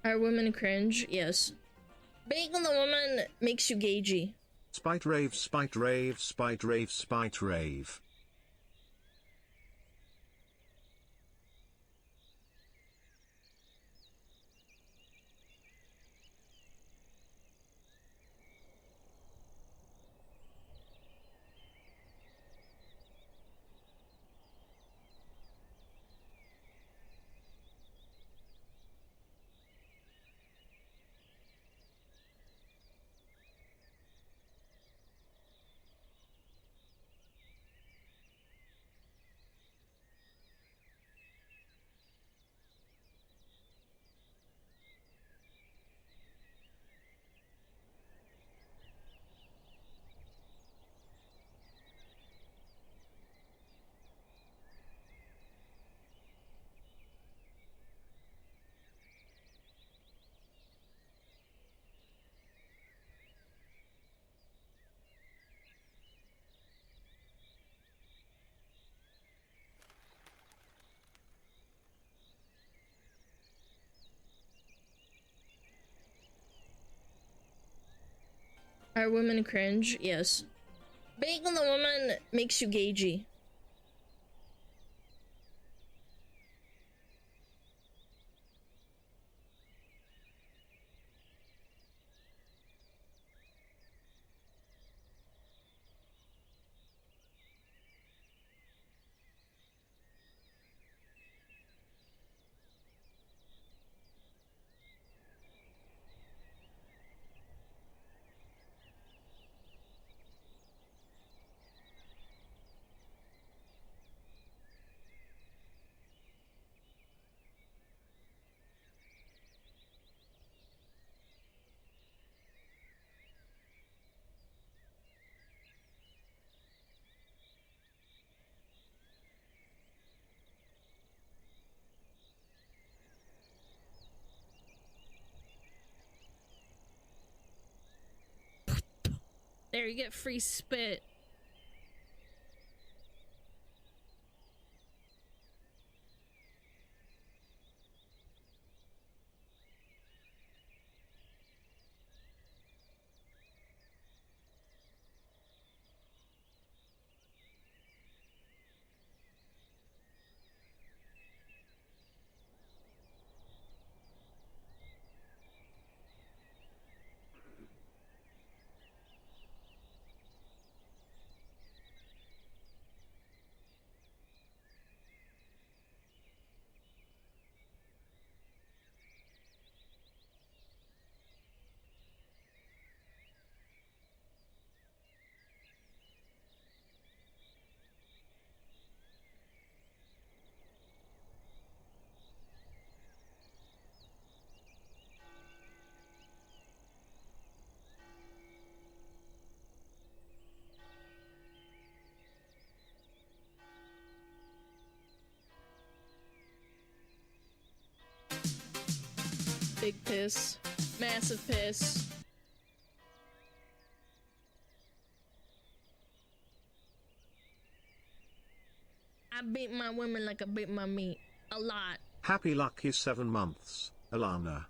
Are women cringe? Yes. Being the woman makes you gagey. Spite rave, spite rave, spite rave, spite rave. Are women cringe? Yes. Being the woman makes you gagey. There, you get free spit. Big piss. Massive piss. I beat my women like I beat my meat. A lot. Happy lucky 7 months, Alana.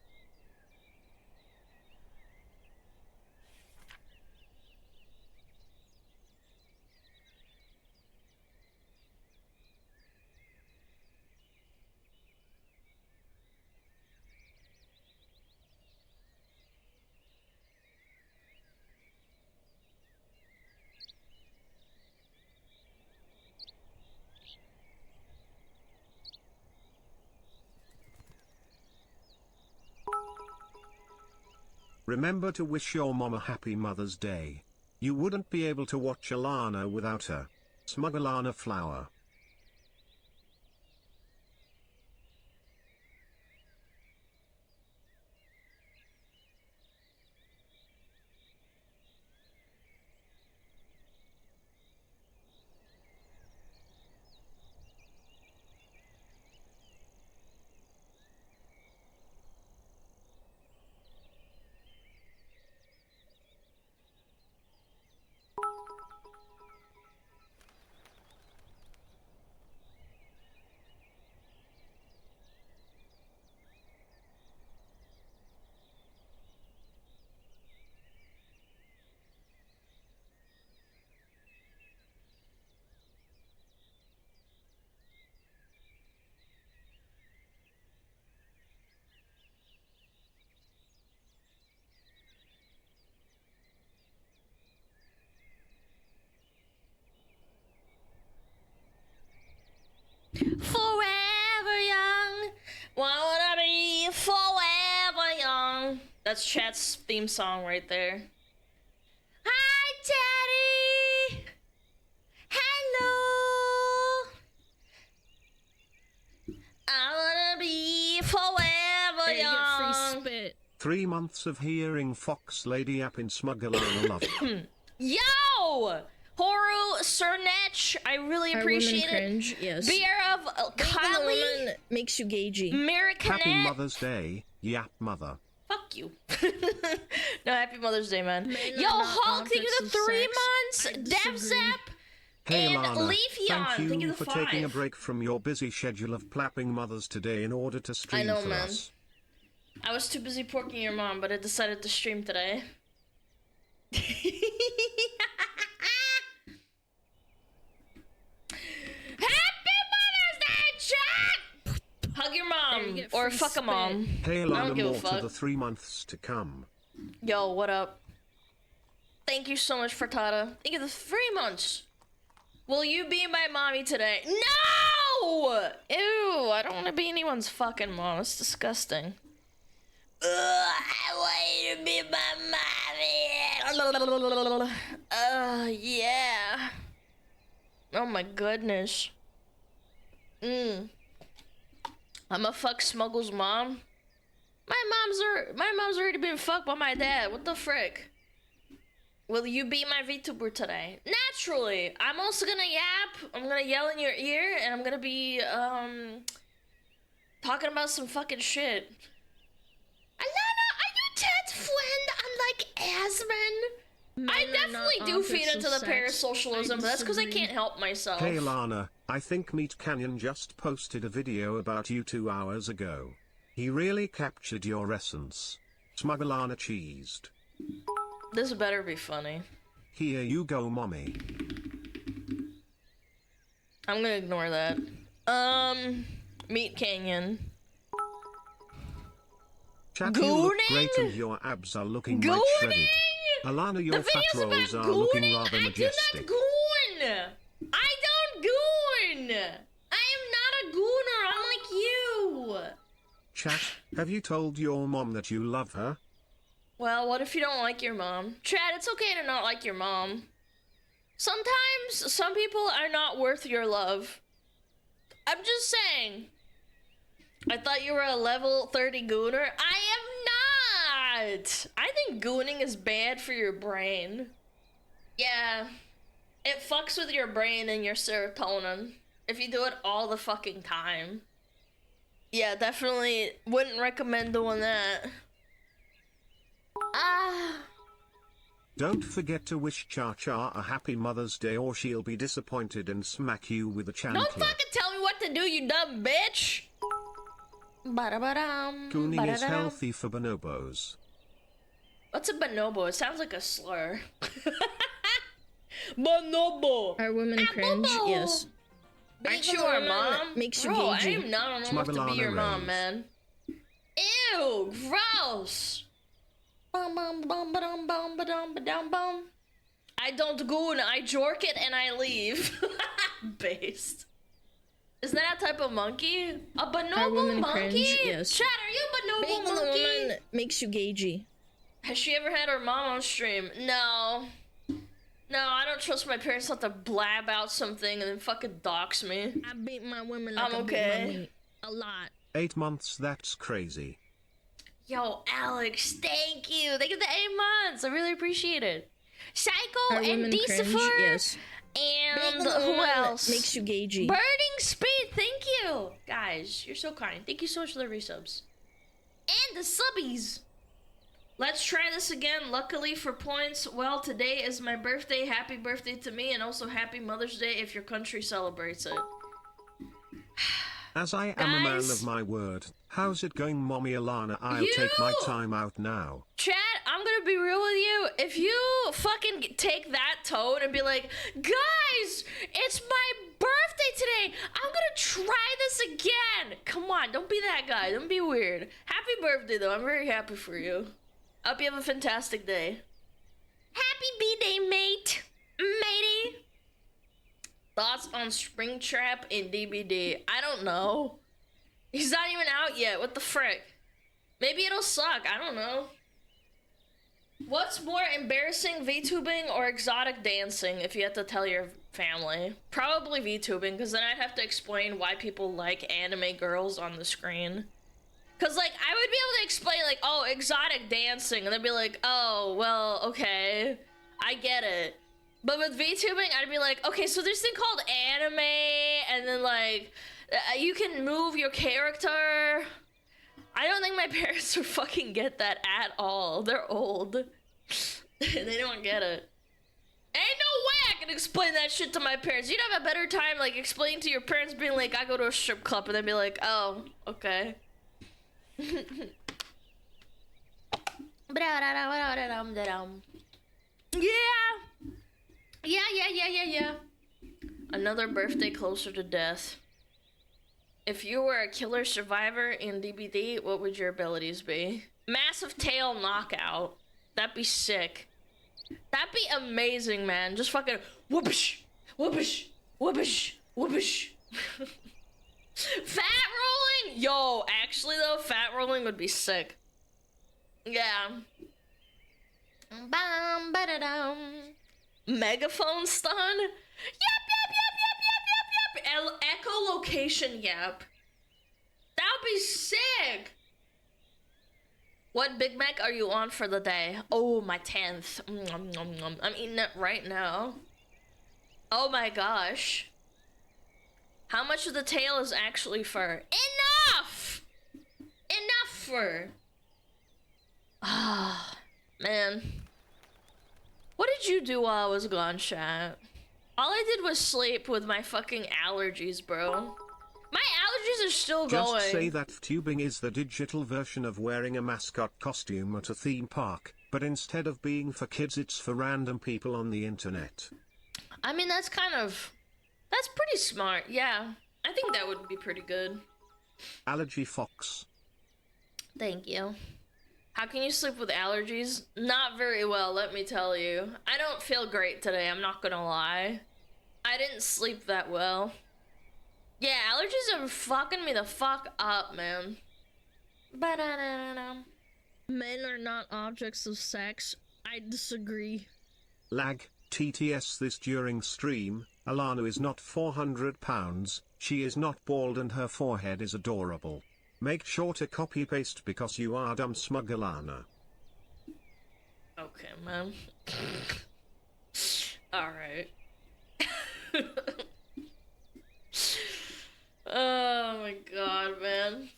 Remember to wish your mom a happy Mother's Day. You wouldn't be able to watch Alana without her. SmugAlana flower. That's chat's theme song right there. Hi, Daddy! Hello! I wanna be forever There, you get free young. spit. 3 months of hearing Fox Lady YAPPIN SmugAlana love it. Yo! Horu, Surnetch, I really appreciate it. Cringe, yes. Beer of Kylie, woman makes you gagey. Happy Americanet. Mother's Day, Yap Mother. Fuck you. No, happy Mother's Day, man. Men Yo, are not Hulk, thank you objects the of 3 sex. months. I disagree. DevZap. Hey And Alana, Leafeon, thank thank you you for the taking a 5. break from your busy schedule of plapping mothers today in order to stream know, for man. us. I was too busy porking your mom, but I decided to stream today. Happy Mother's Day, chat! Hug your There, you mom, get or free fuck a mom. Hey I don't Alana, give a more to fuck. the 3 months to come. Yo, what up? Thank you so much for Tata. Thank you the 3 months. Will you be my mommy today? No! Ew, I don't want to be anyone's fucking mom. It's disgusting. I want you to be my mommy. Yeah. Oh my goodness. I'ma fuck Smuggle's mom. My mom's already been fucked by my dad. What the frick? Will you be my VTuber today? Naturally. I'm also gonna yap. I'm gonna yell in your ear, and I'm gonna be talking about some fucking shit. Alana, are you Ted's friend? Unlike Asmon. I definitely do feed into the parasocialism, but that's because I can't help myself. Hey Alana, I think Meat Canyon just posted a video about you 2 hours ago. He really captured your essence. SmugAlana cheesed. This better be funny. Here you go, mommy. I'm gonna ignore that. Meat Canyon. Chat, you look Gooning? great and your abs are looking right shredded. Gooning! Alana, your The fat video's about rolls are gooning? looking rather I majestic. do not goon! I don't goon! I am not a gooner, I'm like you! Chat, have you told your mom that you love her? Well, what if you don't like your mom? Chad, it's okay to not like your mom. Sometimes, some people are not worth your love. I'm just saying. I thought you were a level 30 gooner. I am not! I think gooning is bad for your brain. Yeah. It fucks with your brain and your serotonin. If you do it all the fucking time. Yeah, definitely wouldn't recommend doing that. Don't forget to wish Cha Cha a happy Mother's Day or she'll be disappointed and smack you with a chanclet. Don't fucking tell me what to do, you dumb bitch! Ba-da-ba-dum, Gooning is ba-da-da-dum. healthy for bonobos. What's a bonobo? It sounds like a slur. Bonobo! Are women cringe? bobo. Yes. Aren't you our mom? Makes you Bro, I gagey. am not old enough to be SmugAlana your mom, raves. man. Ew, gross! Bum bum bum ba-dum bum ba-dum ba-dum bum. I don't goon, I jork it and I leave. Based. Isn't that a type of monkey? A Are bonobo women monkey? cringe? Yes. Chad, are you a Being bonobo a monkey? woman makes you gagey. Has she ever had her mom on stream? No. No, I don't trust my parents not to blab out something and then fucking dox me. I beat my women like I'm I okay. beat my meat. A lot. 8 months, that's crazy. Yo, Alex, thank you. Thank you for the 8 months. I really appreciate it. Psycho Are and women cringe? Decifer. Yes. And Being a who woman else? makes you gagey. Burning Speed, thank you. Guys, you're so kind. Thank you so much for the resubs. And the subbies. Let's try this again. Luckily for points, well, today is my birthday. Happy birthday to me, and also happy Mother's Day if your country celebrates it. As I am a man Guys. of my word, how's it going, mommy Alana? I'll You- take my time out now. Chat, I'm gonna be real with you. If you fucking take that tone and be like, guys, it's my birthday today. I'm gonna try this again. Come on, don't be that guy. Don't be weird. Happy birthday, though. I'm very happy for you. I hope you have a fantastic day. Happy B-Day, mate. Matey. Thoughts on Springtrap and DBD? I don't know. He's not even out yet. What the frick? Maybe it'll suck. I don't know. What's more embarrassing, VTubing or exotic dancing, if you had to tell your family? Probably VTubing, because then I'd have to explain why people like anime girls on the screen. Because, like, I would be able to explain, like, oh, exotic dancing, and they'd be like, oh, well, okay, I get it. But with VTubing, I'd be like, okay, so there's this thing called anime, and then, like, you can move your character. I don't think my parents would fucking get that at all. They're old. They don't get it. Ain't no way I can explain that shit to my parents. You'd have a better time, like, explaining to your parents being like, I go to a strip club, and they'd be like, oh, okay. Yeah. Another birthday closer to death. If you were a killer survivor in DBD, what would your abilities be? Massive tail knockout. That'd be sick. That'd be amazing, man. Just fucking whoopish, whoopish, whoopish, whoopish. Fat rolling? Yo, actually though, fat rolling would be sick. Yeah. Bam, ba-da-dum. Megaphone stun? Yep, yep, yep, yep, yep, yep, yep. Echolocation, yep. That would be sick. What Big Mac are you on for the day? Oh, my 10th. I'm eating it right now. Oh my gosh. How much of the tail is actually fur? Enough! Enough fur. Ah, man. What did you do while I was gone, chat? All I did was sleep with my fucking allergies, bro. My allergies are still going. Just say that tubing is the digital version of wearing a mascot costume at a theme park, but instead of being for kids, it's for random people on the internet. I mean, that's pretty smart, yeah. I think that would be pretty good. Allergy Fox. Thank you. How can you sleep with allergies? Not very well, let me tell you. I don't feel great today, I'm not gonna lie. I didn't sleep that well. Yeah, allergies are fucking me the fuck up, man. Ba-da-da-da-da. Men are not objects of sex. I disagree. Lag, TTS this during stream. Alana is not 400 pounds, she is not bald and her forehead is adorable. Make sure to copy paste because you are dumb SmugAlana. Okay, man. Alright. Oh my god, man.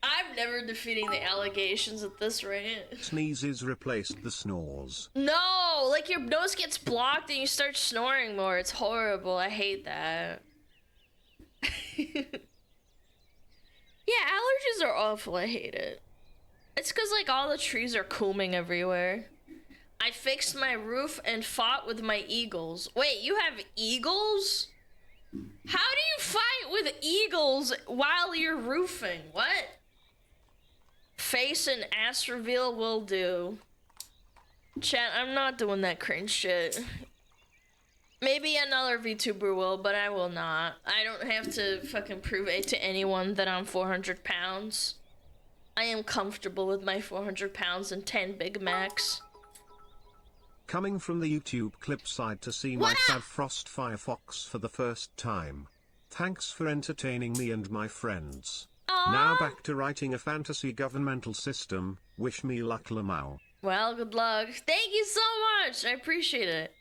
I'm never defeating the allegations at this rate. Sneezes replaced the snores. No! Like your nose gets blocked and you start snoring more. It's horrible. I hate that. Yeah, allergies are awful. I hate it. It's because, like, all the trees are combing everywhere. I fixed my roof and fought with my eagles. Wait, you have eagles? How do you fight with eagles while you're roofing? What? Face and ass reveal will do. Chat, I'm not doing that cringe shit. Maybe another VTuber will, but I will not. I don't have to fucking prove it to anyone that I'm 400 pounds. I am comfortable with my 400 pounds and 10 Big Macs. Coming from the YouTube clip side to see my Fab Frost Firefox for the first time. Thanks for entertaining me and my friends. Aww. Now back to writing a fantasy governmental system. Wish me luck, Lamau. Well, good luck. Thank you so much. I appreciate it.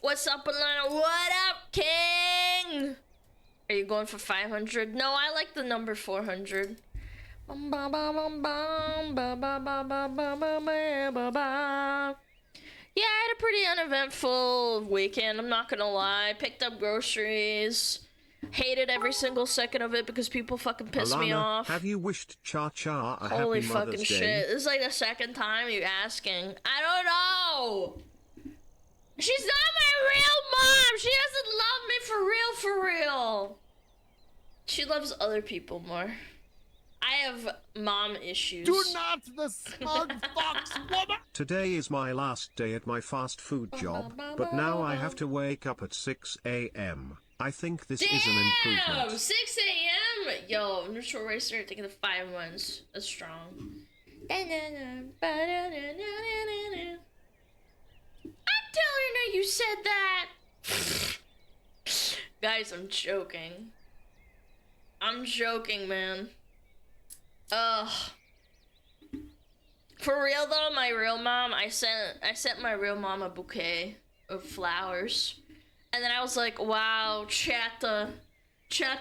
What's up, Alana? What up, King? Are you going for 500? No, I like the number 400. Yeah, I had a pretty uneventful weekend, I'm not gonna lie. Picked up groceries. Hated every single second of it because people fucking pissed me off. Have you wished Cha Cha a Holy happy fucking Mother's shit. Day? This is like the second time you're asking. I don't know. She's not my real mom. She doesn't love me for real. She loves other people more. I have mom issues. Do not the smug fox woman! Today is my last day at my fast food job, but now I have to wake up at 6 a.m. I think this is an improvement. 6 a.m.? Yo, neutral racer taking the 5 months. That's strong. I'm telling her you said that. Guys, I'm joking. I'm joking, man. Ugh. For real though, my real mom, I sent my real mom a bouquet of flowers. And then I was like, wow, chatta,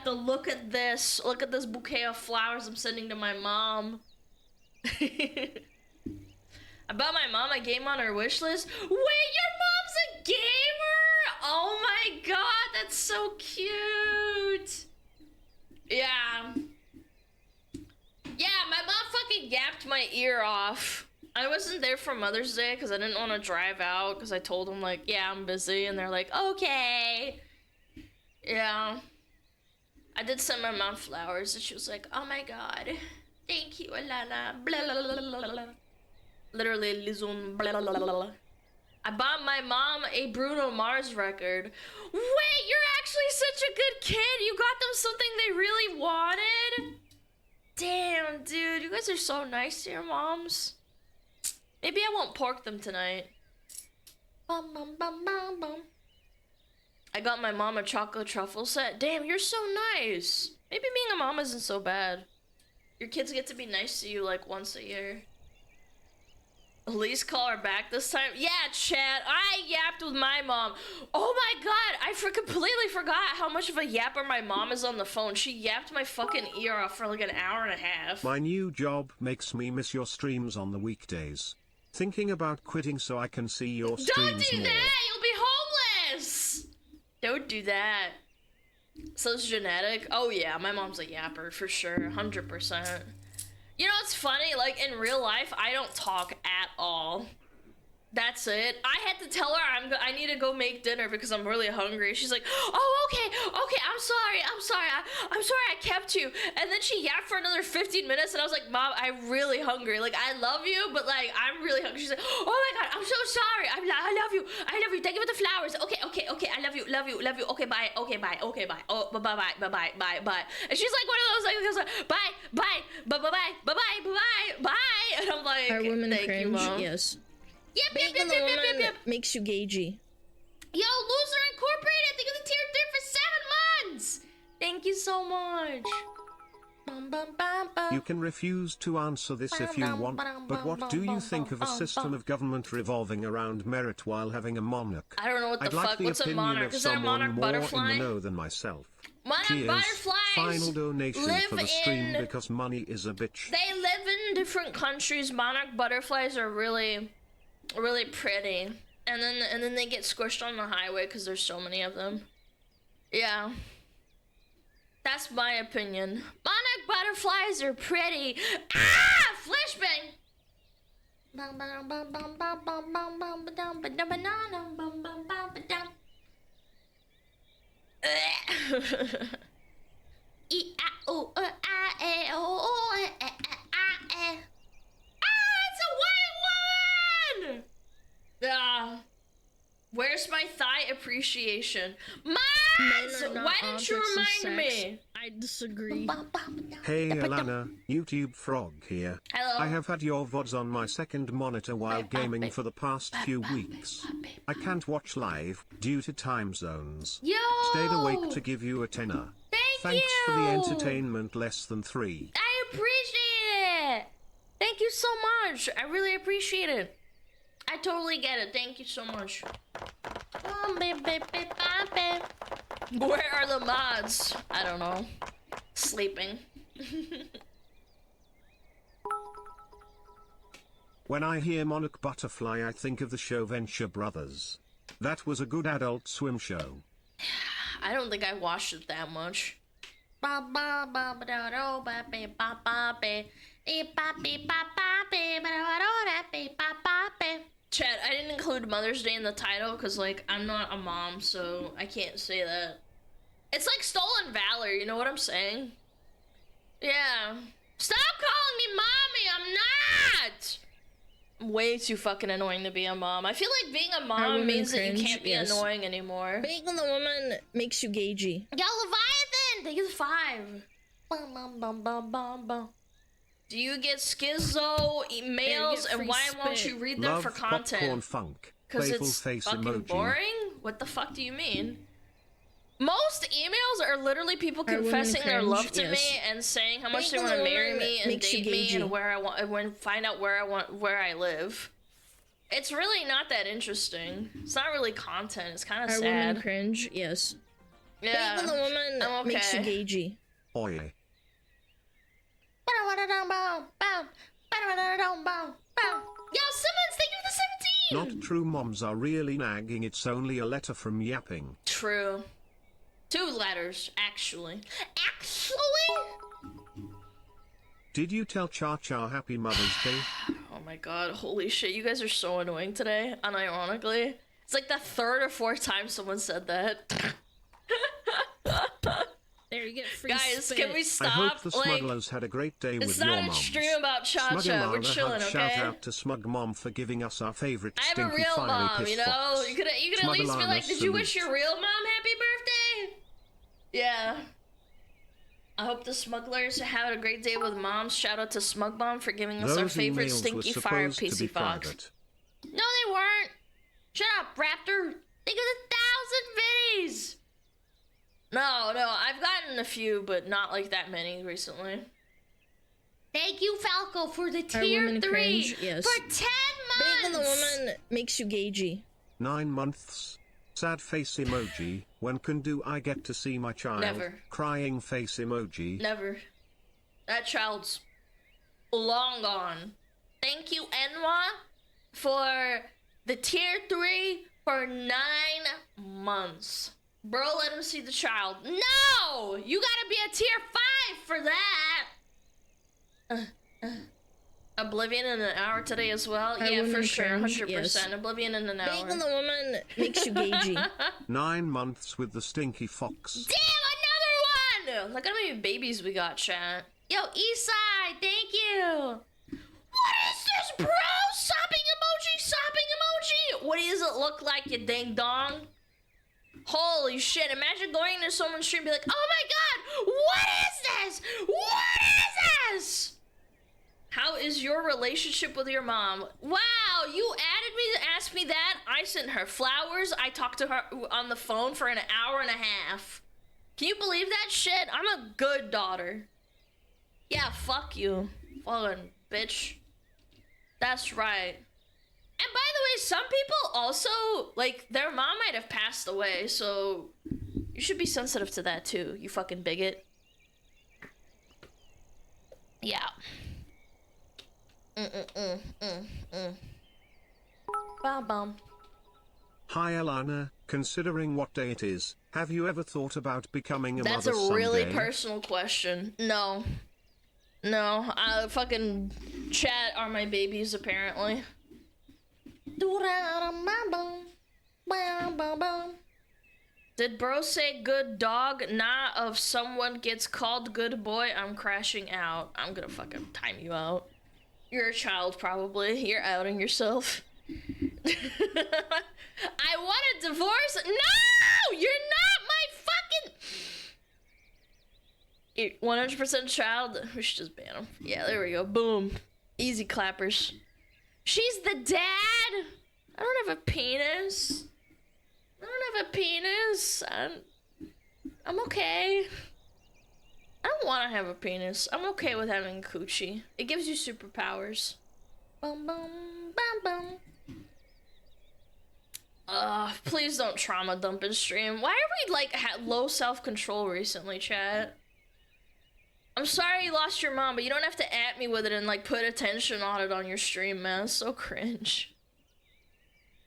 look at this bouquet of flowers I'm sending to my mom. I bought my mom a game on her wish list. Wait, your mom's a gamer? Oh my god, that's so cute. Yeah. Yeah, my mom fucking yapped my ear off. I wasn't there for Mother's Day because I didn't want to drive out because I told them, like, yeah, I'm busy. And they're like, okay. Yeah. I did send my mom flowers and she was like, oh my god. Thank you, Alana. Blah, blah, blah, blah, blah. Literally, Lizun. Blah, blah, blah, blah. I bought my mom a Bruno Mars record. Wait, you're actually such a good kid. You got them something they really wanted? Damn, dude. You guys are so nice to your moms. Maybe I won't pork them tonight. Bum, bum, bum, bum, bum. I got my mom a chocolate truffle set. Damn, you're so nice. Maybe being a mom isn't so bad. Your kids get to be nice to you like once a year. At least call her back this time. Yeah, Chad, I yapped with my mom. Oh my god, I completely forgot how much of a yapper my mom is on the phone. She yapped my fucking ear off for like an hour and a half. My new job makes me miss your streams on the weekdays. Thinking about quitting so I can see your streams more. Don't do that! You'll be homeless! Don't do that. So it's genetic? Oh yeah, my mom's a yapper for sure, 100%. You know what's funny? Like, in real life, I don't talk at all. That's it. I had to tell her I need to go make dinner because I'm really hungry. She's like, oh, okay, I'm sorry, I'm sorry I kept you. And then she yapped for another 15 minutes and I was like, Mom, I'm really hungry. Like, I love you, but like, I'm really hungry. She's like, oh my god, I'm so sorry. I love you. Thank you for the flowers. Okay, I love you. Okay, bye. Oh, bye. And she's like one of those, like, bye. And I'm like, Are women thank cringe? you, Mom. Yes. Yep. Makes you gagey. Yo, Loser Incorporated, thank you for the tier 3 for 7 months. Thank you so much. You can refuse to answer this if you want, but what do you think of a system of government revolving around merit while having a monarch? I don't know what the I'd fuck. like the What's a opinion monarch? of Is that a someone monarch more butterfly? in the know than myself. Monarch Cheers. butterflies Final donation live for the stream in... because money is a bitch. They live in different countries. Monarch butterflies are really pretty. And then they get squished on the highway because there's so many of them. Yeah. That's my opinion. Monarch butterflies are pretty. Ah! Flashbang! It's a white one! Where's my thigh appreciation? Mods! Why didn't you remind me? I disagree. Hey Alana, YouTube Frog here. Hello. I have had your VODs on my second monitor while gaming for the past few weeks. I can't watch live due to time zones. Yo! Stayed awake to give you a tenner. Thanks you! for the entertainment less than 3. I appreciate it! Thank you so much. I really appreciate it. I totally get it. Thank you so much. Where are the mods? I don't know. Sleeping. When I hear Monarch Butterfly I think of the show Venture Brothers. That was a good Adult Swim show. I don't think I watched it that much. Chat, I didn't include Mother's Day in the title because, like, I'm not a mom, so I can't say that. It's like Stolen Valor, you know what I'm saying? Yeah. Stop calling me mommy, I'm not! I'm way too fucking annoying to be a mom. I feel like being a mom means that you can't be annoying annoying anymore. Being the woman makes you gagey. Yo, Leviathan! Thank you for 5. Bum, bum, bum, bum, bum, bum. Do you get schizo emails, get and free why won't spit. you read them Love for popcorn content? funk. Because Playful it's face fucking emoji. boring? What the fuck do you mean? Most emails are literally people Are women confessing their cringe? love to Yes. me and saying how much they Being want to a marry woman me and makes you date me and gagey. where I want, and find out where I live. It's really not that interesting. It's not really content. It's kind of Are women sad. cringe? Yes. Yeah. Being a woman I'm okay. makes you gagey. Oy. Yo, Simmons, thank you for the 17! Not true, moms are really nagging. It's only a letter from Yapping. True. 2 letters, actually. Actually? Did you tell Cha Cha Happy Mother's Day? Oh my god, holy shit, you guys are so annoying today, unironically. It's like the 3rd or 4th time someone said that. There, you get free Guys, spit. can we I stop? hope the Like, smugglers had a great day with it's your not a moms. stream about Cha-Cha, we're SmugAlana chilling, hug, okay? shout out to Smug Mom for giving us our favorite I have a stinky real fiery mom, piss you know? fox. You could at least be SmugAlana like, did you wish salute. your real mom happy birthday? Yeah. I hope the smugglers had a great day with moms. Shout out to Smug Mom for giving us our Those favorite emails were stinky fire supposed to PC be fox. private. No, they weren't. Shut up, Raptor. Think of the 1,000 viddies. No, I've gotten a few, but not like that many recently. Thank you, Falco, for the Are tier women 3 cringe? Yes. for 10 Being a months. woman makes you gagey. 9 months. Sad face emoji. When can do I get to see my child? Never. Crying face emoji. Never. That child's long gone. Thank you, Enwa, for the tier 3 for 9 months. Bro, let him see the child. No! You gotta be a tier 5 for that. Oblivion in an hour today as well? Are Yeah, for women sure. cringe? 100%. Yes. Oblivion in an Being hour. a woman makes you gagey. 9 months with the stinky fox. Damn, another one! Look how many babies we got, chat. Yo, Eastside, thank you. What is this, bro? Sopping emoji. What does it look like, you ding dong? Holy shit, imagine going to someone's stream and be like, oh my god, what is this? What is this? How is your relationship with your mom? Wow, you added me to ask me that. I sent her flowers. I talked to her on the phone for an hour and a half. Can you believe that shit? I'm a good daughter. Yeah, fuck you. Fucking bitch. That's right. And by the way, some people also, like, their mom might have passed away, so you should be sensitive to that too, you fucking bigot. Yeah. Bum bum. Hi Alana, considering what day it is, have you ever thought about becoming a That's mother a really someday? personal question. No. Fucking chat are my babies, apparently. Did bro say good dog? Nah, if someone gets called good boy, I'm crashing out. I'm gonna fucking time you out. You're a child, probably. You're outing yourself. I want a divorce? No! You're not my fucking... 100% child? We should just ban him. Yeah, there we go. Boom. Easy clappers. She's the dad? I don't have a penis. I'm okay. I don't want to have a penis. I'm okay with having a coochie. It gives you superpowers. Bum bum bum bum. Please don't trauma dump in stream. Why are we like low self-control recently, chat? I'm sorry you lost your mom, but you don't have to at me with it and like put attention on it on your stream, man. It's so cringe.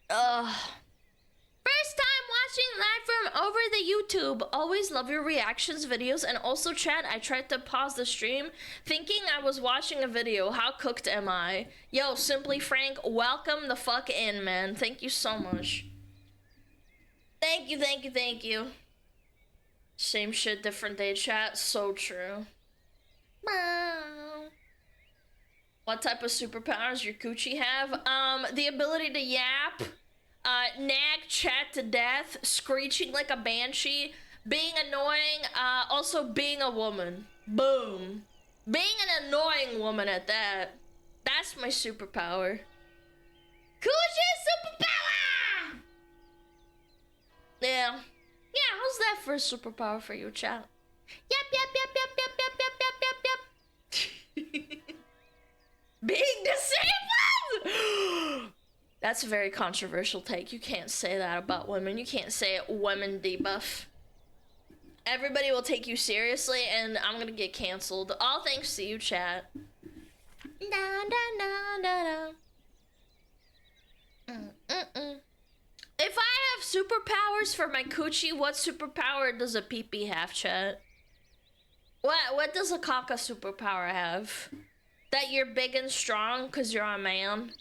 First time watching live from over the YouTube. Always love your reactions videos, and also chat, I tried to pause the stream thinking I was watching a video. How cooked am I? Yo, Simply Frank, welcome the fuck in, man. Thank you so much. Thank you. Same shit, different day, chat. So true. What type of superpowers your coochie have? The ability to yap, nag chat to death, screeching like a banshee, being annoying, also being a woman. Boom. Being an annoying woman at that. That's my superpower. Coochie superpower! Yeah. Yeah, how's that for a superpower for you, chat? Yep. Being disabled! That's a very controversial take. You can't say that about women. You can't say it, women debuff. Everybody will take you seriously, and I'm gonna get canceled. All thanks to you, chat. If I have superpowers for my coochie, what superpower does a pee-pee have, chat? What does a caca superpower have? That you're big and strong because you're a man?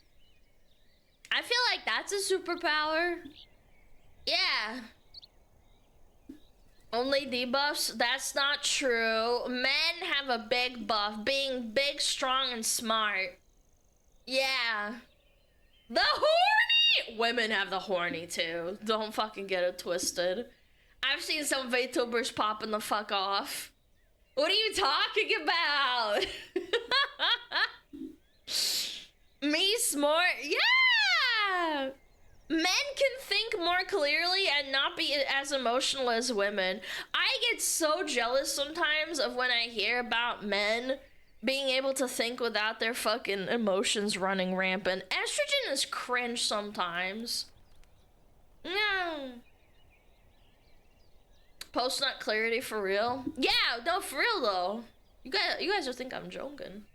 I feel like that's a superpower. Yeah. Only debuffs? That's not true. Men have a big buff. Being big, strong, and smart. Yeah. The horny! Women have the horny too. Don't fucking get it twisted. I've seen some VTubers popping the fuck off. What are you talking about? Me smart? Yeah! Men can think more clearly and not be as emotional as women. I get so jealous sometimes of when I hear about men being able to think without their fucking emotions running rampant. Estrogen is cringe sometimes. No. Post nut clarity for real? Yeah, no, for real though. You guys will think I'm joking.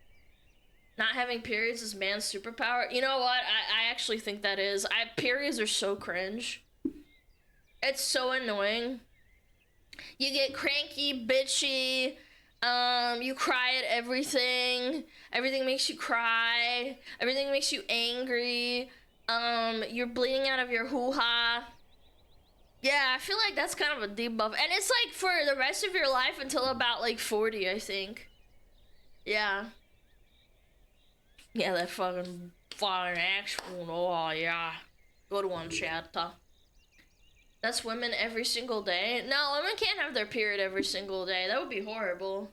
Not having periods is man's superpower. You know what? I actually think that is. Periods are so cringe. It's so annoying. You get cranky, bitchy. You cry at everything. Everything makes you cry. Everything makes you angry. You're bleeding out of your hoo-ha. Yeah, I feel like that's kind of a debuff. And it's like for the rest of your life until about like 40, I think. Yeah. Yeah, that fucking actual. Oh, yeah. Good one, chat. That's women every single day? No, women can't have their period every single day. That would be horrible.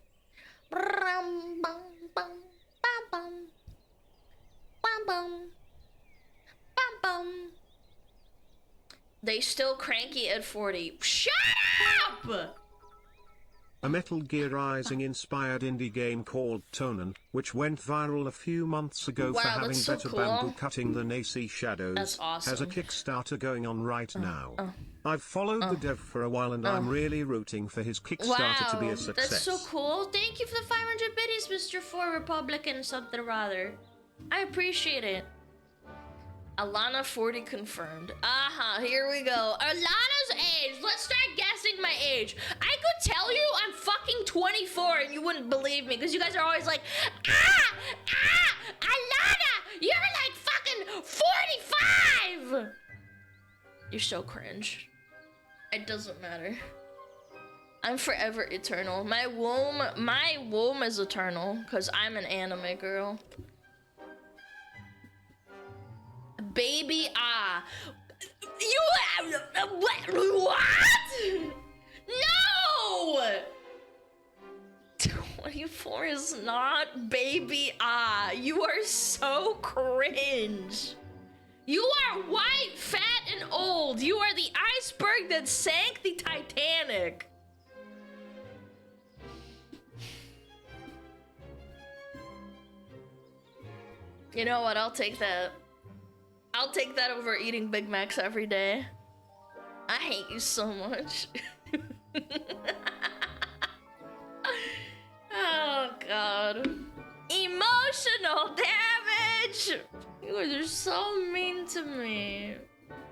They still cranky at 40. Shut up! A Metal Gear Rising inspired indie game called Tonen, which went viral a few months ago for having so better cool. bamboo cutting than AC Shadows, That's awesome. has a Kickstarter going on right now. I've followed the dev for a while and I'm really rooting for his Kickstarter to be a success. That's so cool. Thank you for the 500 biddies, Mr. 4 Republican something or other. I appreciate it. Alana 40 confirmed. Here we go. Alana's age. Let's start guessing my age. I could tell you I'm fucking 24 and you wouldn't believe me because you guys are always like, Alana, you're like fucking 45. You're so cringe. It doesn't matter. I'm forever eternal. My womb is eternal because I'm an anime girl. Baby, you what? No! 24 is not baby, you are so cringe. You are white, fat, and old. You are the iceberg that sank the Titanic. You know what? I'll take that. I'll take that over eating Big Macs every day. I hate you so much. Oh, God. Emotional damage! You guys are so mean to me.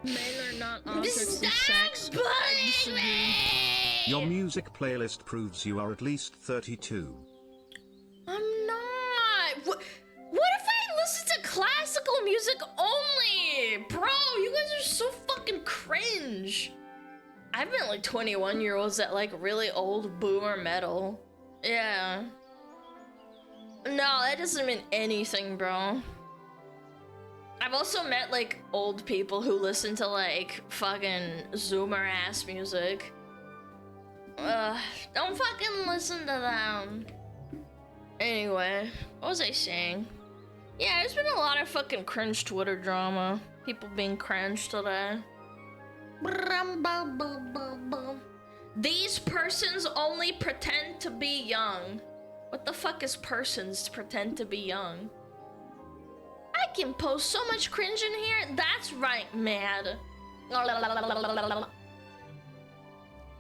Men are not objects Stop of sex. bullying me! Your music playlist proves you are at least 32. I'm not. What if I listen to classical music only? Bro, you guys are so fucking cringe. I've met like 21-year-olds that like really old boomer metal. Yeah. No, that doesn't mean anything, bro. I've also met like old people who listen to like fucking zoomer ass music. Don't fucking listen to them. Anyway, what was I saying? Yeah, there's been a lot of fucking cringe Twitter drama. People being cringe today. These persons only pretend to be young. What the fuck is persons pretend to be young? I can post so much cringe in here. That's right, mad.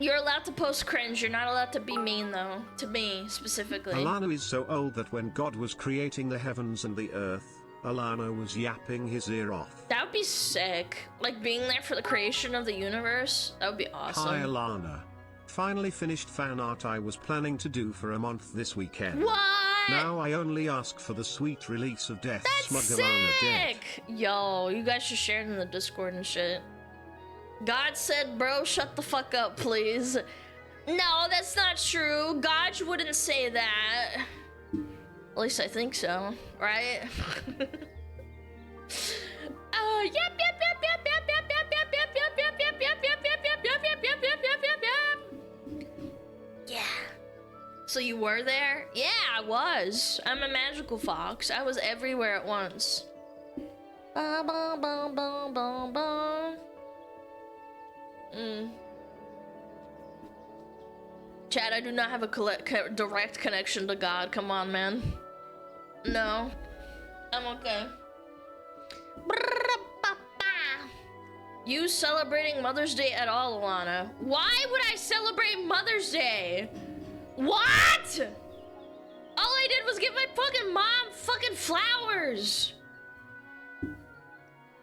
You're allowed to post cringe. You're not allowed to be mean, though. To me, specifically. Alana is so old that when God was creating the heavens and the earth, Alana was yapping his ear off. That would be sick. Like, being there for the creation of the universe. That would be awesome. Hi, Alana. Finally finished fan art I was planning to do for a month this weekend. What? Now I only ask for the sweet release of Death. That's SmugAlana dead. sick! Yo, you guys should share it in the Discord and shit. God said, bro, shut the fuck up, please. No, that's not true. God wouldn't say that. At least I think so, right? Yeah. So you were there? Yeah, I was. I'm a magical fox. I was everywhere at once. Bum, bum, bum, bum, bum, bum. Chad, I do not have a direct connection to God. Come on, man. No. I'm okay. You celebrating Mother's Day at all, Alana? Why would I celebrate Mother's Day? What? All I did was give my fucking mom fucking flowers.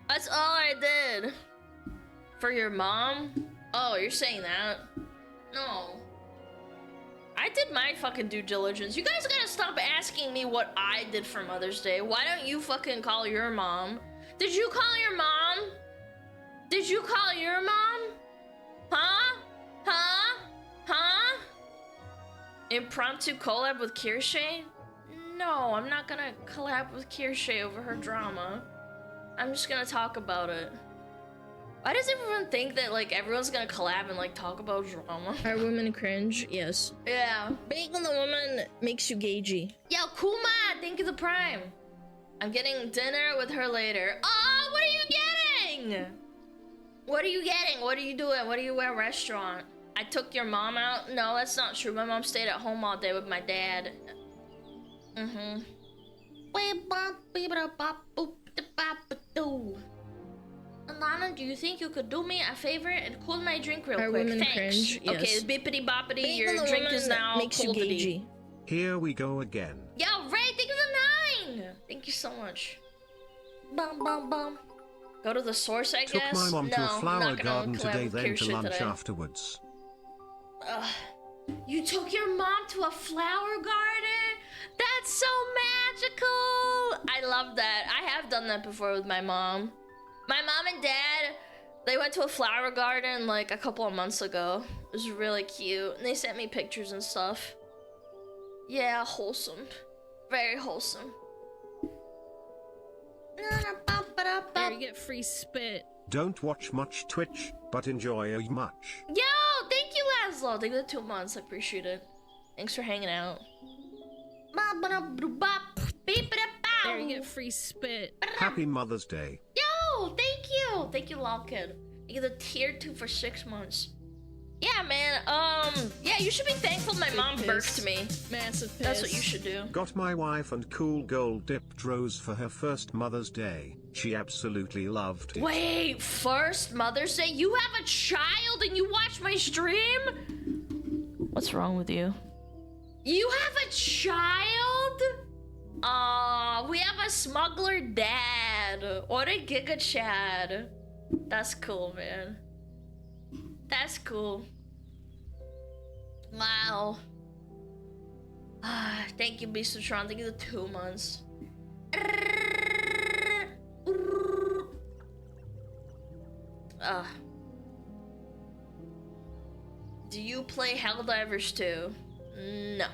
That's all I did. For your mom? Oh, you're saying that? No. I did my fucking due diligence. You guys gotta stop asking me what I did for Mother's Day. Why don't you fucking call your mom? Did you call your mom? Did you call your mom? Huh? Huh? Huh? Impromptu collab with Kirsche? No, I'm not gonna collab with Kirsche over her drama. I'm just gonna talk about it. Why does everyone think that, like, everyone's gonna collab and, like, talk about drama? Are women cringe? Yes. Yeah. Being the woman makes you gagey. Yo, Kuma, thank you the prime. I'm getting dinner with her later. Oh, what are you getting? What are you getting? What are you doing? What are you at restaurant? I took your mom out? No, that's not true. My mom stayed at home all day with my dad. Alana, do you think you could do me a favor and cool my drink real Are quick? women Thanks. cringe? Yes. Okay, bippity boppity, Being your the drink woman is now makes you coldity. gagey. Here we go again. Yo, Ray, thank you for the 9! Thank you so much. Bum, bum, bum. Go to the source, I Took guess? my mom no, to a I'm flower not gonna garden collab today, with then to Kirsche lunch today. afterwards. You took your mom to a flower garden? That's so magical! I love that. I have done that before with my mom. My mom and dad, they went to a flower garden like a couple of months ago. It was really cute. And they sent me pictures and stuff. Yeah, wholesome. Very wholesome. There, you get free spit. Don't watch much Twitch, but enjoy much. Yo, thank you, Laszlo. Thank you for the 2 months. I appreciate it. Thanks for hanging out. There, you get free spit. Happy Mother's Day. Yo, thank you. Thank you, Lolkid. You get the tier 2 for 6 months. Yeah, man. Yeah, you should be thankful my mom birthed me. Massive piss. That's what you should do. Got my wife and cool gold dipped rose for her first Mother's Day. She absolutely loved it. Wait, first Mother's Day? You have a child and you watch my stream? What's wrong with you? You have a child? Aw, we have a smuggler dad. What a giga chad. That's cool, man. That's cool. Wow. Thank you, Beastotron. Thank you the 2 months. Do you play Helldivers 2? No.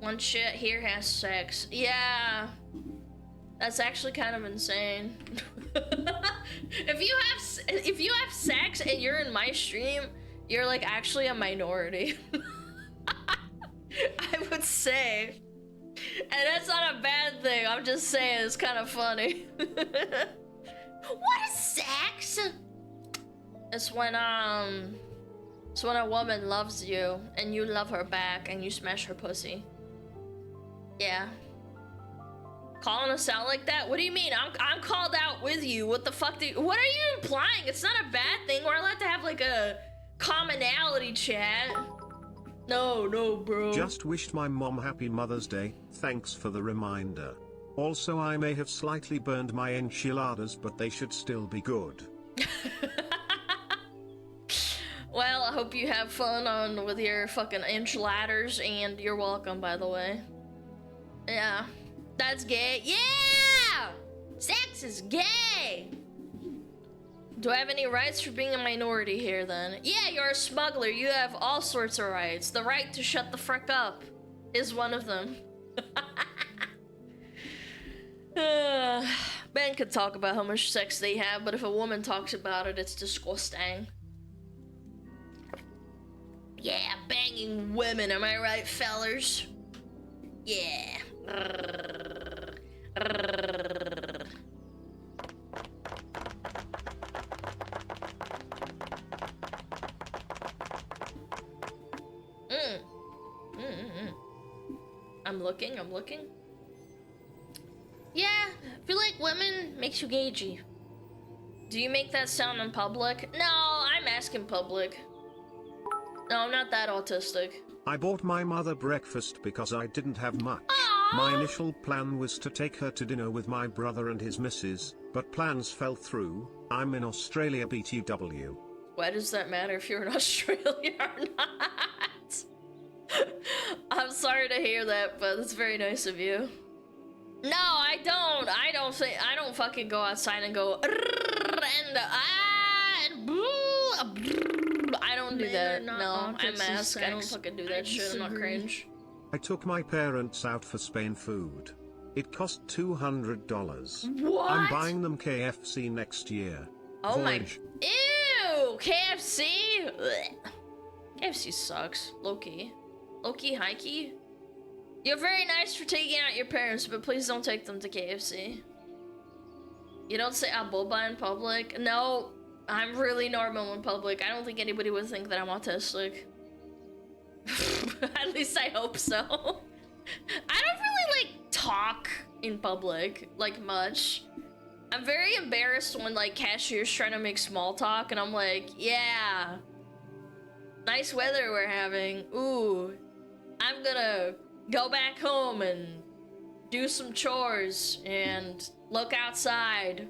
One shit here has sex. Yeah. That's actually kind of insane. If you have sex and you're in my stream, you're like actually a minority. would say. And that's not a bad thing. I'm just saying it's kind of funny. What is sex? It's when a woman loves you and you love her back and you smash her pussy. Yeah. Calling us out like that? What do you mean? I'm called out with you. What the fuck what are you implying? It's not a bad thing. We're allowed to have like a commonality chat. No, bro. Just wished my mom happy Mother's Day, thanks for the reminder. Also, I may have slightly burned my enchiladas, but they should still be good. Well, I hope you have fun with your fucking enchiladas, and you're welcome, by the way. Yeah, that's gay. Yeah! Sex is gay! Do I have any rights for being a minority here, then? Yeah, you're a smuggler. You have all sorts of rights. The right to shut the frick up is one of them. Men could talk about how much sex they have, but if a woman talks about it, it's disgusting. Yeah, banging women, am I right, fellers? Yeah. I'm looking. Yeah, I feel like women makes you gagey. Do you make that sound in public? No, I'm asking public. No, I'm not that autistic. I bought my mother breakfast because I didn't have much. Aww. My initial plan was to take her to dinner with my brother and his missus, but plans fell through. I'm in Australia BTW. Why does that matter if you're in Australia or not? I'm sorry to hear that, but it's very nice of you. No, I don't fucking go outside and go and I don't do that. No, I mask. I don't fucking do that shit. I'm not cringe. I took my parents out for Spain food. It cost $200. What? I'm buying them KFC next year. Oh Voyage. my. Ew! KFC? Ugh. KFC sucks. Low-key. Low-key, high-key. You're very nice for taking out your parents, but please don't take them to KFC. You don't say aboba in public? No, I'm really normal in public. I don't think anybody would think that I'm autistic. At least I hope so. I don't really, like, talk in public, like, much. I'm very embarrassed when, like, cashiers trying to make small talk, and I'm like, yeah. Nice weather we're having. Ooh. I'm gonna go back home and do some chores and look outside.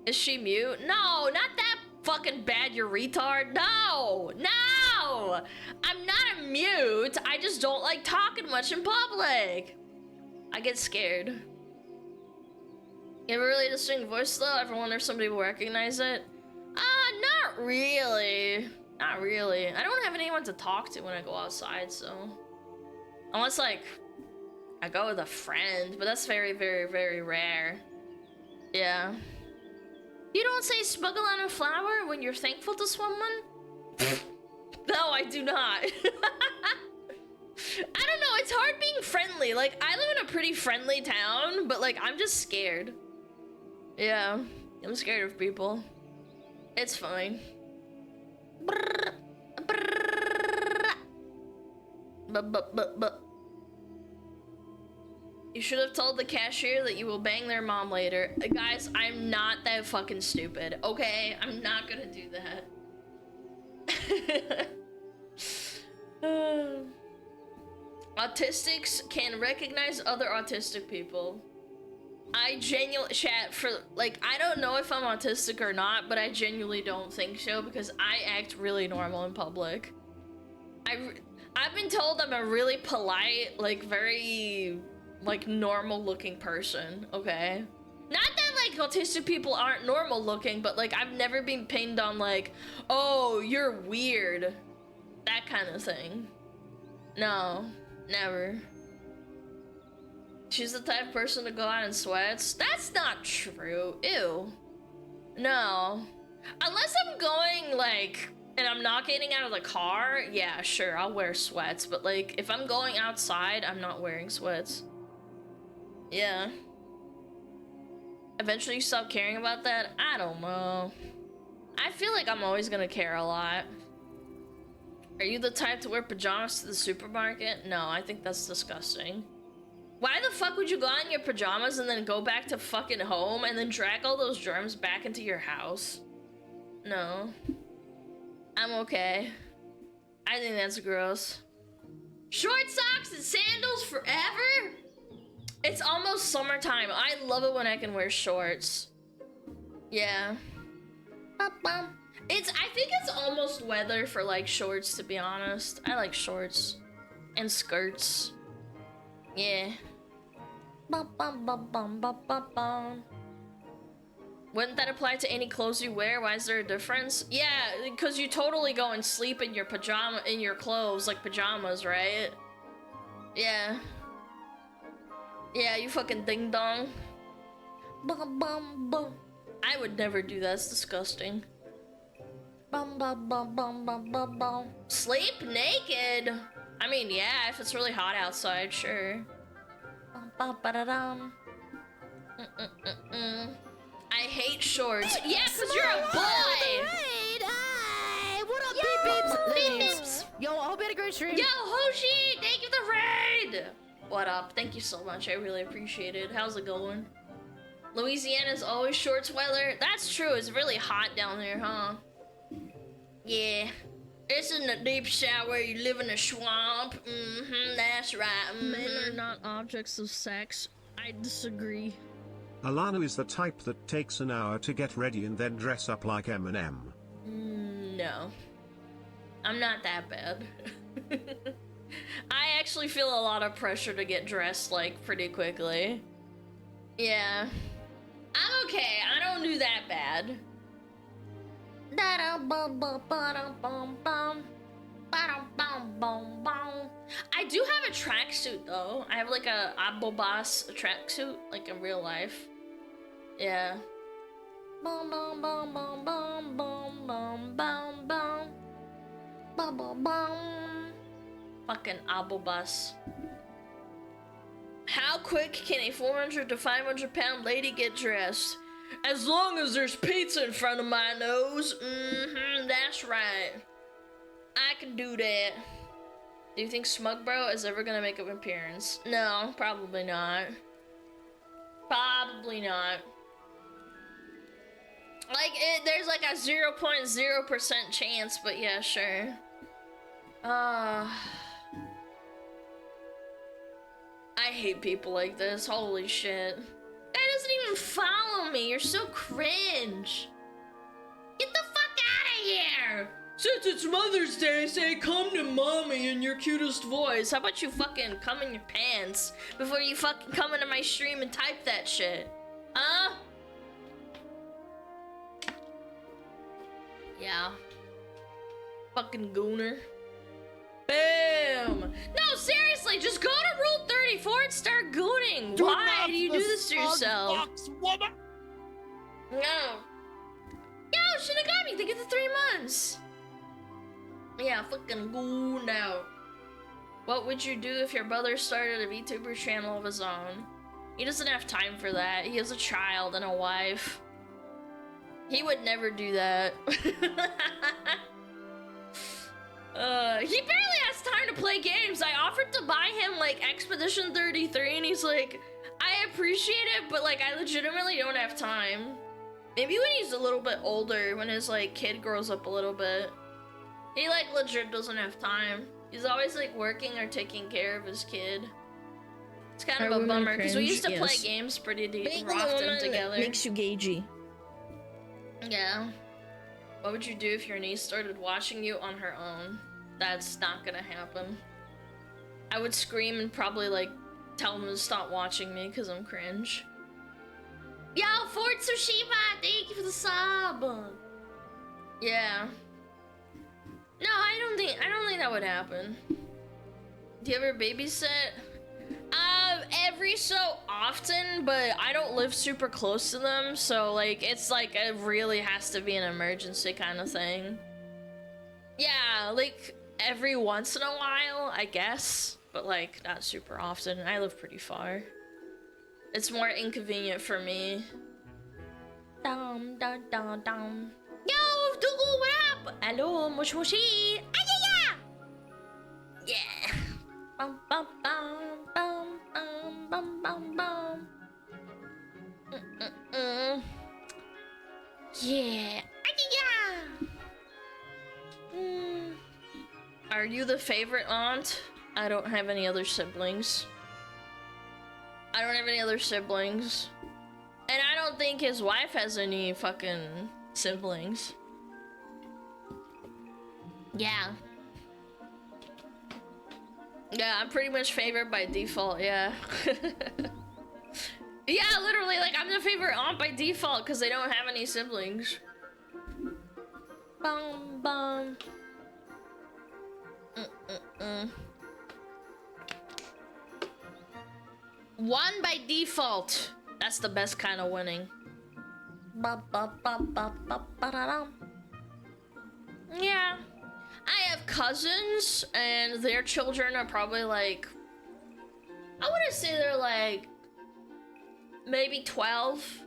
Is she mute? No, not that fucking bad, you retard. No! No! I'm not a mute. I just don't like talking much in public. I get scared. You have a really distinct voice, though. I ever wonder if somebody will recognize it. Not really. Not really. I don't have anyone to talk to when I go outside, so... Unless, like, I go with a friend, but that's very, very, very rare. Yeah. You don't say SmugAlana flower when you're thankful to someone? No, I do not. I don't know, it's hard being friendly. Like, I live in a pretty friendly town, but, like, I'm just scared. Yeah, I'm scared of people. It's fine. But. You should have told the cashier that you will bang their mom later. Guys, I'm not that fucking stupid, okay? I'm not gonna do that. Autistics can recognize other autistic people. I genuinely, chat, for, like, I don't know if I'm autistic or not, but I genuinely don't think so, because I act really normal in public. I've been told I'm a really polite, like, very, like, normal looking person, okay? Not that, like, autistic people aren't normal looking, but, like, I've never been pinned on, like, oh, you're weird. That kind of thing. No, never. She's the type of person to go out in sweats. That's not true. Ew. No. Unless I'm going, like, and I'm not getting out of the car, yeah, sure, I'll wear sweats. But like, if I'm going outside, I'm not wearing sweats. Yeah. Eventually you stop caring about that? I don't know. I feel like I'm always gonna care a lot. Are you the type to wear pajamas to the supermarket? No, I think that's disgusting. Why the fuck would you go in your pajamas and then go back to fucking home and then drag all those germs back into your house? No. I'm okay. I think that's gross. Short socks and sandals forever? It's almost summertime. I love it when I can wear shorts. Yeah. I think it's almost weather for like shorts, to be honest. I like shorts and skirts. Yeah. Wouldn't that apply to any clothes you wear? Why is there a difference? Yeah, because you totally go and sleep in your clothes, like pajamas, right? Yeah. Yeah, you fucking ding dong. I would never do that. It's disgusting. Sleep naked? I mean, yeah, if it's really hot outside, sure. I hate shorts. Yeah, because you're a boy! Hey, what up, Yo, beep beep beeps? Yo, I hope you had a great stream. Yo, Hoshi! Thank you for the raid! What up? Thank you so much. I really appreciate it. How's it going? Louisiana's always shorts weather. That's true. It's really hot down there, huh? Yeah. This isn't a deep shower. You live in a swamp. That's right. Men are not objects of sex. I disagree. Alana is the type that takes an hour to get ready and then dress up like Eminem. No. I'm not that bad. I actually feel a lot of pressure to get dressed, like, pretty quickly. Yeah. I'm okay. I don't do that bad. I do have a tracksuit, though. I have, like, a Abobas tracksuit, like, in real life. Yeah. Fucking Abobus. How quick can a 400 to 500 pound lady get dressed? As long as there's pizza in front of my nose. That's right. I can do that. Do you think Smug Bro is ever gonna make an appearance? No, probably not. Probably not. Like, there's like a 0.0% chance, but yeah, sure. I hate people like this. Holy shit. Guy doesn't even follow me. You're so cringe. Get the fuck out of here. Since it's Mother's Day, say come to mommy in your cutest voice. How about you fucking come in your pants before you fucking come into my stream and type that shit? Huh? Yeah. Fucking gooner. Bam! No, seriously, just go to Rule 34 and start gooning. Why do you do this to yourself? Fox woman. No. Yo, Shinigami, thank you for 3 months. Yeah, fucking gooned out. What would you do if your brother started a VTuber channel of his own? He doesn't have time for that. He has a child and a wife. He would never do that. He barely has time to play games. I offered to buy him, like, Expedition 33, and he's like, I appreciate it, but, like, I legitimately don't have time. Maybe when he's a little bit older, when his, like, kid grows up a little bit. He, like, legit doesn't have time. He's always, like, working or taking care of his kid. It's kind of a bummer, because we used to play games pretty often together. Makes you gagey. Yeah. What would you do if your niece started watching you on her own? That's not gonna happen. I would scream and probably, like, tell them to stop watching me because I'm cringe. Yo, Fort Tsushima, thank you for the sub. Yeah. No, I don't think that would happen. Do you ever babysit? Every so often, but I don't live super close to them, so, like, it's like it really has to be an emergency kind of thing. Yeah, like every once in a while, I guess, but like not super often. I live pretty far. It's more inconvenient for me. Dum dum dum dum. Yo, Dougal, what up? Hello, mush mushy. Ah, yeah, yeah. Bum bum bum bum bum bum bum. Yeah. Ah, yeah. Are you the favorite aunt? I don't have any other siblings. I don't have any other siblings. And I don't think his wife has any fucking siblings. Yeah. Yeah, I'm pretty much favorite by default, yeah. Yeah, literally, like, I'm the favorite aunt by default because they don't have any siblings. Bum, bum. One by default. That's the best kind of winning. Yeah. I have cousins, and their children are probably like... I want to say they're like... maybe 12.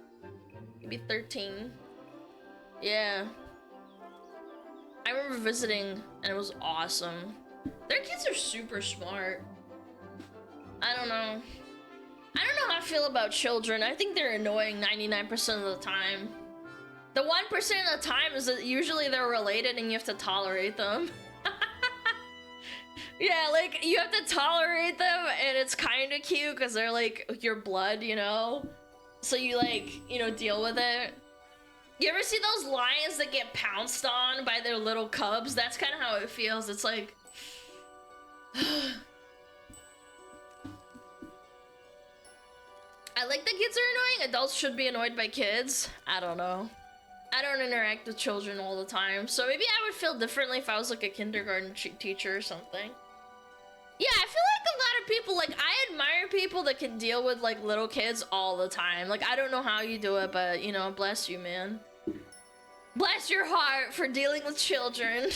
Maybe 13. Yeah. I remember visiting, and it was awesome. Their kids are super smart. I don't know. I don't know how I feel about children. I think they're annoying 99% of the time. The 1% of the time is that usually they're related and you have to tolerate them. Yeah, like, you have to tolerate them and it's kind of cute because they're like your blood, you know? So you like, you know, deal with it. You ever see those lions that get pounced on by their little cubs? That's kind of how it feels. It's like... I like that kids are annoying. Adults should be annoyed by kids. I don't know. I don't interact with children all the time. So maybe I would feel differently if I was like a kindergarten teacher or something. Yeah, I feel like a lot of people, like, I admire people that can deal with like little kids all the time. Like, I don't know how you do it, but you know, bless you, man. Bless your heart for dealing with children.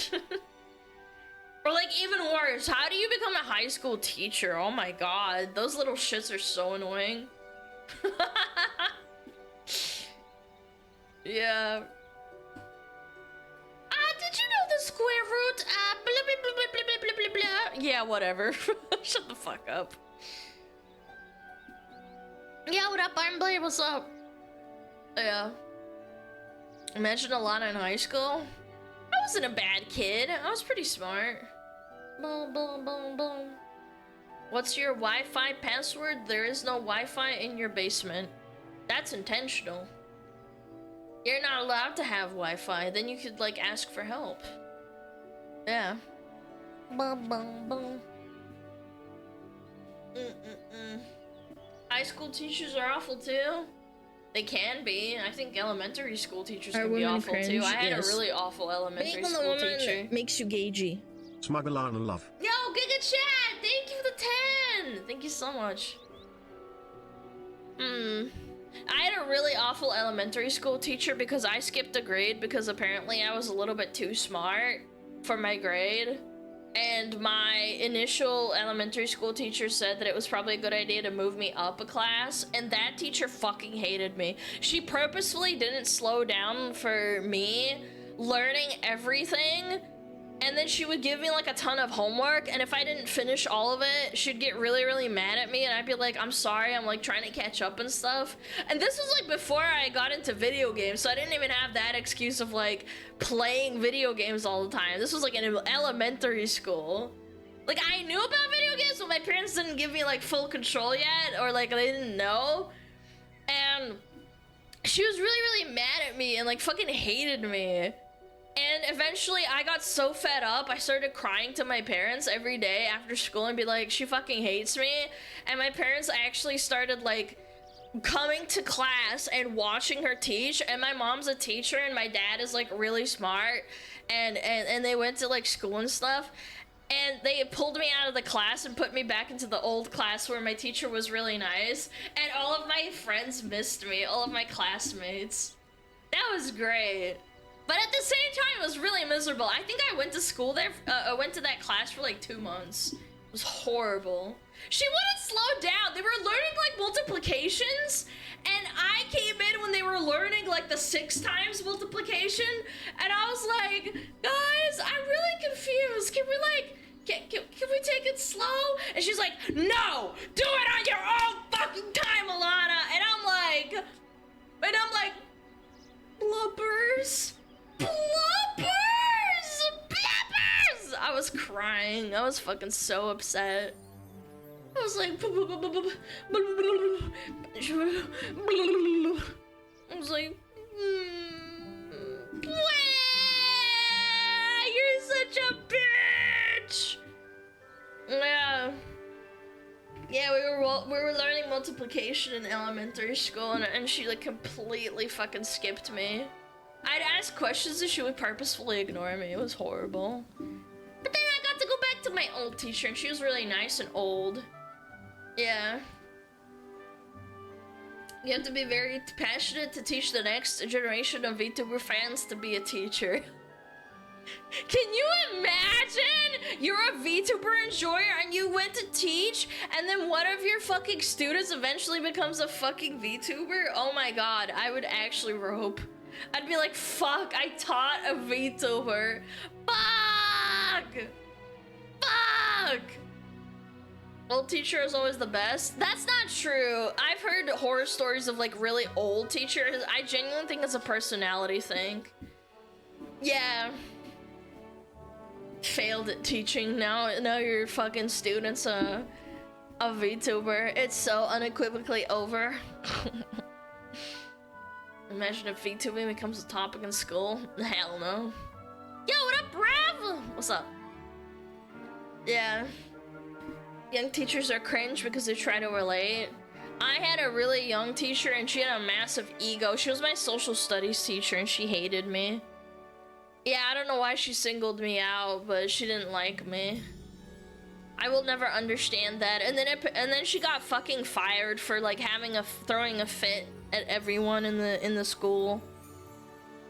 Or like even worse, how do you become a high school teacher? Oh my god, those little shits are so annoying. Yeah. Did you know the square root? Blah, blah, blah, blah, blah, blah, blah, blah. Yeah, whatever. Shut the fuck up. Yeah, what up, Iron Blade? What's up? Yeah. Imagine Alana in high school. I wasn't a bad kid. I was pretty smart. Boom, boom, boom, boom. What's your Wi-Fi password? There is no Wi-Fi in your basement. That's intentional. You're not allowed to have Wi-Fi. Then you could, like, ask for help. Yeah. Boom, boom, boom. High school teachers are awful, too. They can be. I think elementary school teachers can be awful, too. I had a really awful elementary school teacher. Makes you gagey. SmugAlana love. Yo, Giga Chat! Thank you for the 10! Thank you so much. I had a really awful elementary school teacher because I skipped a grade because apparently I was a little bit too smart for my grade. And my initial elementary school teacher said that it was probably a good idea to move me up a class, and that teacher fucking hated me. She purposefully didn't slow down for me learning everything, and then she would give me like a ton of homework, and if I didn't finish all of it, she'd get really, really mad at me, and I'd be like, I'm sorry, I'm like trying to catch up and stuff. And this was like before I got into video games, so I didn't even have that excuse of like playing video games all the time. This was like in elementary school. Like, I knew about video games, but my parents didn't give me like full control yet, or like they didn't know. And she was really, really mad at me and like fucking hated me. And eventually I got so fed up, I started crying to my parents every day after school and be like, she fucking hates me. And my parents actually started like coming to class and watching her teach. And my mom's a teacher and my dad is like really smart. And they went to like school and stuff. And they pulled me out of the class and put me back into the old class where my teacher was really nice. And all of my friends missed me, all of my classmates. That was great. But at the same time, it was really miserable. I think I went to school there. I went to that class for like 2 months. It was horrible. She wouldn't slow down. They were learning like multiplications, and I came in when they were learning like the 6 times multiplication, and I was like, guys, I'm really confused. Can we like, can we take it slow? And she's like, no, do it on your own fucking time, Alana. And I'm like, blubbers, blubbers, blubbers. I was crying. I was fucking so upset. I was like, I was like, you're such a bitch. Yeah, we were learning multiplication in elementary school, and she like completely fucking skipped me. I'd ask questions and she would purposefully ignore me. It was horrible. But then I got to go back to my old teacher, and she was really nice and old. Yeah. You have to be very passionate to teach the next generation of VTuber fans to be a teacher. Can you imagine? You're a VTuber enjoyer and you went to teach, and then one of your fucking students eventually becomes a fucking VTuber? Oh my god, I would actually rope. I'd be like, fuck, I taught a VTuber. Fuck! Fuck! Old teacher is always the best. That's not true. I've heard horror stories of like really old teachers. I genuinely think it's a personality thing. Yeah. Failed at teaching. Now your fucking student's a VTuber. It's so unequivocally over. Imagine if VTubing becomes a topic in school. Hell no. Yo, what up, Brav? What's up? Yeah. Young teachers are cringe because they try to relate. I had a really young teacher and she had a massive ego. She was my social studies teacher and she hated me. Yeah, I don't know why she singled me out, but she didn't like me. I will never understand that. And then she got fucking fired for like throwing a fit at everyone in the school.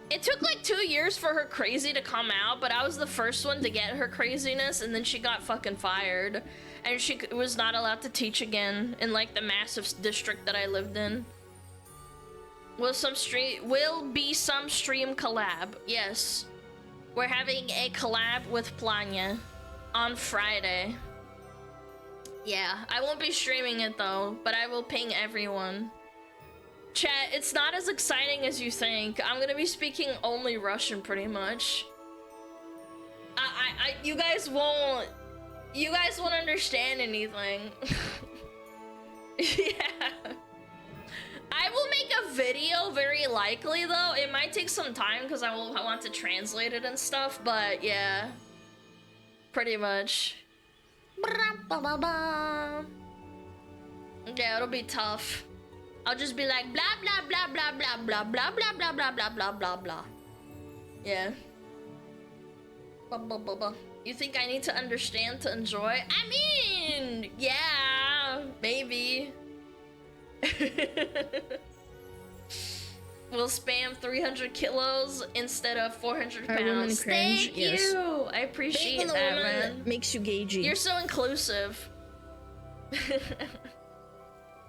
It took like 2 years for her crazy to come out, but I was the first one to get her craziness, and then she got fucking fired. And she was not allowed to teach again in like the massive district that I lived in. Will be some stream collab. Yes. We're having a collab with Planya on Friday. Yeah, I won't be streaming it though, but I will ping everyone. Chat, it's not as exciting as you think. I'm gonna be speaking only Russian pretty much. You guys won't understand anything. Yeah. I will make a video very likely though. It might take some time because I want to translate it and stuff, but yeah. Pretty much. Yeah, it'll be tough. I'll just be like blah blah blah blah blah blah blah blah blah blah blah blah blah blah. Yeah. You think I need to understand to enjoy? I mean, yeah, maybe. We'll spam 300 kilos instead of 400 pounds. Thank you. Yes. I appreciate that, man. Makes you gagey. You're so inclusive.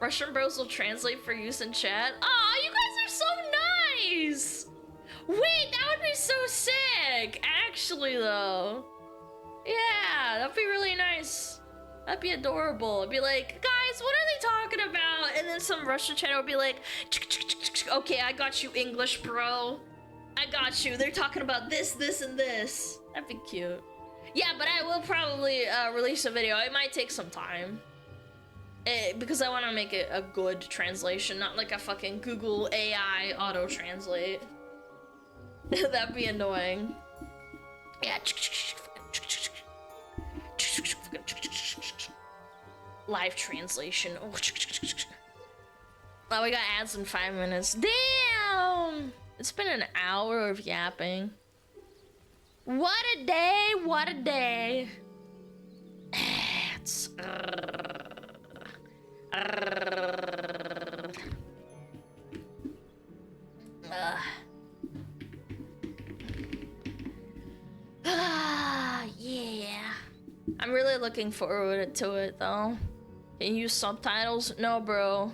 Russian bros will translate for use in chat. Aw, you guys are so nice. Wait, that would be so sick. Actually, though. Yeah, that'd be really nice. That'd be adorable. It'd be like, guys, what are they talking about? And then some Russian channel would be like, okay, I got you, English bro. I got you. They're talking about this, this, and this. That'd be cute. Yeah, but I will probably release a video. It might take some time. Because I want to make it a good translation, not like a fucking Google AI auto-translate. That'd be annoying. Yeah. Live translation. Oh. Oh, we got ads in 5 minutes. Damn! It's been an hour of yapping. What a day, what a day. It's... I'm really looking forward to it though. Can you use subtitles? No, bro.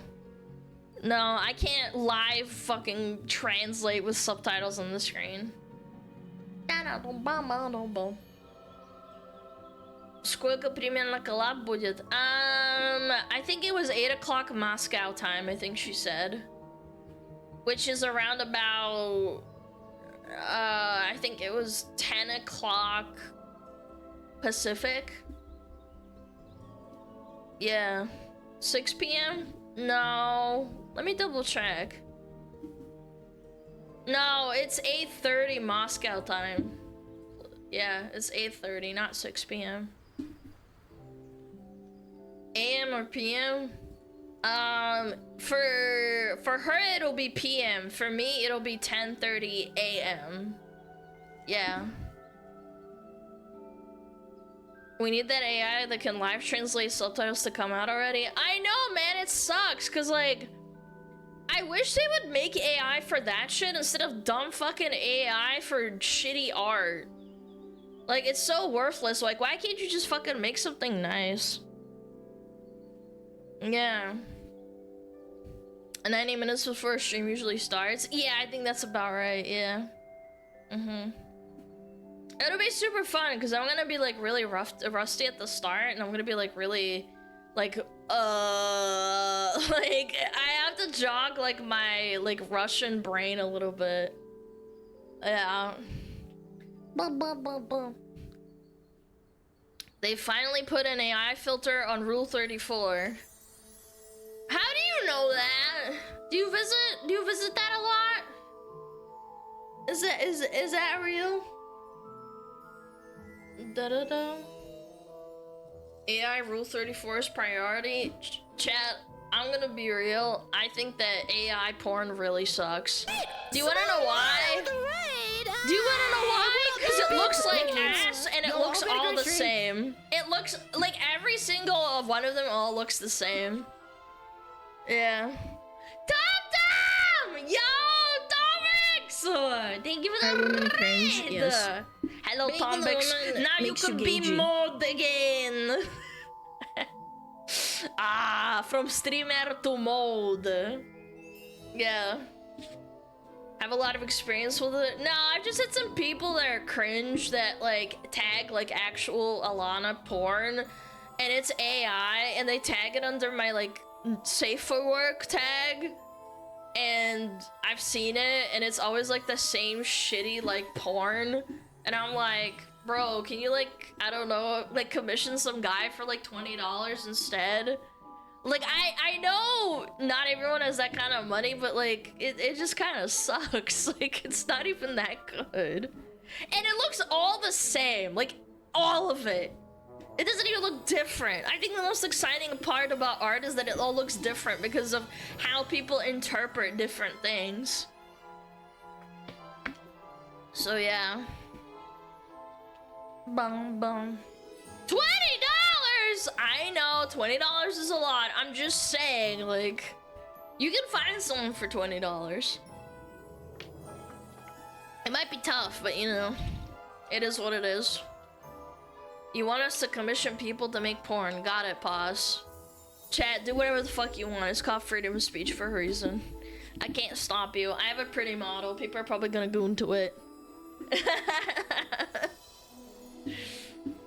No, I can't live fucking translate with subtitles on the screen. Сколько примерно коллаб будет? I think it was 8 o'clock Moscow time, I think she said. Which is around about... I think it was 10 o'clock Pacific. Yeah. 6 p.m.? No. Let me double check. No, it's 8:30 Moscow time. Yeah, it's 8:30, not 6 p.m. AM or PM? For her it'll be PM. For me it'll be 10:30 AM. Yeah. We need that AI that can live translate subtitles to come out already. I know, man, it sucks, cause like, I wish they would make AI for that shit instead of dumb fucking AI for shitty art. Like, it's so worthless. Like, why can't you just fucking make something nice? Yeah. 90 minutes before a stream usually starts. Yeah, I think that's about right, yeah. It'll be super fun, because I'm gonna be, like, really rusty at the start, and I'm gonna be, like, really, like, like, I have to jog, like, my, like, Russian brain a little bit. Yeah. They finally put an AI filter on Rule 34. How do you know that? Do you visit that a lot? Is that real? Da-da-da. AI Rule 34 is priority. Chat, I'm gonna be real. I think that AI porn really sucks. Do you wanna know why? Do you wanna know why? Because it looks like ass and it looks all the same. It looks like every single of one of them all looks the same. Yeah. Tom! Yo, Tomix! Thank you for the raid! Yes. Hello, Tomix. Now you can be mod again. From streamer to mod. Yeah. Have a lot of experience with it. No, I've just had some people that are cringe that like tag like actual Alana porn, and it's AI, and they tag it under my like safe for work tag, and I've seen it, and it's always like the same shitty like porn, and I'm like, bro, can you like, I don't know, like commission some guy for like $20 instead? Like, I know not everyone has that kind of money, but like, it just kind of sucks. Like, it's not even that good. And it looks all the same, like, all of it. It doesn't even look different. I think the most exciting part about art is that it all looks different because of how people interpret different things. So yeah. Bum bum. $20! I know, $20 is a lot. I'm just saying, like, you can find someone for $20. It might be tough, but you know, it is what it is. You want us to commission people to make porn? Got it, pause. Chat, do whatever the fuck you want. It's called freedom of speech for a reason. I can't stop you. I have a pretty model. People are probably gonna go into it.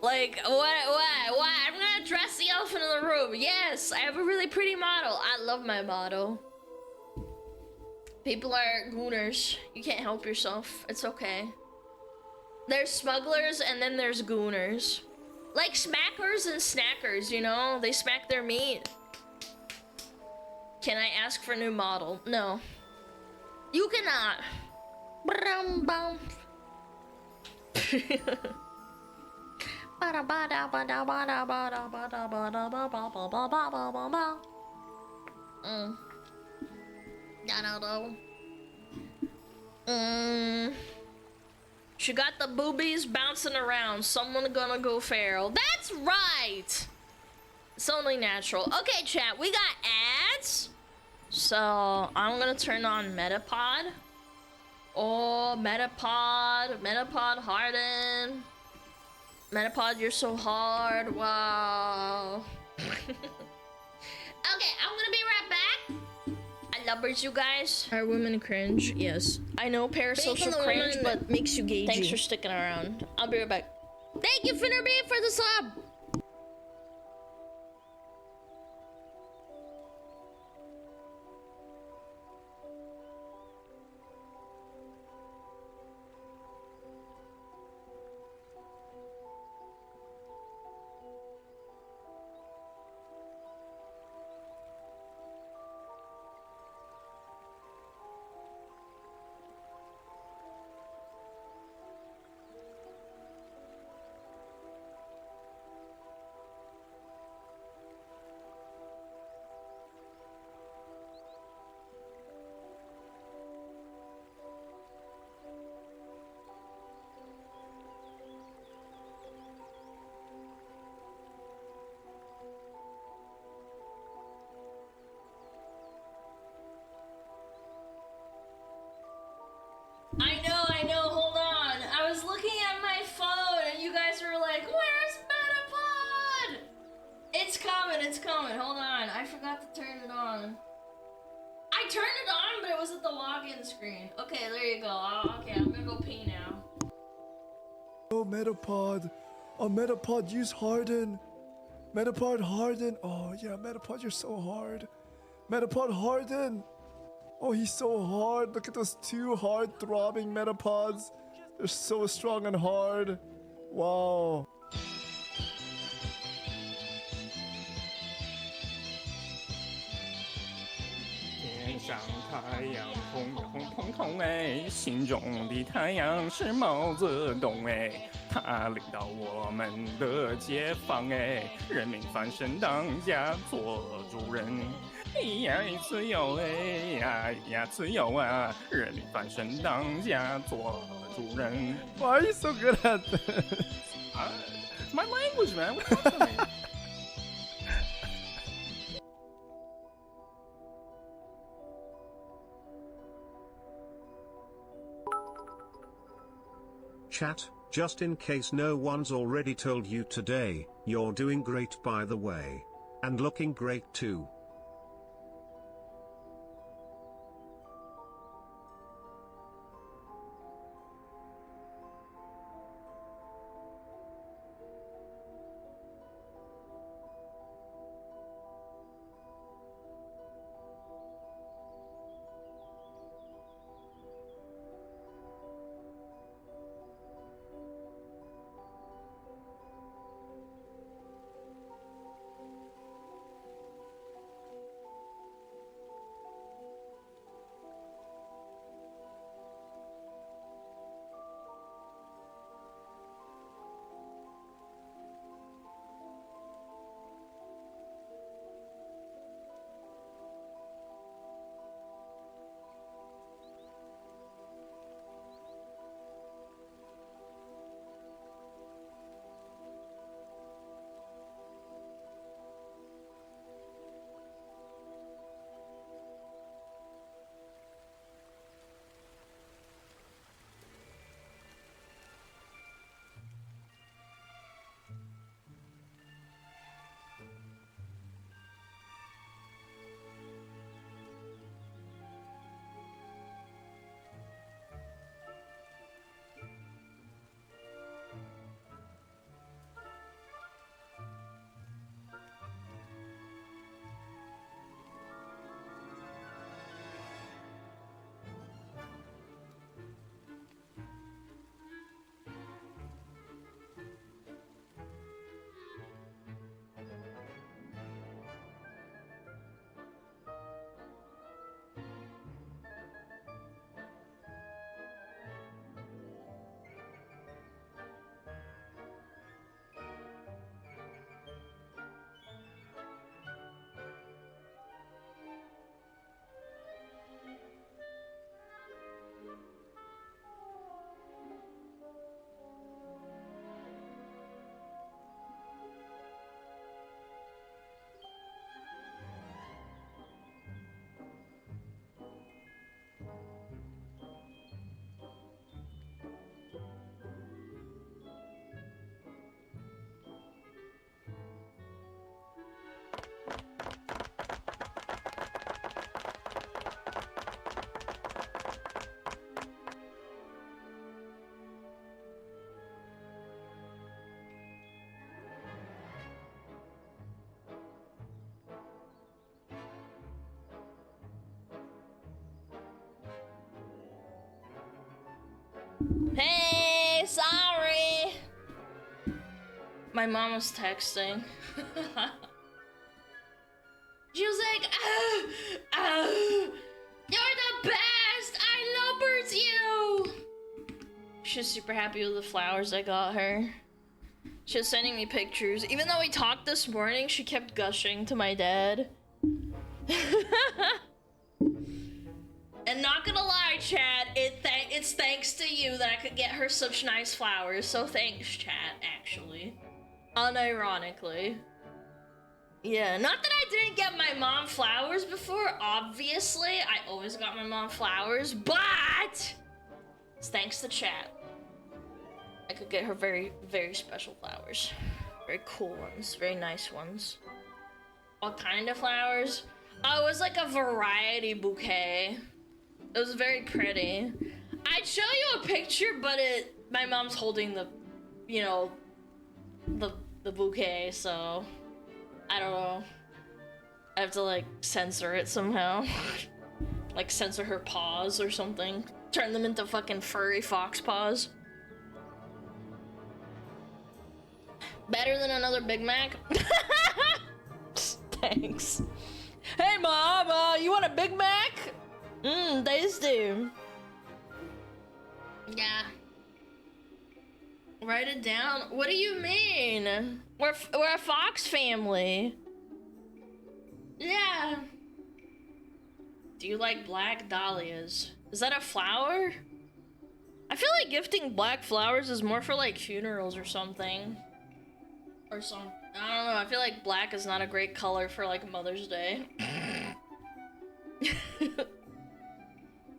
Like, what? I'm gonna dress the elephant in the room. Yes, I have a really pretty model. I love my model. People are gooners. You can't help yourself. It's okay. There's smugglers and then there's gooners. Like smackers and snackers, you know? They smack their meat. Can I ask for a new model? No. You cannot. Brum, bum. She got the boobies bouncing around. Someone gonna go feral. That's right. It's only natural. Okay, chat. We got ads. So I'm gonna turn on Metapod. Oh, Metapod. Metapod harden. Metapod, you're so hard. Wow. Okay, I'm gonna be right back. I love you guys. Are women cringe? Yes. I know parasocial cringe, but makes you gagey. thanks for sticking around. I'll be right back. Thank you, Finnerby, for the sub. I know, hold on. I was looking at my phone and you guys were like, where's Metapod? It's coming, hold on. I forgot to turn it on. I turned it on, but it was at the login screen. Okay, there you go. Okay, I'm gonna go pee now. Oh, Metapod. Oh, Metapod, use Harden. Metapod, Harden. Oh, yeah, Metapod, you're so hard. Metapod, Harden. Oh, he's so hard. Look at those two hard throbbing Metapods. They're so strong and hard. Wow. 天上太阳红红彤彤哎，心中的太阳是毛泽东哎，他领导我们的解放哎，人民翻身当家做主人，呀自由哎呀自由啊，人民翻身当家做主人。 Why are you so good at this? My language, man. What's up with me? Chat, just in case no one's already told you today, you're doing great by the way. And looking great too. My mom was texting. She was like, you're the best! I lovers you! She was super happy with the flowers I got her. She was sending me pictures. Even though we talked this morning, she kept gushing to my dad. And not gonna lie, Chad, it's thanks to you that I could get her such nice flowers. So thanks, Chad, actually. Unironically. Yeah, not that I didn't get my mom flowers before, obviously. I always got my mom flowers, but it's thanks to Chad. I could get her very, very special flowers. Very cool ones, very nice ones. What kind of flowers? Oh, it was like a variety bouquet. It was very pretty. I'd show you a picture, but my mom's holding the, you know, the bouquet, so I don't know. I have to like censor it somehow. Like censor her paws or something. Turn them into fucking furry fox paws. Better than another Big Mac? Thanks. Hey mom, you want a Big Mac? Tasty. Yeah. Write it down. What do you mean? We're a fox family. Yeah. Do you like black dahlias? Is that a flower? I feel like gifting black flowers is more for like funerals or something. Or some, I don't know, I feel like black is not a great color for like Mother's Day.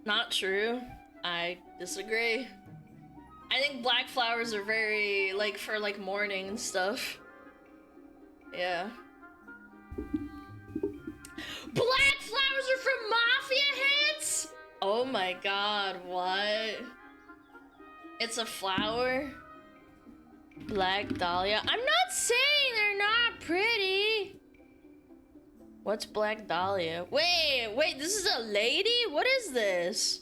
Not true. I disagree. I think black flowers are very, like, for like mourning and stuff. Yeah. Black flowers are from mafia heads? Oh my god, what? It's a flower? Black dahlia? I'm not saying they're not pretty. What's black dahlia? Wait, this is a lady? What is this?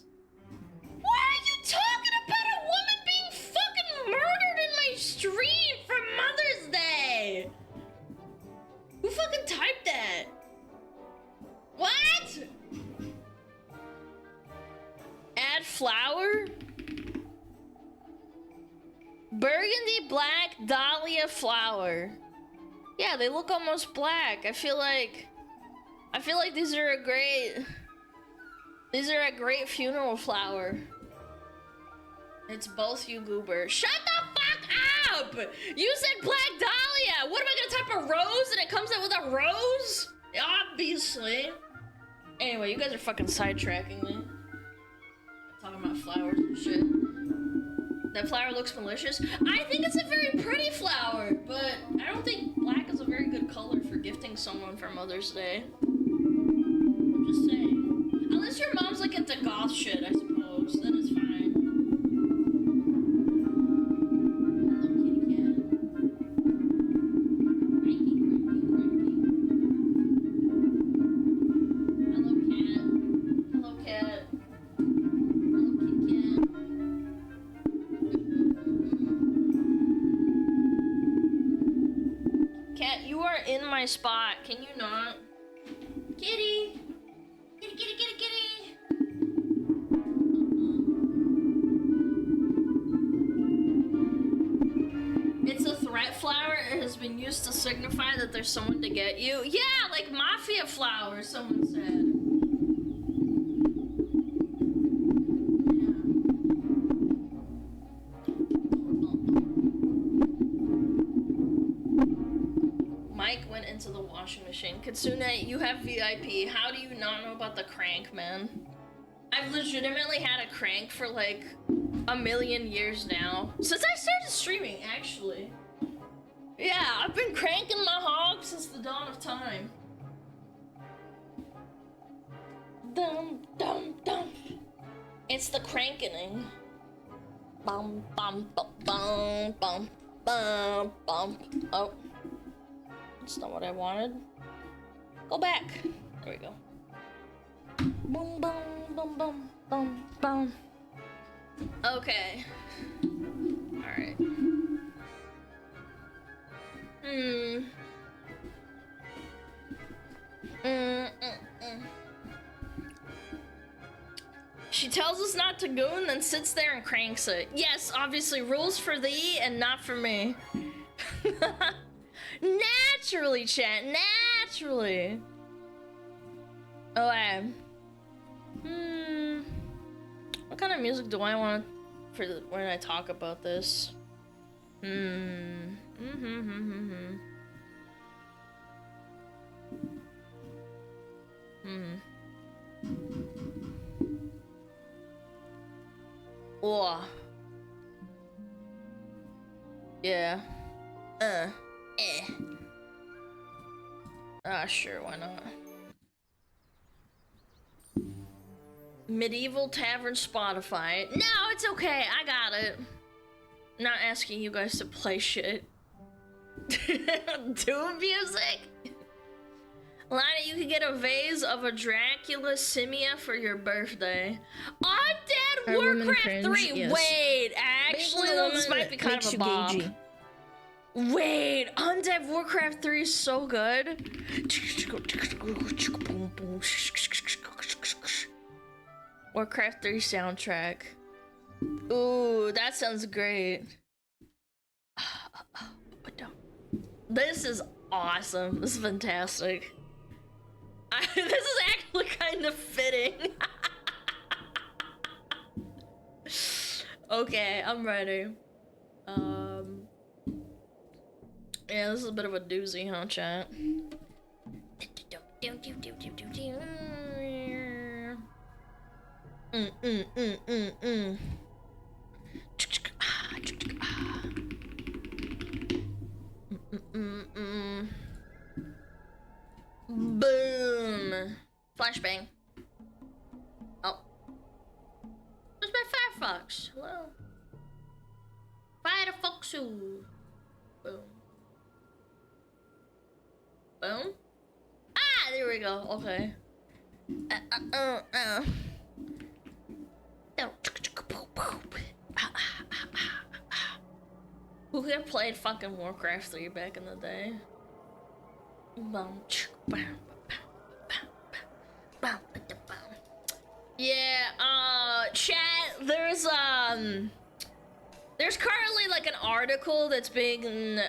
Why are you talking about a woman being fucking murdered in my stream for Mother's Day? Who fucking typed that? What? Add flower? Burgundy black dahlia flower. Yeah, they look almost black. I feel like these are a great funeral flower. It's both, you goober. Shut the fuck up! You said black dahlia! What am I gonna type a rose and it comes out with a rose? Obviously. Anyway, you guys are fucking sidetracking me. Talking about flowers and shit. That flower looks malicious. I think it's a very pretty flower, but I don't think black is a very good color for gifting someone for Mother's Day. I'm just saying. Unless your mom's like into goth shit, I suppose, then it's fine. Hello, kitty cat. Hello, cat. Hello, cat. Hello, kitty cat. Cat, you are in my spot. Can you not? Kitty! Kitty, kitty, kitty, kitty! It's a threat flower. It has been used to signify that there's someone to get you. Yeah, like mafia flowers, someone said. Mike went into the washing machine. Kitsune, you have VIP. How do you not know about the crank, man? I've legitimately had a crank for like a million years now. Since I started streaming, actually. Yeah, I've been cranking my hog since the dawn of time. Dum, dum, dum. It's the crankening. Bum, bum, bum, bum, bum, bum, bum. Oh. That's not what I wanted. Go back. There we go. Boom, boom, boom, boom, boom, boom. Okay. Alright. Mm. She tells us not to go and then sits there and cranks it. Yes, obviously, rules for thee and not for me. Naturally, chat, naturally. Okay. What kind of music do I want for when I talk about this? Oh. Yeah. Sure, why not? Medieval Tavern Spotify. No, it's okay, I got it. I'm not asking you guys to play shit. Doom music? Lana, you can get a vase of a Dracula Simia for your birthday. Undead Warcraft 3! Yes. Wait, actually, this might be kind of a bomb. Wait, Undead Warcraft 3 is so good. Warcraft 3 soundtrack. Ooh, that sounds great. This is awesome. This is fantastic. This is actually kind of fitting. Okay, I'm ready. Yeah, this is a bit of a doozy, huh, chat? Boom! Flashbang. Oh. Where's my Firefox? Hello? Firefox. Boom. Boom? Ah, there we go. Okay. Who here played fucking Warcraft 3 back in the day? Yeah, chat, there's currently like an article that's being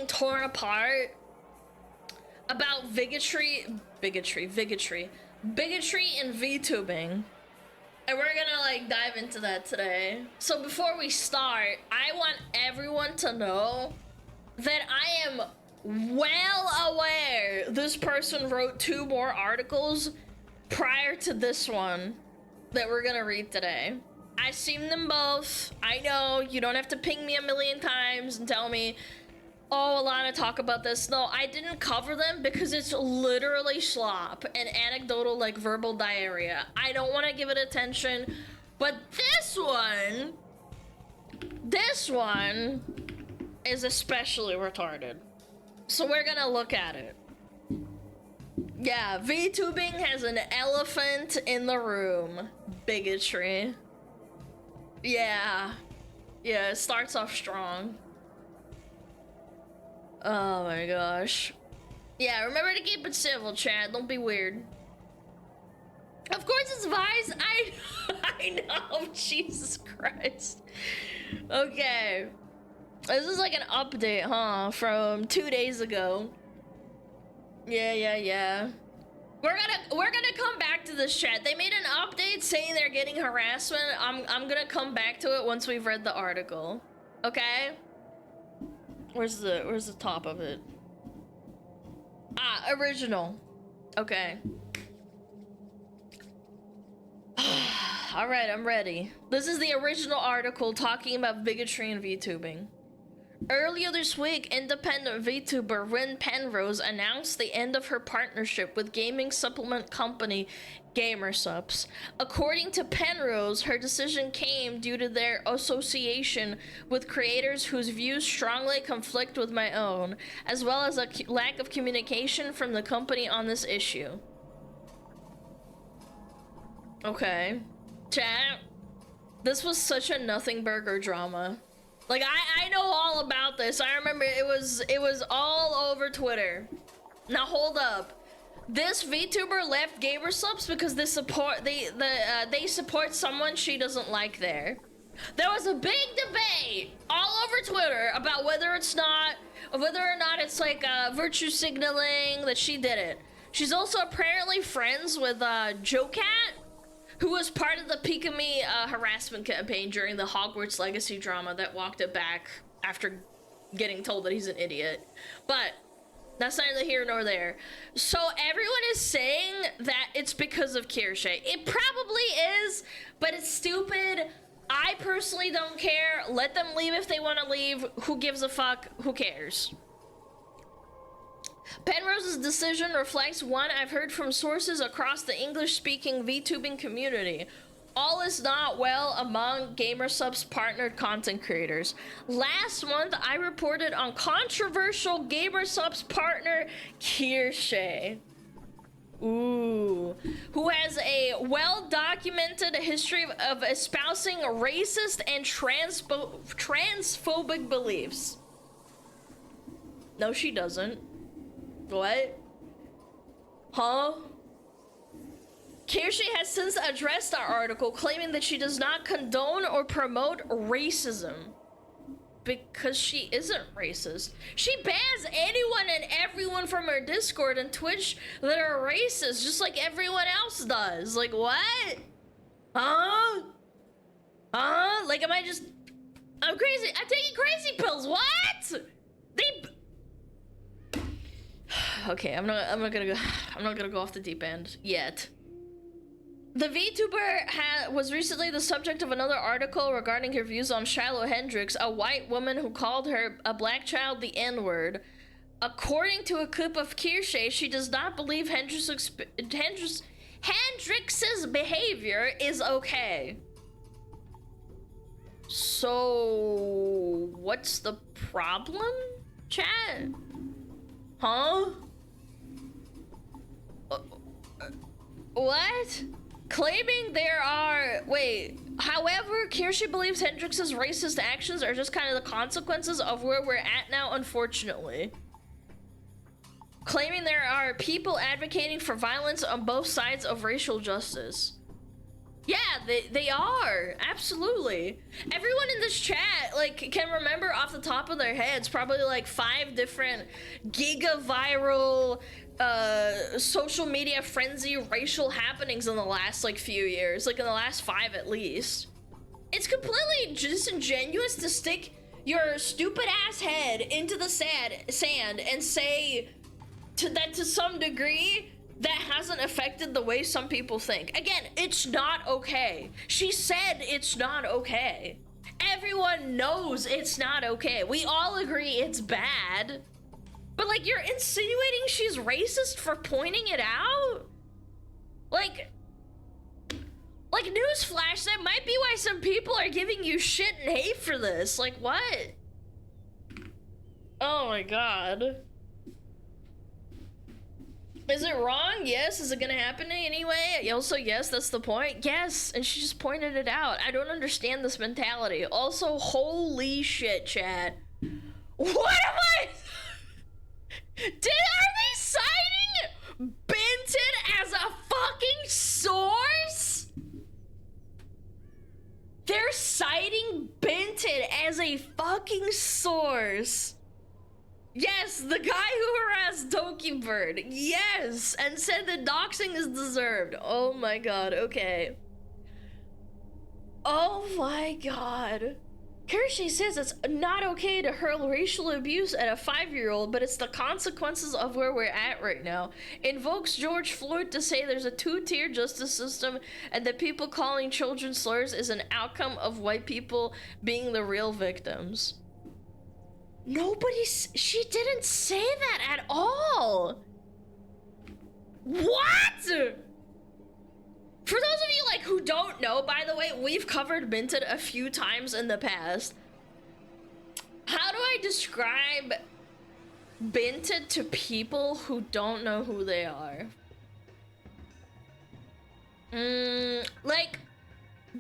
torn apart about bigotry and VTubing. And we're gonna like dive into that today. So before we start, I want everyone to know that I am well aware this person wrote 2 more articles prior to this one that we're gonna read today. I've seen them both. I know, you don't have to ping me a million times and tell me, oh, Alana, talk about this. No, I didn't cover them because it's literally slop and anecdotal, like, verbal diarrhea. I don't want to give it attention, but this one is especially retarded. So we're gonna look at it. Yeah, VTubing has an elephant in the room. Bigotry. Yeah. Yeah, it starts off strong. Oh my gosh. Yeah, remember to keep it civil, chat. Don't be weird. Of course it's Vice. I know. Jesus Christ. Okay. This is like an update, huh? From 2 days ago. Yeah. We're gonna come back to this, chat. They made an update saying they're getting harassment. I'm gonna come back to it once we've read the article. Okay? Where's the top of it? Ah, original. Okay. All right, I'm ready. This is the original article talking about bigotry and VTubing. Earlier this week, independent VTuber Rin Penrose announced the end of her partnership with gaming supplement company Gamersupps. According to Penrose, her decision came due to their association with creators whose views strongly conflict with my own, as well as a lack of communication from the company on this issue. Okay. Chat, this was such a nothing burger drama. Like, I know all about this. I remember it was all over Twitter. Now hold up. This VTuber left gamer subs because they support someone she doesn't like there. There was a big debate all over Twitter about whether or not it's like virtue signaling that she did it. She's also apparently friends with JoCat, who was part of the Pikami harassment campaign during the Hogwarts Legacy drama that walked it back after getting told that he's an idiot. But that's neither here nor there. So everyone is saying that it's because of Kirsche. It probably is, but it's stupid. I personally don't care. Let them leave if they want to leave. Who gives a fuck? Who cares? Penrose's decision reflects one I've heard from sources across the English-speaking VTubing community. All is not well among GamerSup's partnered content creators. Last month, I reported on controversial GamerSup's partner, Kirsche. Ooh. Who has a well-documented history of espousing racist and transphobic beliefs. No, she doesn't. What? Huh? Kirsche has since addressed our article, claiming that she does not condone or promote racism. Because she isn't racist. She bans anyone and everyone from her Discord and Twitch that are racist, just like everyone else does. Like, what? Huh? Huh? Like, am I just... I'm crazy. I'm taking crazy pills. What? They... Okay, I'm not gonna go off the deep end yet. The VTuber was recently the subject of another article regarding her views on Shiloh Hendrix, a white woman who called her a black child the N-word. According to a clip of Kirsche, she does not believe Hendrix's behavior is okay. So, what's the problem, chat? Huh? What? Claiming there are... Wait. However, Kirsche believes Hendrix's racist actions are just kind of the consequences of where we're at now, unfortunately. Claiming there are people advocating for violence on both sides of racial justice. Yeah, they are. Absolutely. Everyone in this chat, like, can remember off the top of their heads probably like 5 different giga-viral social media frenzy racial happenings in the last like few years, like in the last 5 at least. It's completely disingenuous to stick your stupid ass head into the sand and say that to some degree that hasn't affected the way some people think. Again, it's not okay. She said it's not okay. Everyone knows it's not okay. We all agree it's bad. But like, you're insinuating she's racist for pointing it out? Like newsflash, that might be why some people are giving you shit and hate for this. Like, what? Oh my god. Is it wrong? Yes. Is it gonna happen anyway? Also, yes, that's the point. Yes, and she just pointed it out. I don't understand this mentality. Also, holy shit, chat. What am I... Are they citing Benton as a fucking source? They're citing Benton as a fucking source. Yes, the guy who harassed Doki Bird. Yes, and said that doxing is deserved. Oh my god, okay. Oh my god. Kirsche says it's not okay to hurl racial abuse at a 5-year-old, but it's the consequences of where we're at right now. Invokes George Floyd to say there's a 2-tier justice system and that people calling children slurs is an outcome of white people being the real victims. She didn't say that at all. What? For those of you like who don't know, by the way, we've covered Minted a few times in the past. How do I describe Minted to people who don't know who they are? Like,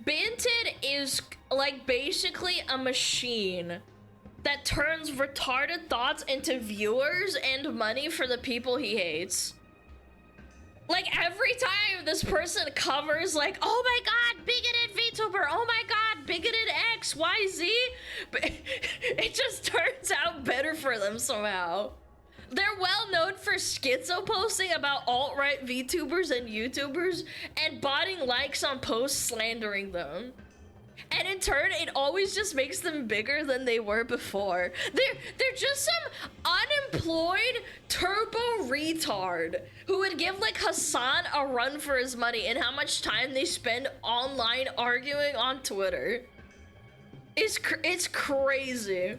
Minted is like basically a machine that turns retarded thoughts into viewers and money for the people he hates. Like, every time this person covers, like, oh my god, bigoted VTuber, oh my god, bigoted X, Y, Z, but it just turns out better for them somehow. They're well known for schizo posting about alt-right VTubers and YouTubers and botting likes on posts slandering them. And in turn, it always just makes them bigger than they were before. They're just some unemployed turbo retard who would give like Hassan a run for his money and how much time they spend online arguing on Twitter. It's crazy.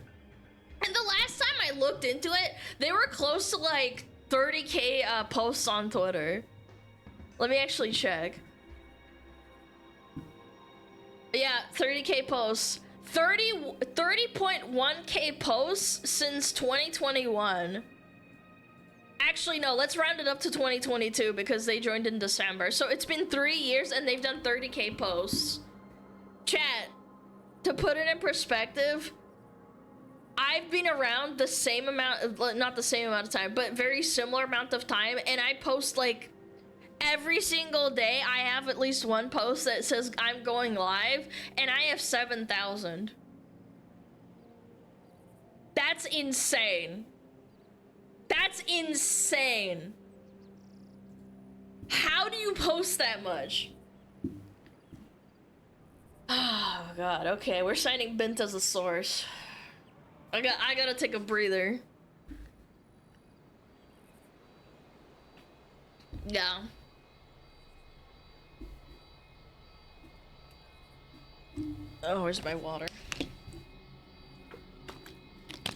And the last time I looked into it, they were close to like 30k posts on Twitter. Let me actually check. Yeah, 30k posts. 30.1k posts since 2021. Actually, no, let's round it up to 2022 because they joined in December. So it's been 3 years and they've done 30k posts. Chat, to put it in perspective, I've been around the same amount, not the same amount of time, but very similar amount of time, and I post like every single day. I have at least one post that says I'm going live, and I have 7,000. That's insane. That's insane. How do you post that much? Oh god, okay, we're citing Bint as a source. I gotta take a breather. Yeah. Oh, where's my water?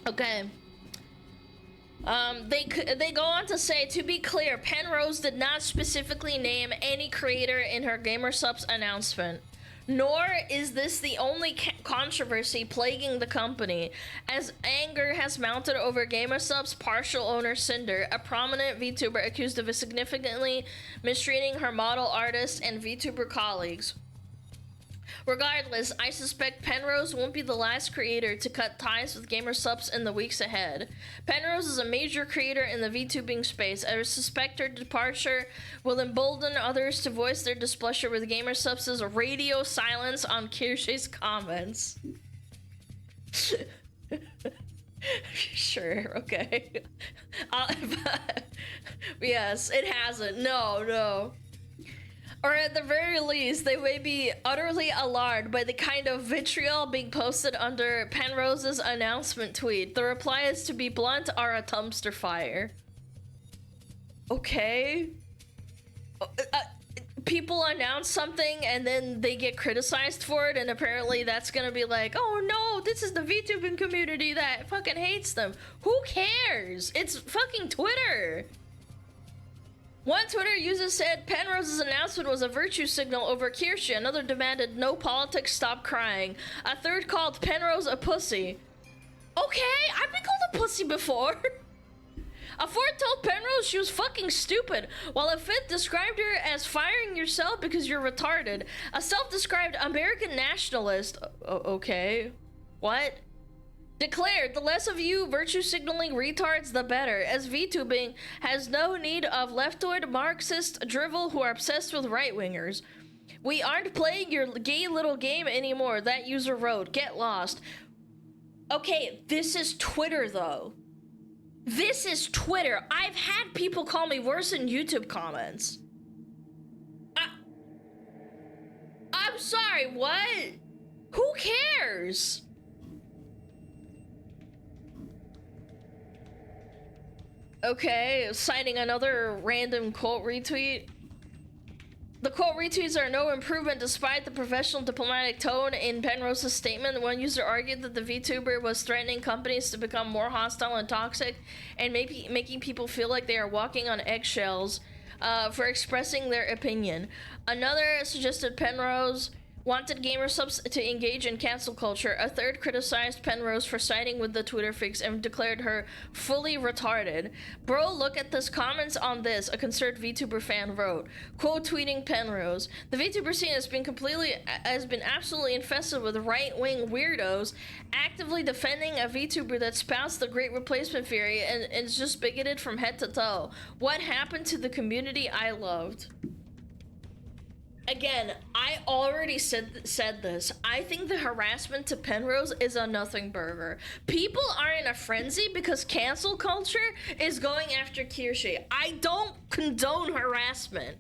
Okay. They go on to say, to be clear, Penrose did not specifically name any creator in her GamerSupps announcement. Nor is this the only controversy plaguing the company, as anger has mounted over GamerSupps' partial owner Cinder, a prominent VTuber accused of significantly mistreating her model artists and VTuber colleagues. Regardless, I suspect Penrose won't be the last creator to cut ties with GamerSupps in the weeks ahead. Penrose is a major creator in the VTubing space. I suspect her departure will embolden others to voice their displeasure with GamerSupps' radio silence on Kirsche's comments. Sure, okay. Yes, it hasn't. No. Or at the very least, they may be utterly alarmed by the kind of vitriol being posted under Penrose's announcement tweet. The reply is, to be blunt, are a dumpster fire. Okay. People announce something and then they get criticized for it, and apparently that's gonna be like, oh no, this is the VTubing community that fucking hates them. Who cares? It's fucking Twitter. One Twitter user said Penrose's announcement was a virtue signal over Kirsche. Another demanded no politics, stop crying. A third called Penrose a pussy. Okay, I've been called a pussy before. A fourth told Penrose she was fucking stupid, while a fifth described her as firing yourself because you're retarded. A self-described American nationalist, okay, what? Declared, the less of you virtue signaling retards, the better, as VTubing has no need of leftoid Marxist drivel who are obsessed with right-wingers. We aren't playing your gay little game anymore, that user wrote. Get lost. Okay, this is Twitter, though. This is Twitter. I've had people call me worse in YouTube comments. I'm sorry, what? Who cares? Okay, citing another random quote retweet. The quote retweets are no improvement despite the professional diplomatic tone in Penrose's statement. One user argued that the VTuber was threatening companies to become more hostile and toxic and maybe making people feel like they are walking on eggshells for expressing their opinion. Another suggested Penrose wanted gamer subs to engage in cancel culture. A third criticized Penrose for siding with the Twitter fix and declared her fully retarded. Bro, look at this comments on this, a concerned VTuber fan wrote. Quote tweeting Penrose. The VTuber scene has been absolutely infested with right-wing weirdos actively defending a VTuber that spouts the great replacement theory and is just bigoted from head to toe. What happened to the community I loved? Again, I already said this. I think the harassment to Penrose is a nothing burger. People are in a frenzy because cancel culture is going after Kirsche. I don't condone harassment.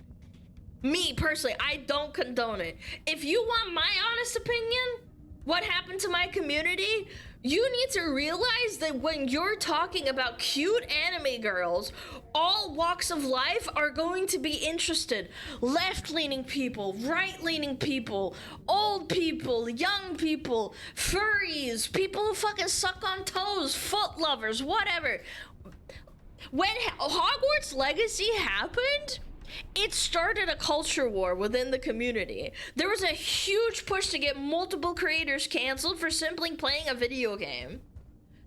Me, personally, I don't condone it. If you want my honest opinion, what happened to my community? You need to realize that when you're talking about cute anime girls, all walks of life are going to be interested. Left-leaning people, right-leaning people, old people, young people, furries, people who fucking suck on toes, foot lovers, whatever. When Hogwarts Legacy happened, it started a culture war within the community. There was a huge push to get multiple creators canceled for simply playing a video game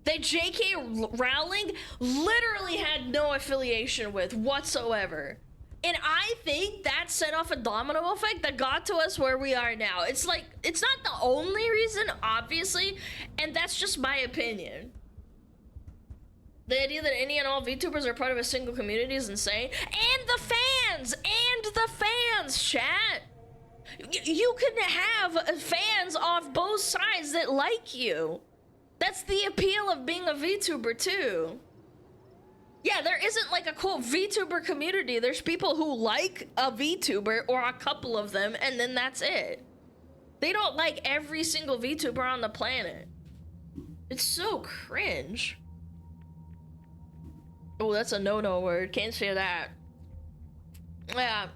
that J.K. Rowling literally had no affiliation with whatsoever. And I think that set off a domino effect that got to us where we are now. It's like, it's not the only reason, obviously, and that's just my opinion. The idea that any and all VTubers are part of a single community is insane. And the fans, chat. You can have fans off both sides that like you. That's the appeal of being a VTuber too. Yeah, there isn't like a quote VTuber community. There's people who like a VTuber or a couple of them, and then that's it. They don't like every single VTuber on the planet. It's so cringe. Oh, that's a no-no word. Can't say that. Yeah.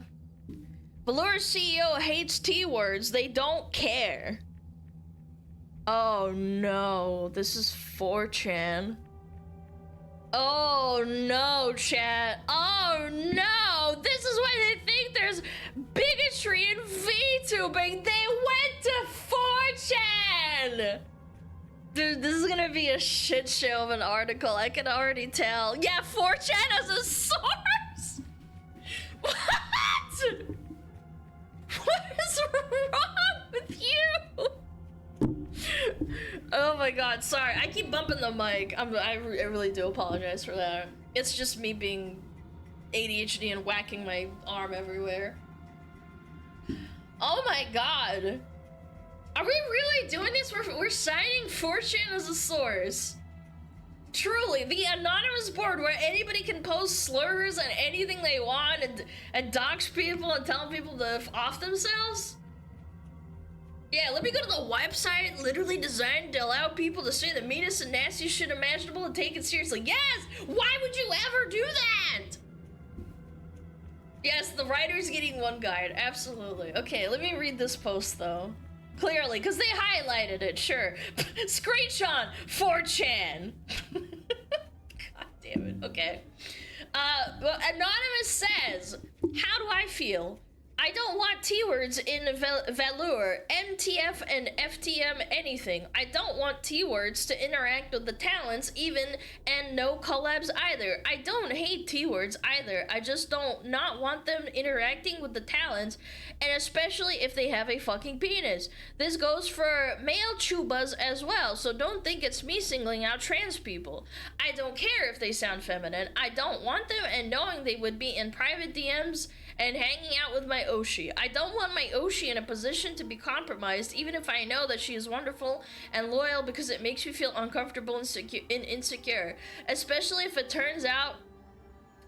Velour's CEO hates T-words. They don't care. Oh no. This is 4chan. Oh no, chat. Oh no. This is why they think there's bigotry in VTubing. They went to 4chan. Dude, this is gonna be a shit show of an article. I can already tell. Yeah, 4chan as a source? What? What is wrong with you? Oh my god, sorry. I keep bumping the mic. I really do apologize for that. It's just me being ADHD and whacking my arm everywhere. Oh my god. Are we really doing this? We're citing 4chan as a source. Truly, the anonymous board where anybody can post slurs and anything they want and dox people and tell people to off themselves? Yeah, let me go to the website literally designed to allow people to say the meanest and nastiest shit imaginable and take it seriously. Yes! Why would you ever do that? Yes, the writer's getting one guide. Absolutely. Okay, let me read this post though. Clearly, because they highlighted it, sure. Screenshot 4chan. God damn it. Okay. Well, Anonymous says, how do I feel? I don't want T-words in Velour, MTF and FTM anything. I don't want T-words to interact with the talents even, and no collabs either. I don't hate T-words either. I just don't not want them interacting with the talents, and especially if they have a fucking penis. This goes for male chubas as well, so don't think it's me singling out trans people. I don't care if they sound feminine. I don't want them, and knowing they would be in private DMs and hanging out with my Oshi. I don't want my Oshi in a position to be compromised, even if I know that she is wonderful and loyal, because it makes me feel uncomfortable and insecure. Especially if it turns out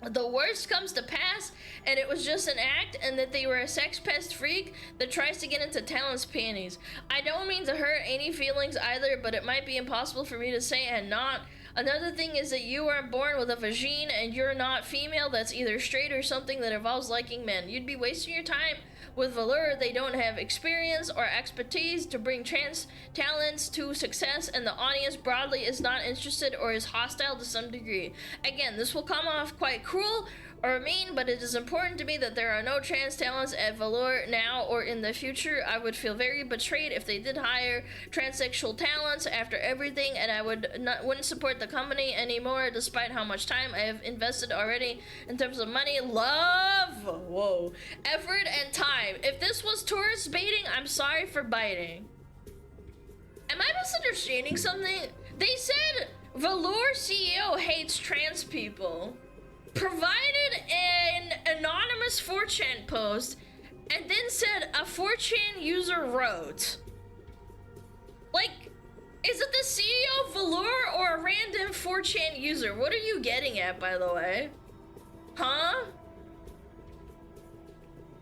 the worst comes to pass and it was just an act and that they were a sex pest freak that tries to get into talent's panties. I don't mean to hurt any feelings either, but it might be impossible for me to say and not. Another thing is that you weren't born with a vagine and you're not female. That's either straight or something that involves liking men. You'd be wasting your time with Velour. They don't have experience or expertise to bring trans talents to success, and the audience broadly is not interested or is hostile to some degree. Again, this will come off quite cruel or mean, but it is important to me that there are no trans talents at Valor now or in the future. I would feel very betrayed if they did hire transsexual talents after everything, and I wouldn't support the company anymore despite how much time I have invested already in terms of money, love, whoa, effort, and time. If this was tourist baiting, I'm sorry for biting. Am I misunderstanding something? They said Valor CEO hates trans people, provided an anonymous 4chan post, and then said a 4chan user wrote. Like, is it the CEO of Valor or a random 4chan user? What are you getting at, by the way? Huh?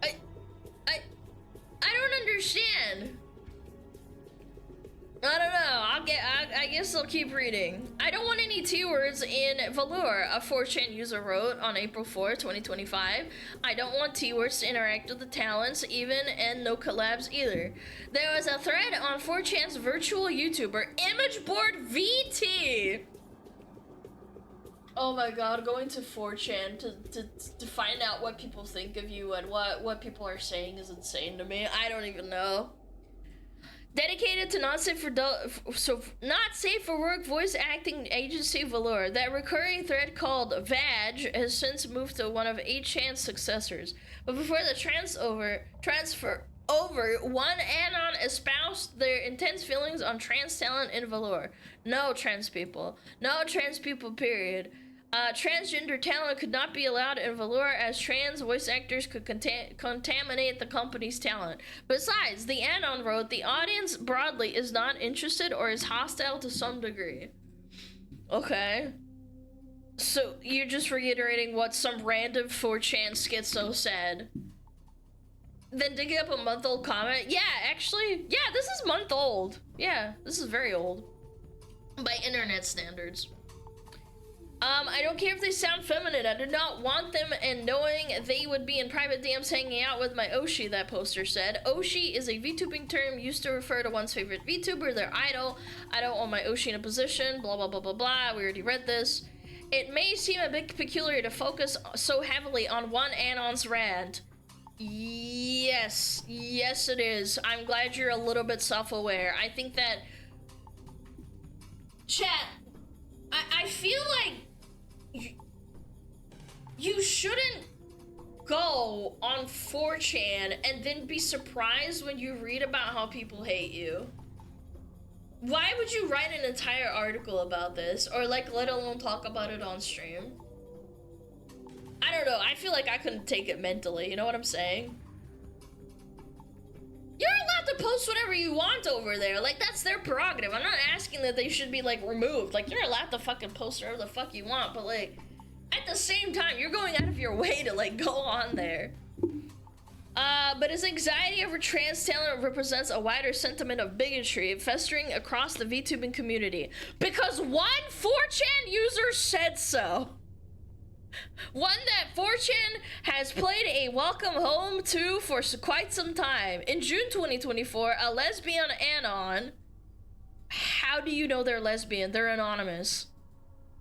I don't understand. I don't know. I guess I'll keep reading. I don't want any T-words in Valor, a 4chan user wrote on April 4, 2025. I don't want T-words to interact with the talents, even, and no collabs either. There was a thread on 4chan's virtual YouTuber, Image Board VT. Oh my god, going to 4chan to find out what people think of you and what people are saying is insane to me. I don't even know. Dedicated to not safe for work voice acting agency Valor. That recurring thread called VAG has since moved to one of 8chan's successors. But before the transfer over, one anon espoused their intense feelings on trans talent in Valor. No trans people. No trans people, period. Transgender talent could not be allowed in Valor as trans voice actors could contaminate the company's talent. Besides, the anon wrote, the audience broadly is not interested or is hostile to some degree. Okay. So you're just reiterating what some random 4chan schizo said. Then digging up a month-old comment. Yeah, actually, yeah, this is month-old. Yeah, this is very old. By internet standards. I don't care if they sound feminine. I do not want them, and knowing they would be in private DMs hanging out with my Oshi, that poster said. Oshi is a VTubing term used to refer to one's favorite VTuber, their idol. I don't want my Oshi in a position, blah, blah, blah, blah, blah. We already read this. It may seem a bit peculiar to focus so heavily on one Anon's rant. Yes, yes it is. I'm glad you're a little bit self-aware. I think that... Chat, I feel like you shouldn't go on 4chan and then be surprised when you read about how people hate you. Why would you write an entire article about this, or like let alone talk about it on stream? I don't know, I feel like I couldn't take it mentally, you know what I'm saying? You're allowed to post whatever you want over there, like that's their prerogative. I'm not asking that they should be like removed, like you're allowed to fucking post whatever the fuck you want, but like at the same time you're going out of your way to like go on there. But his anxiety over trans talent represents a wider sentiment of bigotry festering across the VTubing community because one 4chan user said so. One that 4chan has played a welcome home to for quite some time. In June 2024, a lesbian anon. How do you know they're lesbian? They're anonymous.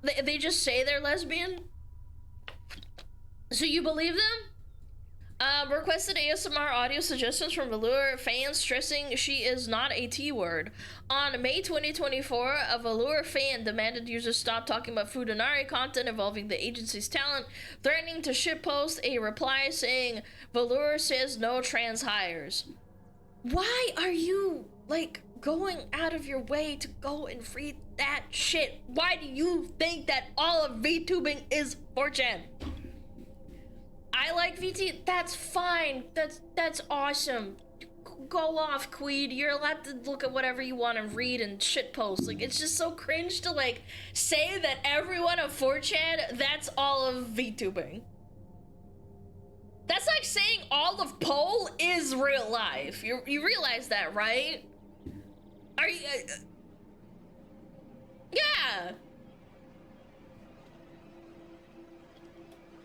They just say they're lesbian? So you believe them? Requested ASMR audio suggestions from Valor fans stressing she is not a T-word. On May 2024, a Valor fan demanded users stop talking about Fudanari content involving the agency's talent, threatening to shitpost a reply saying, Valor says no trans hires. Why are you, like, going out of your way to go and read that shit? Why do you think that all of VTubing is 4chan? I like VT, that's fine, that's awesome. Go off, Queed, you're allowed to look at whatever you want and read and shitpost. Like, it's just so cringe to like, say that everyone of 4chan, that's all of VTubing. That's like saying all of Pole is real life. You realize that, right? Are you, yeah.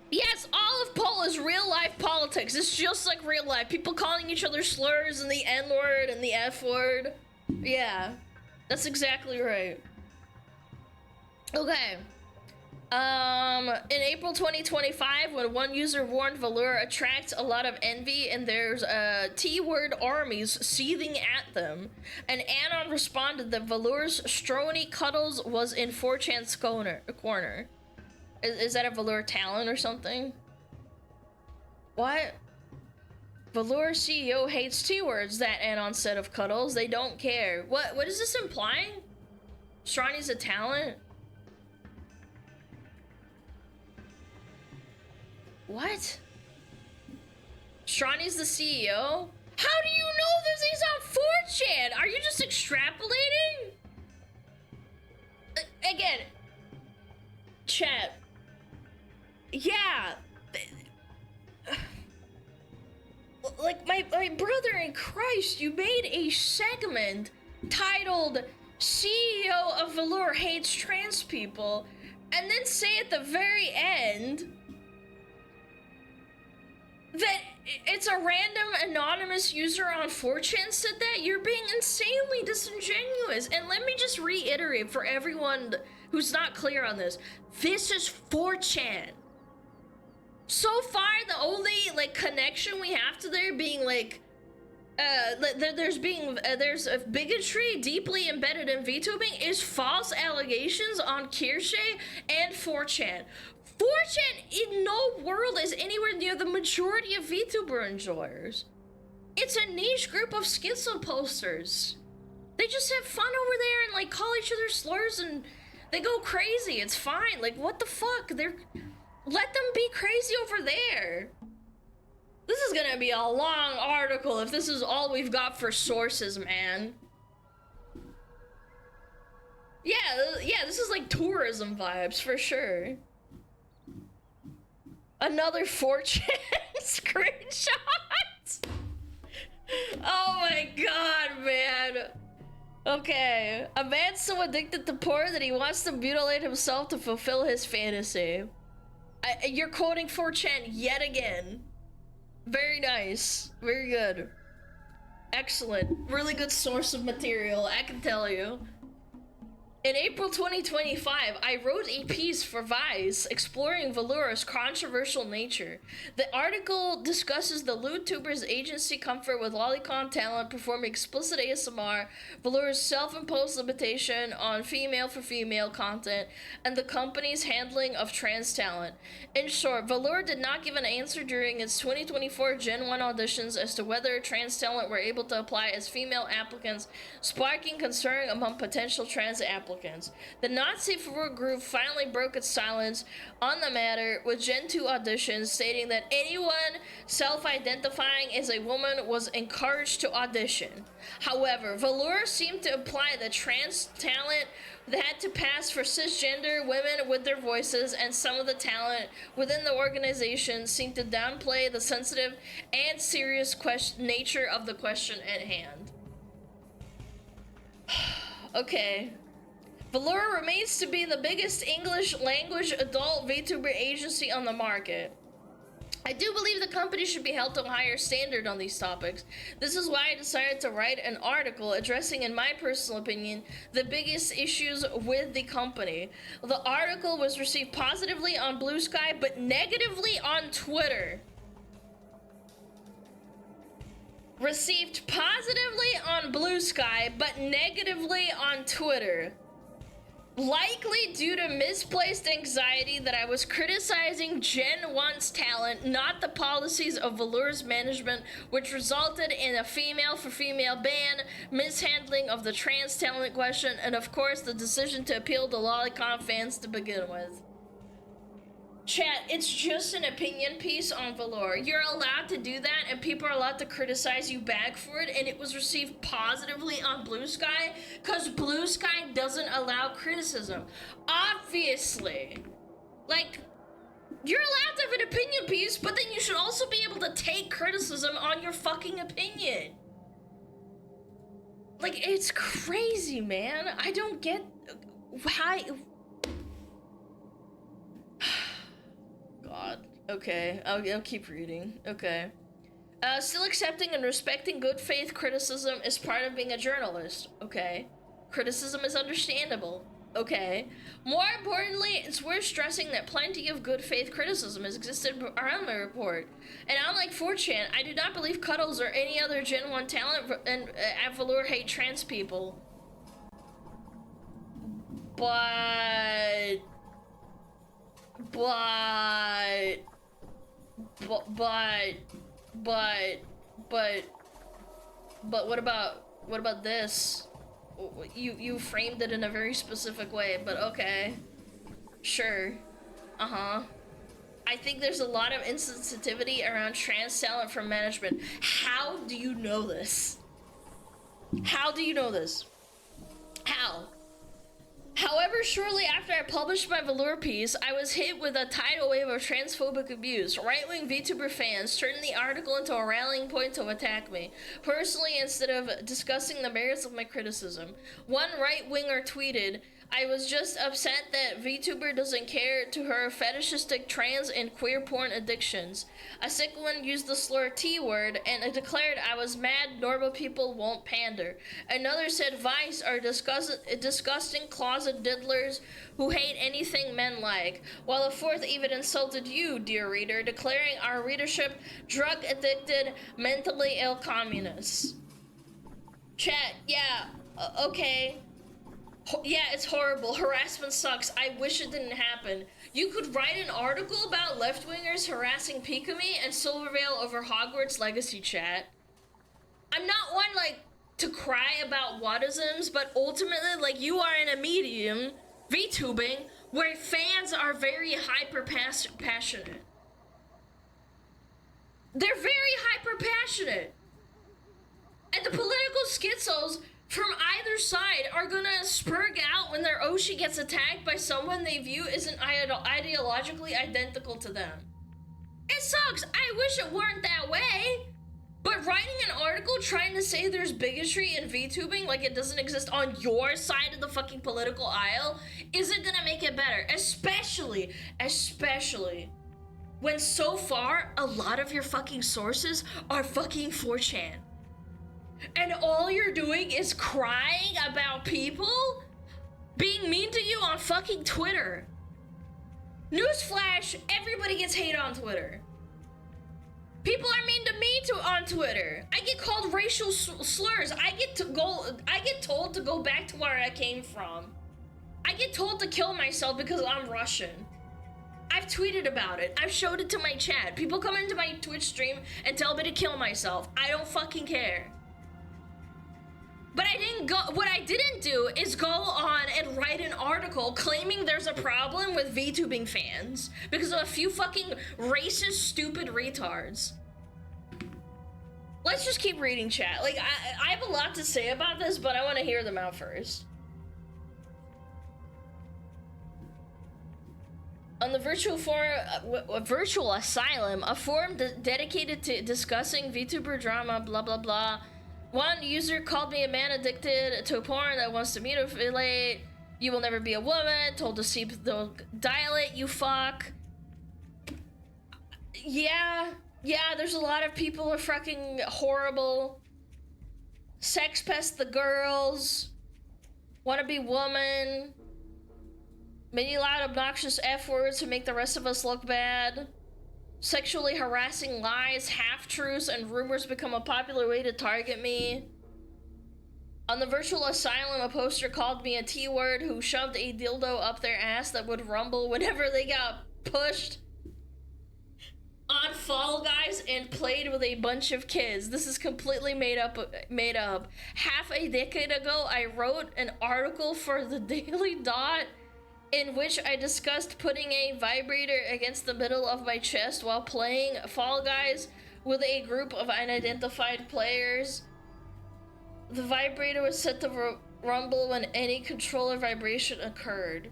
Yes, all of Pole is real life politics. It's just like real life. People calling each other slurs and the N-word and the F-word. Yeah, that's exactly right. Okay. In April 2025, when one user warned Velour attracts a lot of envy and there's T-word armies seething at them, and Anon responded that Velour's Strony Cuddles was in 4chan's corner. Is that a Velour talent or something? What? Velour CEO hates T-words, that Anon said of Cuddles. They don't care. What is this implying? Strony's a talent? What? Strony's the CEO? How do you know this is on 4chan? Are you just extrapolating? Again, chat. Yeah. Like, my brother in Christ, you made a segment titled CEO of Velour hates trans people, and then say at the very end that it's a random anonymous user on 4chan said that? You're being insanely disingenuous. And let me just reiterate for everyone who's not clear on this. This is 4chan. So far, the only, like, connection we have to there being, like, there's a bigotry deeply embedded in VTubing is false allegations on Kirsche and 4chan. 4chan in no world is anywhere near the majority of VTuber enjoyers. It's a niche group of schizo posters. They just have fun over there and like call each other slurs and they go crazy. It's fine. Like, what the fuck? Let them be crazy over there. This is gonna be a long article if this is all we've got for sources, man. Yeah, this is like tourism vibes for sure. Another 4chan screenshot. Oh my god, man. Okay, a man's so addicted to porn that he wants to mutilate himself to fulfill his fantasy. You're quoting 4chan yet again. Very nice. Very good. Excellent. Really good source of material, I can tell you. In April 2025, I wrote a piece for Vice exploring Velour's controversial nature. The article discusses the LewdTuber's agency comfort with lolicon talent performing explicit ASMR, Velour's self-imposed limitation on female-for-female content, and the company's handling of trans talent. In short, Velour did not give an answer during its 2024 Gen 1 auditions as to whether trans talent were able to apply as female applicants, sparking concern among potential trans applicants. The not safe for work group finally broke its silence on the matter with Gen 2 auditions, stating that anyone self-identifying as a woman was encouraged to audition. However, Velour seemed to imply that trans talent had to pass for cisgender women with their voices, and some of the talent within the organization seemed to downplay the sensitive and serious nature of the question at hand. Okay. Velour remains to be the biggest English language adult VTuber agency on the market. I do believe the company should be held to a higher standard on these topics. This is why I decided to write an article addressing, in my personal opinion, the biggest issues with the company. The article was received positively on Blue Sky, but negatively on Twitter. Received positively on Blue Sky, but negatively on Twitter. Likely due to misplaced anxiety that I was criticizing Gen 1's talent, not the policies of Velour's management, which resulted in a female-for-female ban, mishandling of the trans talent question, and of course the decision to appeal to lolicon fans to begin with. Chat, it's just an opinion piece on Velour. You're allowed to do that, and people are allowed to criticize you back for it, and it was received positively on Blue Sky, because Blue Sky doesn't allow criticism. Obviously. Like, you're allowed to have an opinion piece, but then you should also be able to take criticism on your fucking opinion. Like, it's crazy, man. I don't get why... God. Okay, I'll keep reading. Okay. Still accepting and respecting good faith criticism is part of being a journalist. Okay. Criticism is understandable. Okay. More importantly, it's worth stressing that plenty of good faith criticism has existed around my report. And unlike 4chan, I do not believe Cuddles or any other Gen 1 talent and at Velour hate trans people. But what about this? You framed it in a very specific way, but okay. Sure. Uh-huh. I think there's a lot of insensitivity around trans talent from management. How do you know this? How do you know this? How? However, shortly after I published my Velour piece, I was hit with a tidal wave of transphobic abuse. Right-wing VTuber fans turned the article into a rallying point to attack me, personally, instead of discussing the merits of my criticism. One right-winger tweeted, "I was just upset that VTuber doesn't care to her fetishistic trans and queer porn addictions." A second one used the slur T-word and declared I was mad normal people won't pander. Another said Vice are disgusting closet diddlers who hate anything men like. While a fourth even insulted you, dear reader, declaring our readership drug-addicted, mentally ill communists. Chat, yeah, okay. Yeah, it's horrible. Harassment sucks. I wish it didn't happen. You could write an article about left-wingers harassing Pikami and Silvervale over Hogwarts Legacy, chat. I'm not one, like, to cry about whatisms, but ultimately, like, you are in a medium, VTubing, where fans are very hyper-passionate. They're very hyper-passionate. And the political schizos from either side are gonna spurg out when their Oshi gets attacked by someone they view isn't ideologically identical to them. It sucks. I wish it weren't that way. But writing an article trying to say there's bigotry in VTubing like it doesn't exist on your side of the fucking political aisle isn't gonna make it better. Especially when so far a lot of your fucking sources are fucking 4chan. And all you're doing is crying about people being mean to you on fucking Twitter. Newsflash, everybody gets hate on Twitter. People are mean to me on Twitter. I get called racial slurs. I get told to go back to where I came from. I get told to kill myself because I'm Russian. I've tweeted about it. I've showed it to my chat. People come into my Twitch stream and tell me to kill myself. I don't fucking care. But what I didn't do is go on and write an article claiming there's a problem with VTubing fans because of a few fucking racist, stupid retards. Let's just keep reading chat. Like, I have a lot to say about this, but I want to hear them out first. On the virtual asylum, a forum dedicated to discussing VTuber drama, blah blah blah. One user called me a man addicted to porn that wants to mutilate. You will never be a woman. Told to see the dilate, you fuck. Yeah, there's a lot of people who are fucking horrible. Sex pest the girls. Wanna be woman. Many loud, obnoxious F words to make the rest of us look bad. Sexually harassing lies, half-truths, and rumors become a popular way to target me. On the virtual asylum, a poster called me a T-word who shoved a dildo up their ass that would rumble whenever they got pushed. On Fall Guys and played with a bunch of kids. This is completely made up. Half a decade ago, I wrote an article for the Daily Dot in which I discussed putting a vibrator against the middle of my chest while playing Fall Guys with a group of unidentified players. The vibrator was set to rumble when any controller vibration occurred.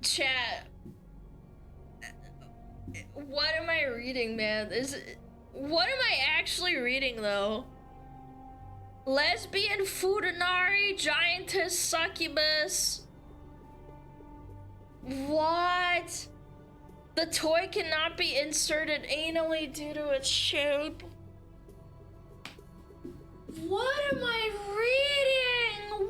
Chat. What am I reading, man? What am I actually reading, though? Lesbian Futanari, giantess, succubus. What? The toy cannot be inserted anally due to its shape. What am I reading?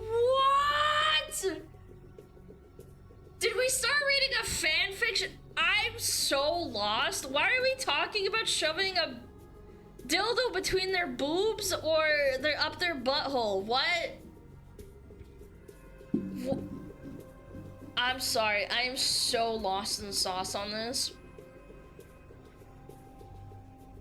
I'm so lost. Why are we talking about shoving a dildo between their boobs or they're up their butthole? What? I'm sorry. I am so lost in the sauce on this.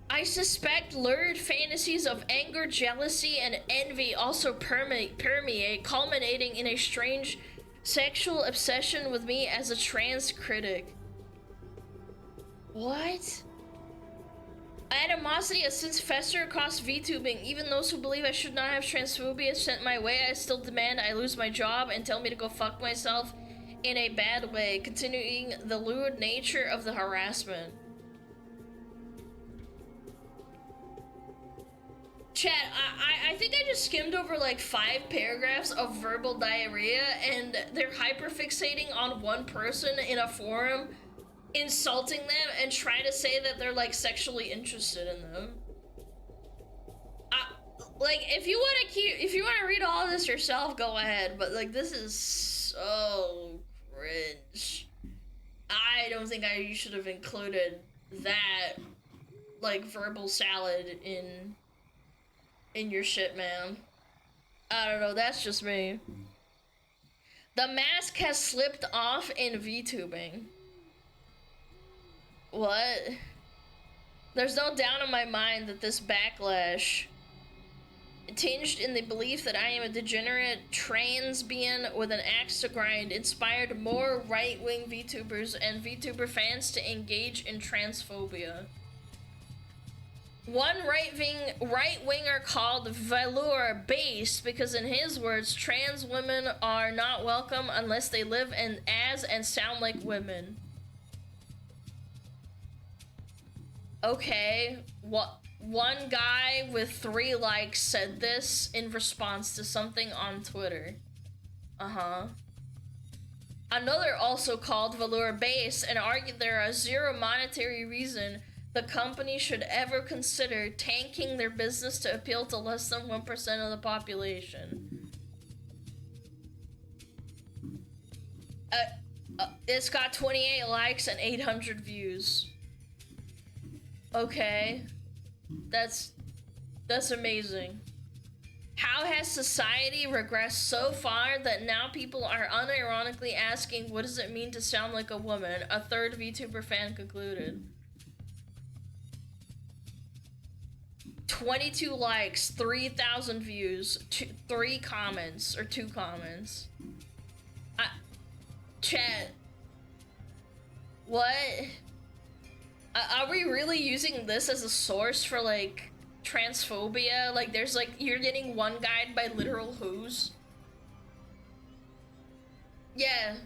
I suspect lurid fantasies of anger, jealousy, and envy also permeate, culminating in a strange sexual obsession with me as a trans critic. What? Animosity has since festered across VTubing. Even those who believe I should not have transphobia sent my way, I still demand I lose my job and tell me to go fuck myself in a bad way, continuing the lewd nature of the harassment. Chat, I think I just skimmed over like 5 paragraphs of verbal diarrhea, and they're hyperfixating on one person in a forum, insulting them, and trying to say that they're like sexually interested in them. Like, if you want to read all of this yourself, go ahead. But like, this is so cringe. I don't think you should have included that like verbal salad in your shit, man. I don't know, that's just me. The mask has slipped off in VTubing. What? There's no doubt in my mind that this backlash, tinged in the belief that I am a degenerate trans being with an axe to grind, inspired more right-wing VTubers and VTuber fans to engage in transphobia. One right-winger called Velour based because, in his words, trans women are not welcome unless they live as and sound like women. Okay, one guy with 3 likes said this in response to something on Twitter. Another also called Velour base and argued there is zero monetary reason the company should ever consider tanking their business to appeal to less than 1% of the population. It's got 28 likes and 800 views. Okay. That's amazing. How has society regressed so far that now people are unironically asking, what does it mean to sound like a woman? A third VTuber fan concluded. 22 likes, 3,000 views, 3 comments, or 2 comments. Chat. What? Are we really using this as a source for, like, transphobia? Like, there's, like, you're getting one guide by literal who's? Yeah.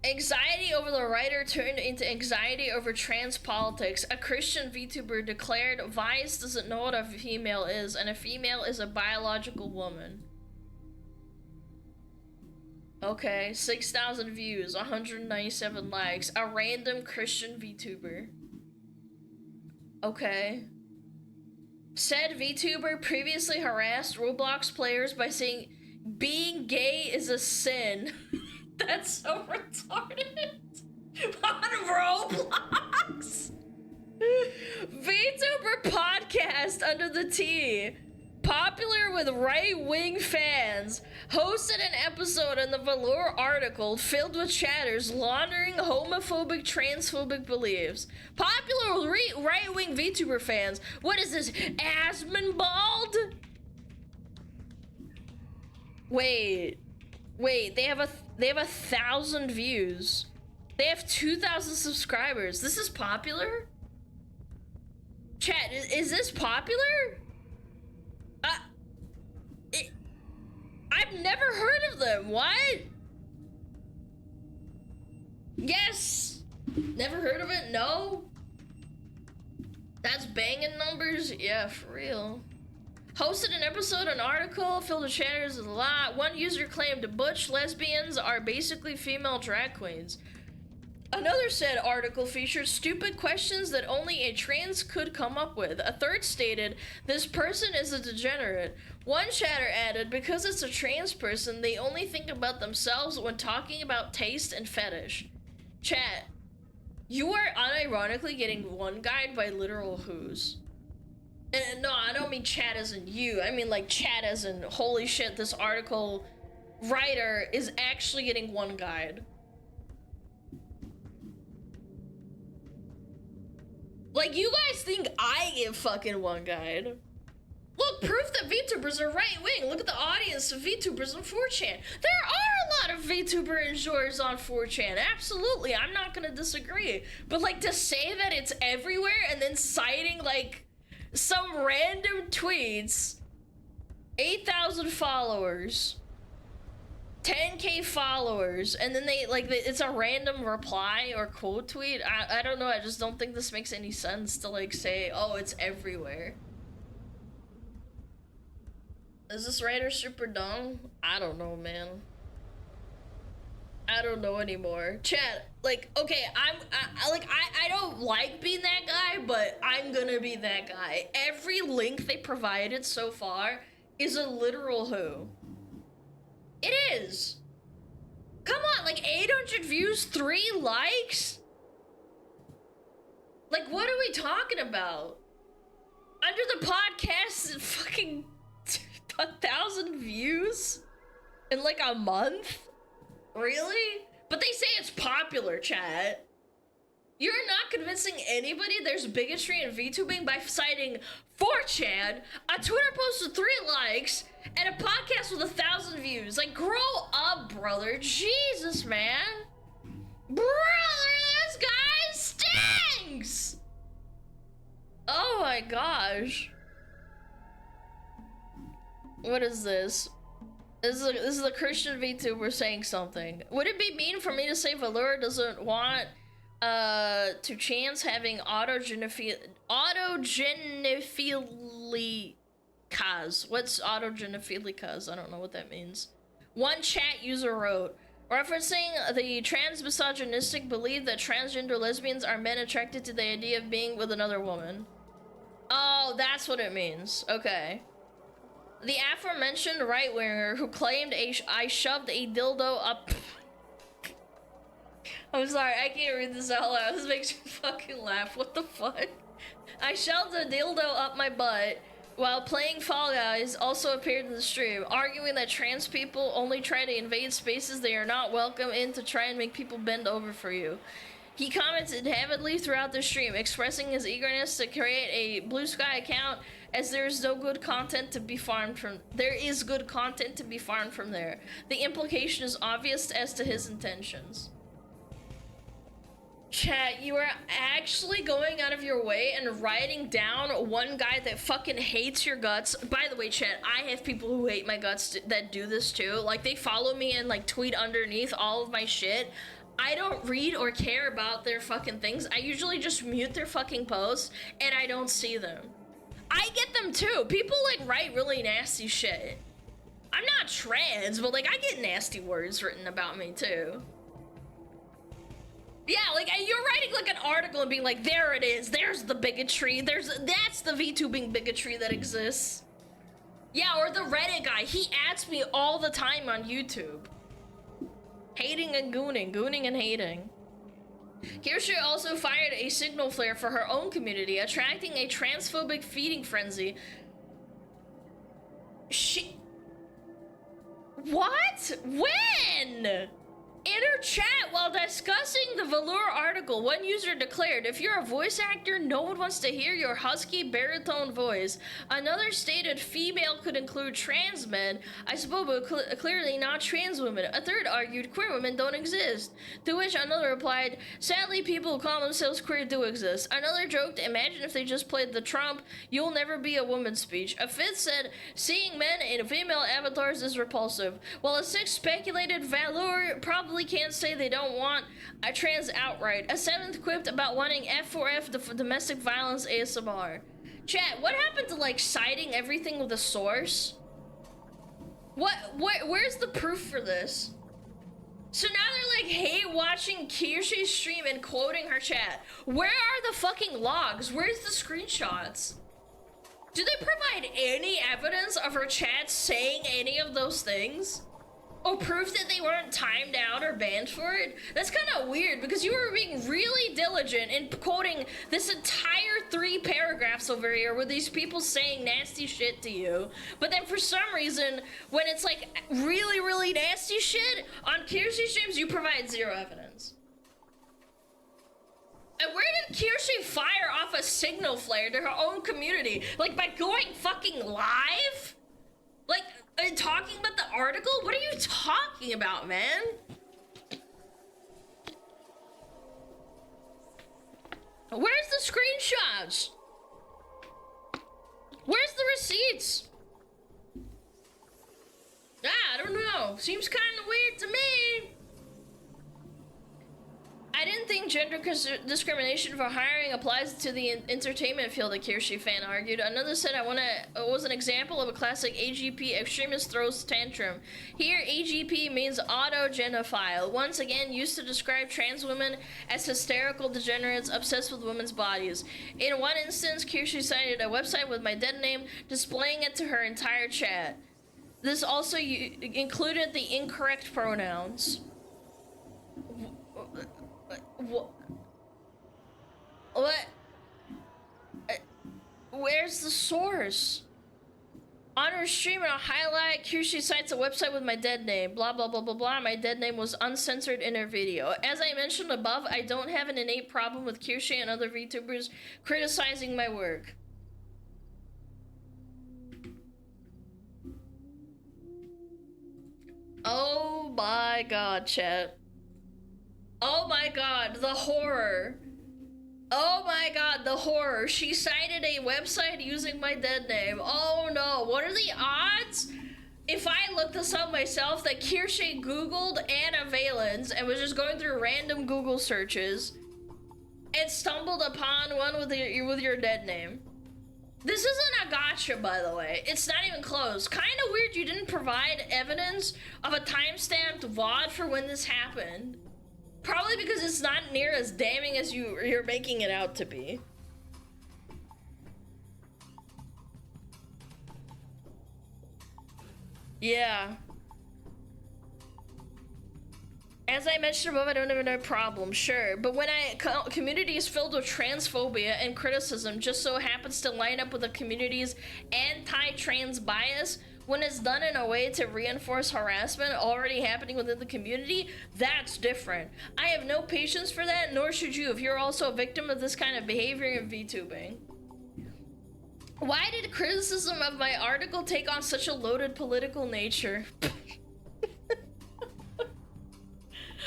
Anxiety over the writer turned into anxiety over trans politics. A Christian VTuber declared Vice doesn't know what a female is, and a female is a biological woman. Okay, 6,000 views, 197 likes. A random Christian VTuber. Okay. Said VTuber previously harassed Roblox players by saying being gay is a sin. That's so retarded. On Roblox. VTuber podcast under the T, popular with right-wing fans, hosted an episode in the Velour article filled with chatters laundering homophobic, transphobic beliefs. Popular with right-wing VTuber fans. What is this, Asmonbald? Wait, they have 1,000 views. They have 2,000 subscribers. This is popular? Chat, is this popular? I've never heard of them. What? Yes. Never heard of it? No. That's banging numbers? Yeah, for real. Hosted an episode, an article filled with chatters a lot. One user claimed butch lesbians are basically female drag queens. Another said article featured stupid questions that only a trans could come up with. A third stated, this person is a degenerate. One chatter added, because it's a trans person, they only think about themselves when talking about taste and fetish. Chat, you are unironically getting one guide by literal who's. And no, I don't mean chat as in you. I mean like chat as in holy shit, this article writer is actually getting one guide. Like, you guys think I give fucking one guide. Look, proof that VTubers are right-wing. Look at the audience of VTubers on 4chan. There are a lot of VTuber enjoyers on 4chan. Absolutely, I'm not gonna disagree. But like, to say that it's everywhere and then citing like some random tweets, 8,000 followers, 10K followers, and then they like it's a random reply or quote tweet. I don't know, I just don't think this makes any sense to like say, oh, it's everywhere. Is this writer super dumb? I don't know, man. I don't know anymore. Chat, like, okay, I don't like being that guy, but I'm gonna be that guy. Every link they provided so far is a literal who. It is. Come on, like 800 views, 3 likes? Like, what are we talking about? Under the podcast, fucking 1,000 views in like a month? Really? But they say it's popular, chat. You're not convincing anybody there's bigotry in VTubing by citing 4chan, a Twitter post with 3 likes, and a podcast with 1,000 views. Like, grow up, brother. Jesus, man. Brother, this guy stinks! Oh my gosh. What is this? This is a Christian VTuber saying something. Would it be mean for me to say Valor doesn't want to chance having autogenophilicas? What's autogenophilicas? I don't know what that means. One chat user wrote, referencing the trans misogynistic belief that transgender lesbians are men attracted to the idea of being with another woman. Oh, that's what it means. Okay. The aforementioned right-winger who claimed I shoved a dildo up... I'm sorry, I can't read this out loud. This makes me fucking laugh. What the fuck? I shoved a dildo up my butt while playing Fall Guys also appeared in the stream, arguing that trans people only try to invade spaces they are not welcome in to try and make people bend over for you. He commented heavily throughout the stream, expressing his eagerness to create a Blue Sky account as there is good content to be farmed from there. The implication is obvious as to his intentions. Chat, you are actually going out of your way and writing down one guy that fucking hates your guts. By the way, chat, I have people who hate my guts that do this too. Like, they follow me and like tweet underneath all of my shit. I don't read or care about their fucking things. I usually just mute their fucking posts and I don't see them. I get them too. People like write really nasty shit. I'm not trans, but like I get nasty words written about me too. Yeah, like you're writing like an article and being like, there it is, there's the bigotry, that's the VTubing bigotry that exists. Yeah, or the Reddit guy, he adds me all the time on YouTube. Hating and gooning and hating. Kirsche also fired a signal flare for her own community, attracting a transphobic feeding frenzy. What? When? In her chat while discussing the Velour article, one user declared, if you're a voice actor, no one wants to hear your husky baritone voice. Another stated female could include trans men, I suppose, but clearly not trans women. A third argued queer women don't exist. To which another replied, sadly, people who call themselves queer do exist. Another joked, imagine if they just played the Trump, you'll never be a woman speech. A fifth said, seeing men in female avatars is repulsive. While a sixth speculated Valor probably can't say they don't want a trans outright. A seventh quipped about wanting F4F the domestic violence ASMR. Chat, what happened to like citing everything with a source? Where's the proof for this? So now they're like, hey, watching Kirsche's stream and quoting her chat. Where are the fucking logs? Where's the screenshots? Do they provide any evidence of her chat saying any of those things? or proof that they weren't timed out or banned for it? That's kind of weird because you were being really diligent in quoting this entire 3 paragraphs over here with these people saying nasty shit to you. But then for some reason, when it's like really, really nasty shit, on Kirsty streams, you provide 0 evidence. And where did Kirsty fire off a signal flare to her own community? Like by going fucking live? Like, talking about the article? What are you talking about, man? Where's the screenshots? Where's the receipts? I don't know. Seems kind of weird to me. I didn't think gender discrimination for hiring applies to the entertainment field, a Kirsty fan argued. Another said, it was an example of a classic AGP extremist throws tantrum. Here, AGP means autogenophile, once again used to describe trans women as hysterical degenerates obsessed with women's bodies. In one instance, Kirsty cited a website with my dead name, displaying it to her entire chat. This also included the incorrect pronouns. What? Where's the source? On her stream, in a highlight, Kirsty cites a website with my dead name. Blah, blah, blah, blah, blah. My dead name was uncensored in her video. As I mentioned above, I don't have an innate problem with Kirsty and other VTubers criticizing my work. Oh my god, chat. Oh my god, the horror. Oh my god, the horror. She cited a website using my dead name. Oh no, what are the odds? If I looked this up myself, that Kirsty Googled Anna Valens and was just going through random Google searches and stumbled upon one with your dead name. This isn't a gotcha, by the way. It's not even close. Kind of weird you didn't provide evidence of a timestamped VOD for when this happened. Probably because it's not near as damning as you're making it out to be. Yeah. As I mentioned above, I don't have no problem, sure. But when community is filled with transphobia and criticism just so happens to line up with the community's anti-trans bias, when it's done in a way to reinforce harassment already happening within the community, that's different. I have no patience for that, nor should you if you're also a victim of this kind of behavior in VTubing. Why did criticism of my article take on such a loaded political nature?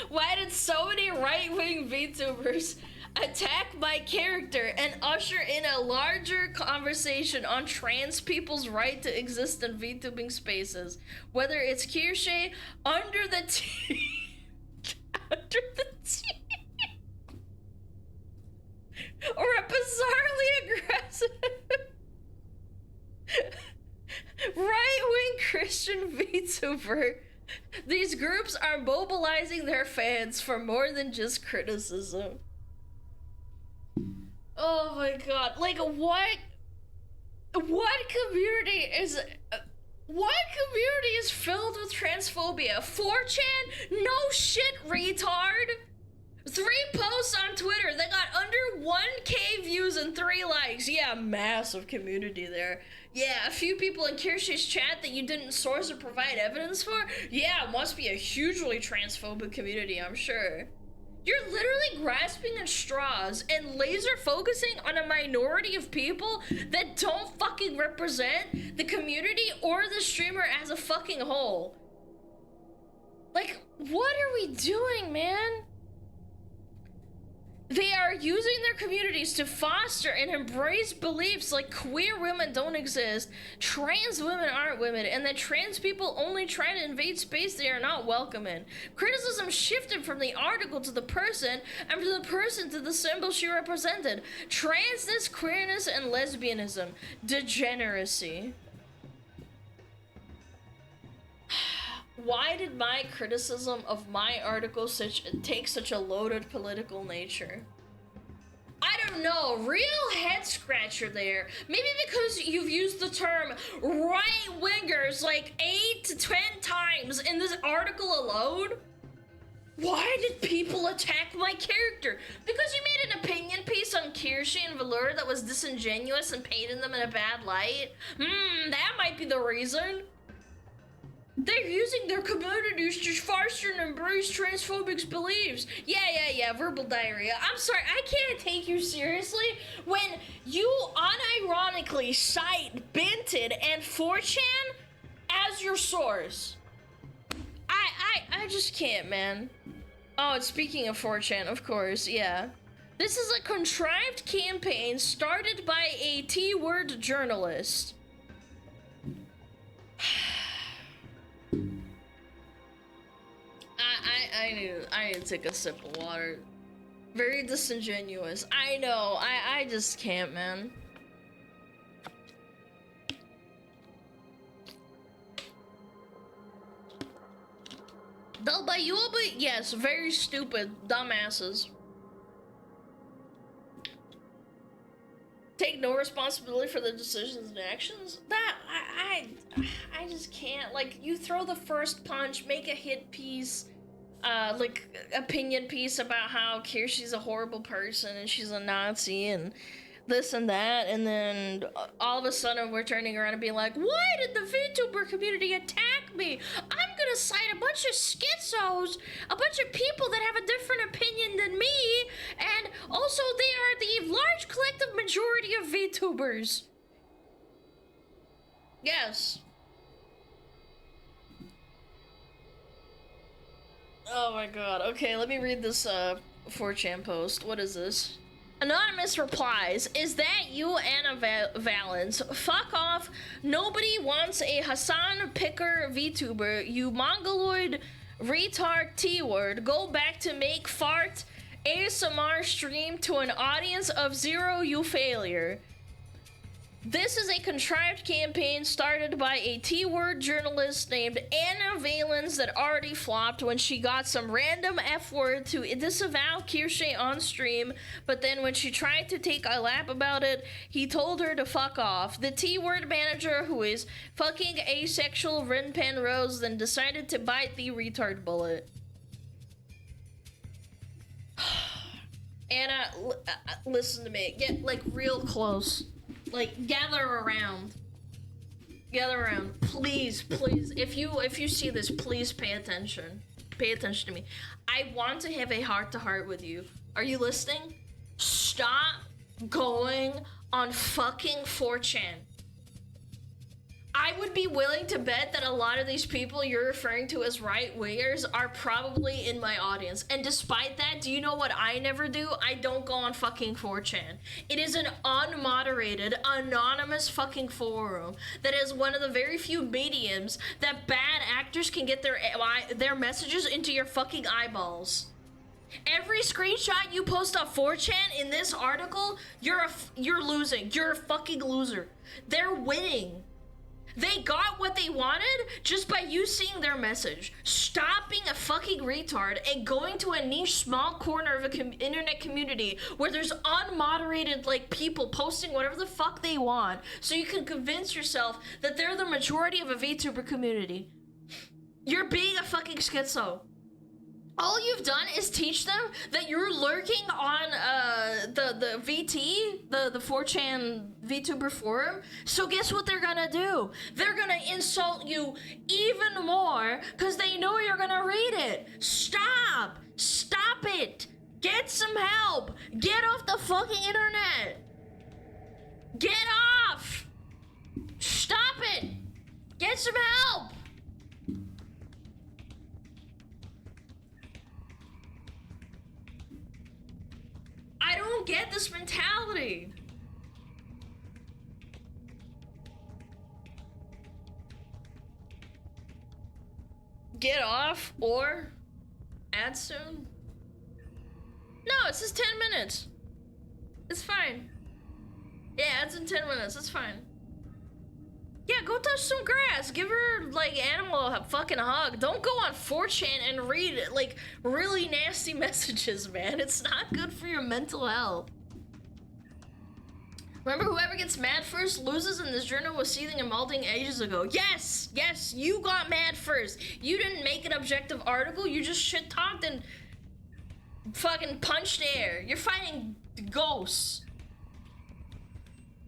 Why did so many right-wing VTubers attack my character and usher in a larger conversation on trans people's right to exist in VTubing spaces? Whether it's Kirsty under the or a bizarrely aggressive right-wing Christian VTuber, these groups are mobilizing their fans for more than just criticism. Oh my god, like what community is filled with transphobia? 4chan? No shit, retard. 3 posts on Twitter that got under 1K views and 3 likes. Yeah, massive community there. Yeah, a few people in Kirsty's chat that you didn't source or provide evidence for. Yeah, it must be a hugely transphobic community, I'm sure. You're literally grasping at straws and laser focusing on a minority of people that don't fucking represent the community or the streamer as a fucking whole. Like, what are we doing, man? They are using their communities to foster and embrace beliefs like queer women don't exist, trans women aren't women, and that trans people only try to invade space they are not welcome in. Criticism shifted from the article to the person, and from the person to the symbol she represented. Transness, queerness, and lesbianism. Degeneracy. Why did my criticism of my article take such a loaded political nature? I don't know, real head scratcher there. Maybe because you've used the term right-wingers like 8 to 10 times in this article alone. Why did people attack my character? Because you made an opinion piece on Kirshi and Valur that was disingenuous and painted them in a bad light? That might be the reason. They're using their communities to foster and embrace transphobic beliefs. Yeah, verbal diarrhea. I'm sorry, I can't take you seriously when you unironically cite Binted and 4chan as your source. I just can't, man. Oh, and speaking of 4chan, of course, yeah. This is a contrived campaign started by a T-word journalist. I need to take a sip of water. Very disingenuous. I know, I just can't, man. Dalbayoba, yes, very stupid, dumbasses. Take no responsibility for the decisions and actions? That, I just can't. Like, you throw the first punch, make a hit piece, like, opinion piece about how Kirshi's a horrible person and she's a Nazi and this and that, and then all of a sudden we're turning around and being like, why did the VTuber community attack me? I'm gonna cite a bunch of schizos, a bunch of people that have a different opinion than me, and also they are the large collective majority of VTubers. Yes. Oh my god. Okay, let me read this 4chan post. What is this? Anonymous replies, is that you, Anna Valens? Fuck off. Nobody wants a Hassan Picker VTuber, you mongoloid retard T-word. Go back to make fart ASMR stream to an audience of 0, you failure. This is a contrived campaign started by a T-word journalist named Anna Valens that already flopped when she got some random F-word to disavow Kirshe on stream, but then when she tried to take a lap about it, he told her to fuck off. The T-word manager, who is fucking asexual Rinpen Rose, then decided to bite the retard bullet. Anna, listen to me. Get, like, real close. Like, gather around. Gather around. Please, please. If you see this, please pay attention. Pay attention to me. I want to have a heart-to-heart with you. Are you listening? Stop going on fucking 4chan. I would be willing to bet that a lot of these people you're referring to as right-wingers are probably in my audience. And despite that, do you know what I never do? I don't go on fucking 4chan. It is an unmoderated, anonymous fucking forum that is one of the very few mediums that bad actors can get their messages into your fucking eyeballs. Every screenshot you post on 4chan in this article, you're losing. You're a fucking loser. They're winning. They got what they wanted just by you seeing their message. Stop being a fucking retard and going to a niche small corner of a internet community where there's unmoderated, like, people posting whatever the fuck they want so you can convince yourself that they're the majority of a VTuber community. You're being a fucking schizo. All you've done is teach them that you're lurking on the VT, the 4chan VTuber forum. So guess what they're gonna do? They're gonna insult you even more because they know you're gonna read it. Stop! Stop it! Get some help! Get off the fucking internet! Get off! Stop it! Get some help! I don't get this mentality. Get off or add soon? No, it says 10 minutes. It's fine. Yeah, adds in 10 minutes. It's fine. Yeah, go touch some grass. Give her, like, animal a fucking hug. Don't go on 4chan and read, like, really nasty messages, man. It's not good for your mental health. Remember, whoever gets mad first loses, and this journal was seething and melting ages ago. Yes! Yes, you got mad first. You didn't make an objective article, you just shit-talked and fucking punched air. You're fighting ghosts.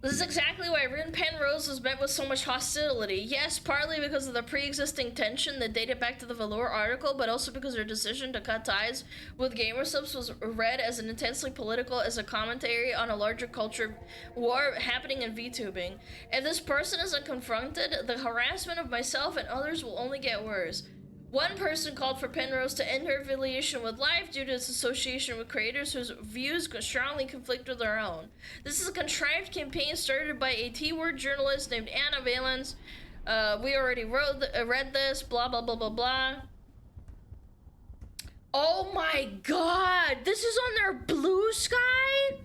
This is exactly why Rin Penrose was met with so much hostility. Yes, partly because of the pre-existing tension that dated back to the Valor article, but also because her decision to cut ties with Gamersubs was read as an intensely political, as a commentary on a larger culture war happening in VTubing. If this person isn't confronted, the harassment of myself and others will only get worse. One person called for Penrose to end her affiliation with Life due to its association with creators whose views strongly conflict with their own. This is a contrived campaign started by a T-word journalist named Anna Valens. We already read this, blah, blah, blah, blah, blah. Oh my god, this is on their Blue Sky?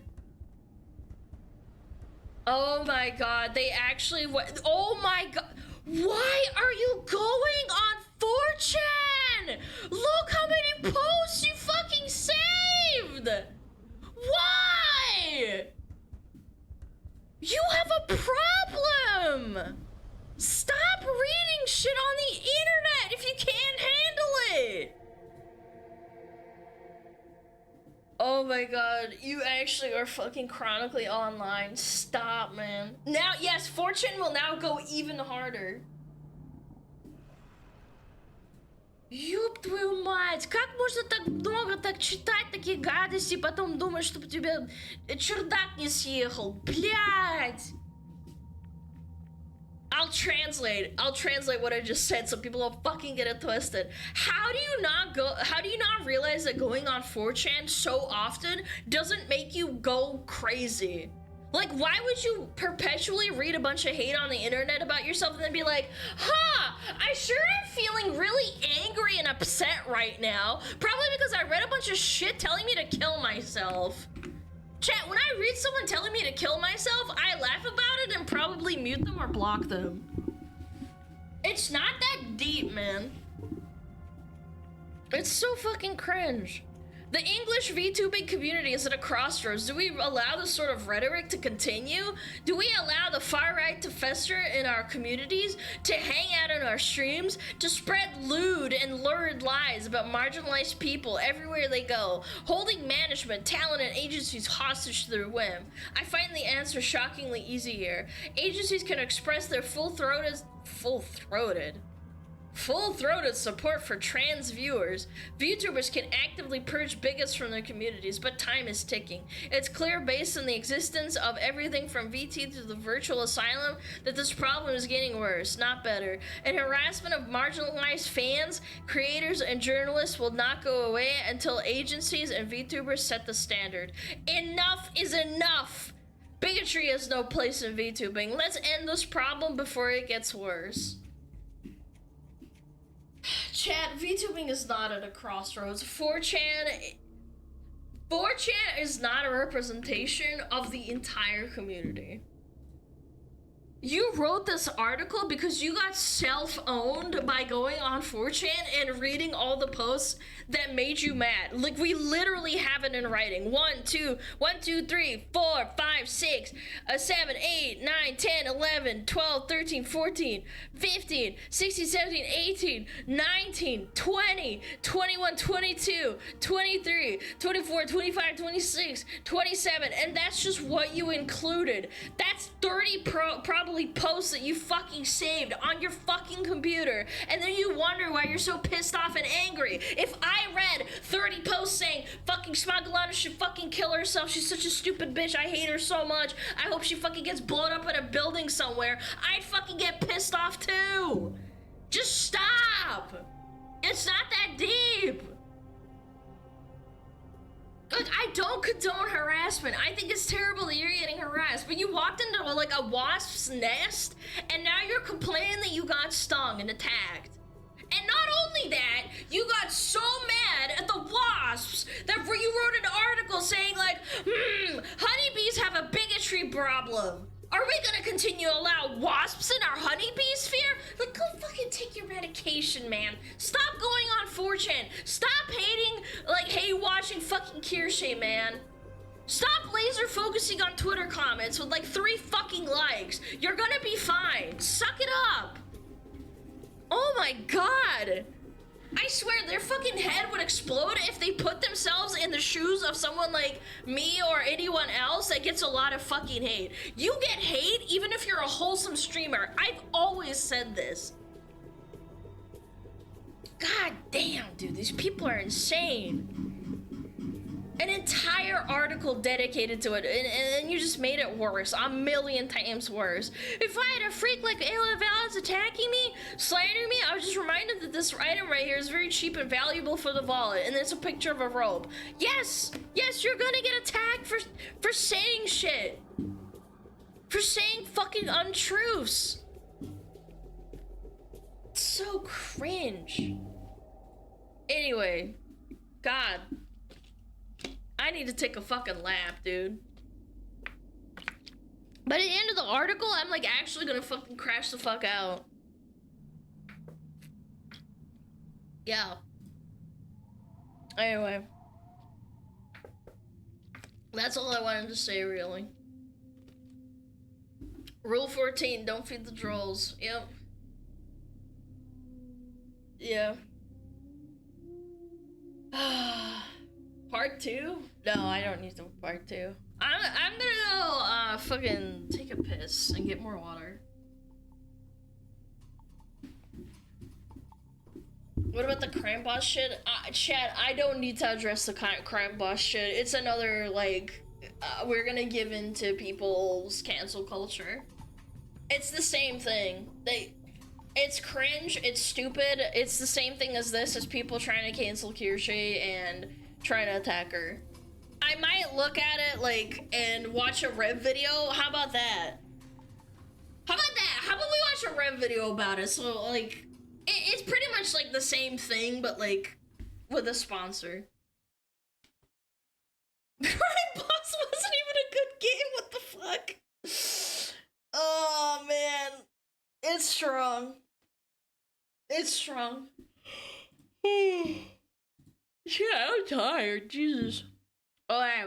Oh my god, they actually, oh my god. Why are you going on 4chan? Look how many posts you fucking saved! Why? You have a problem! Stop reading shit on the internet if you can't handle it! Oh my god, you actually are fucking chronically online. Stop, man. Now, yes, 4chan will now go even harder. Ёб твою мать, как можно так много так читать такие гадости, потом думать, чтобы тебе чердак не съехал? Блядь! I'll translate what I just said so people don't fucking get it twisted. How do you not realize that going on 4chan so often doesn't make you go crazy? Like, why would you perpetually read a bunch of hate on the internet about yourself and then be like, huh, I sure am feeling really angry and upset right now. Probably because I read a bunch of shit telling me to kill myself. Chat, when I read someone telling me to kill myself, I laugh about it and probably mute them or block them. It's not that deep, man. It's so fucking cringe. The English VTubing community is at a crossroads. Do we allow this sort of rhetoric to continue? Do we allow the far right to fester in our communities, to hang out in our streams, to spread lewd and lurid lies about marginalized people everywhere they go, holding management, talent, and agencies hostage to their whim? I find the answer shockingly easy here. Agencies can express their full-throated support for trans viewers. VTubers can actively purge bigots from their communities, but time is ticking. It's clear based on the existence of everything from VT to the virtual asylum that this problem is getting worse, not better. And harassment of marginalized fans, creators, and journalists will not go away until agencies and VTubers set the standard. Enough is enough! Bigotry has no place in VTubing. Let's end this problem before it gets worse. Chat, VTubing is not at a crossroads. 4chan is not a representation of the entire community. You wrote this article because you got self-owned by going on 4chan and reading all the posts that made you mad. Like, we literally have it in writing. 1, 2, 3, 4, 5, 6, 7, 8, 9, 10, 11, 12, 13, 14, 15, 16, 17, 18, 19, 20, 21, 22, 23, 24, 25, 26, 27, and that's just what you included. That's 30 probably posts that you fucking saved on your fucking computer, and then you wonder why you're so pissed off and angry. If I read 30 posts saying fucking SmugAlana should fucking kill herself, she's such a stupid bitch, I hate her so much, I hope she fucking gets blown up in a building somewhere, I'd fucking get pissed off too. Just stop. It's not that deep. Look, I don't condone harassment. I think it's terrible that you're getting harassed, but you walked into like a wasp's nest, and now you're complaining that you got stung and attacked. And not only that, you got so mad at the wasps that you wrote an article saying like, honeybees have a bigotry problem. Are we gonna continue to allow wasps in our honeybee sphere? Like, go fucking take your medication, man. Stop going on 4chan. Stop hating, like, hate watching fucking Kirsche, man. Stop laser focusing on Twitter comments with like 3 fucking likes. You're gonna be fine. Suck it up. Oh my god. I swear their fucking head would explode if they put themselves in the shoes of someone like me or anyone else that gets a lot of fucking hate. You get hate even if you're a wholesome streamer. I've always said this. God damn, dude, these people are insane. An entire article dedicated to it, and you just made it worse, a million times worse. If I had a freak like Ayla Valens attacking me, slandering me, I was just reminded that this item right here is very cheap and valuable for the wallet, and it's a picture of a robe. Yes, yes, you're gonna get attacked for saying shit. For saying fucking untruths. It's so cringe. Anyway, God. I need to take a fucking lap, dude. But at the end of the article, I'm like actually gonna fucking crash the fuck out. Yeah. Anyway. That's all I wanted to say, really. Rule 14, don't feed the trolls. Yep. Yeah. Part 2? No, I don't need to part 2. I'm gonna go fucking take a piss and get more water. What about the crime boss shit? Chat, I don't need to address the crime boss shit. It's another, like, we're gonna give in to people's cancel culture. It's the same thing. It's cringe, it's stupid, it's the same thing as this, as people trying to cancel Kirsche and trying to attack her. I might look at it, like, and watch a Rev video. How about that? How about that? How about we watch a Rev video about it? So, like, it's pretty much, like, the same thing, but, like, with a sponsor. Crime Boss wasn't even a good game, what the fuck? Oh, man. It's strong. It's strong. Shit, I'm tired. Jesus. Okay.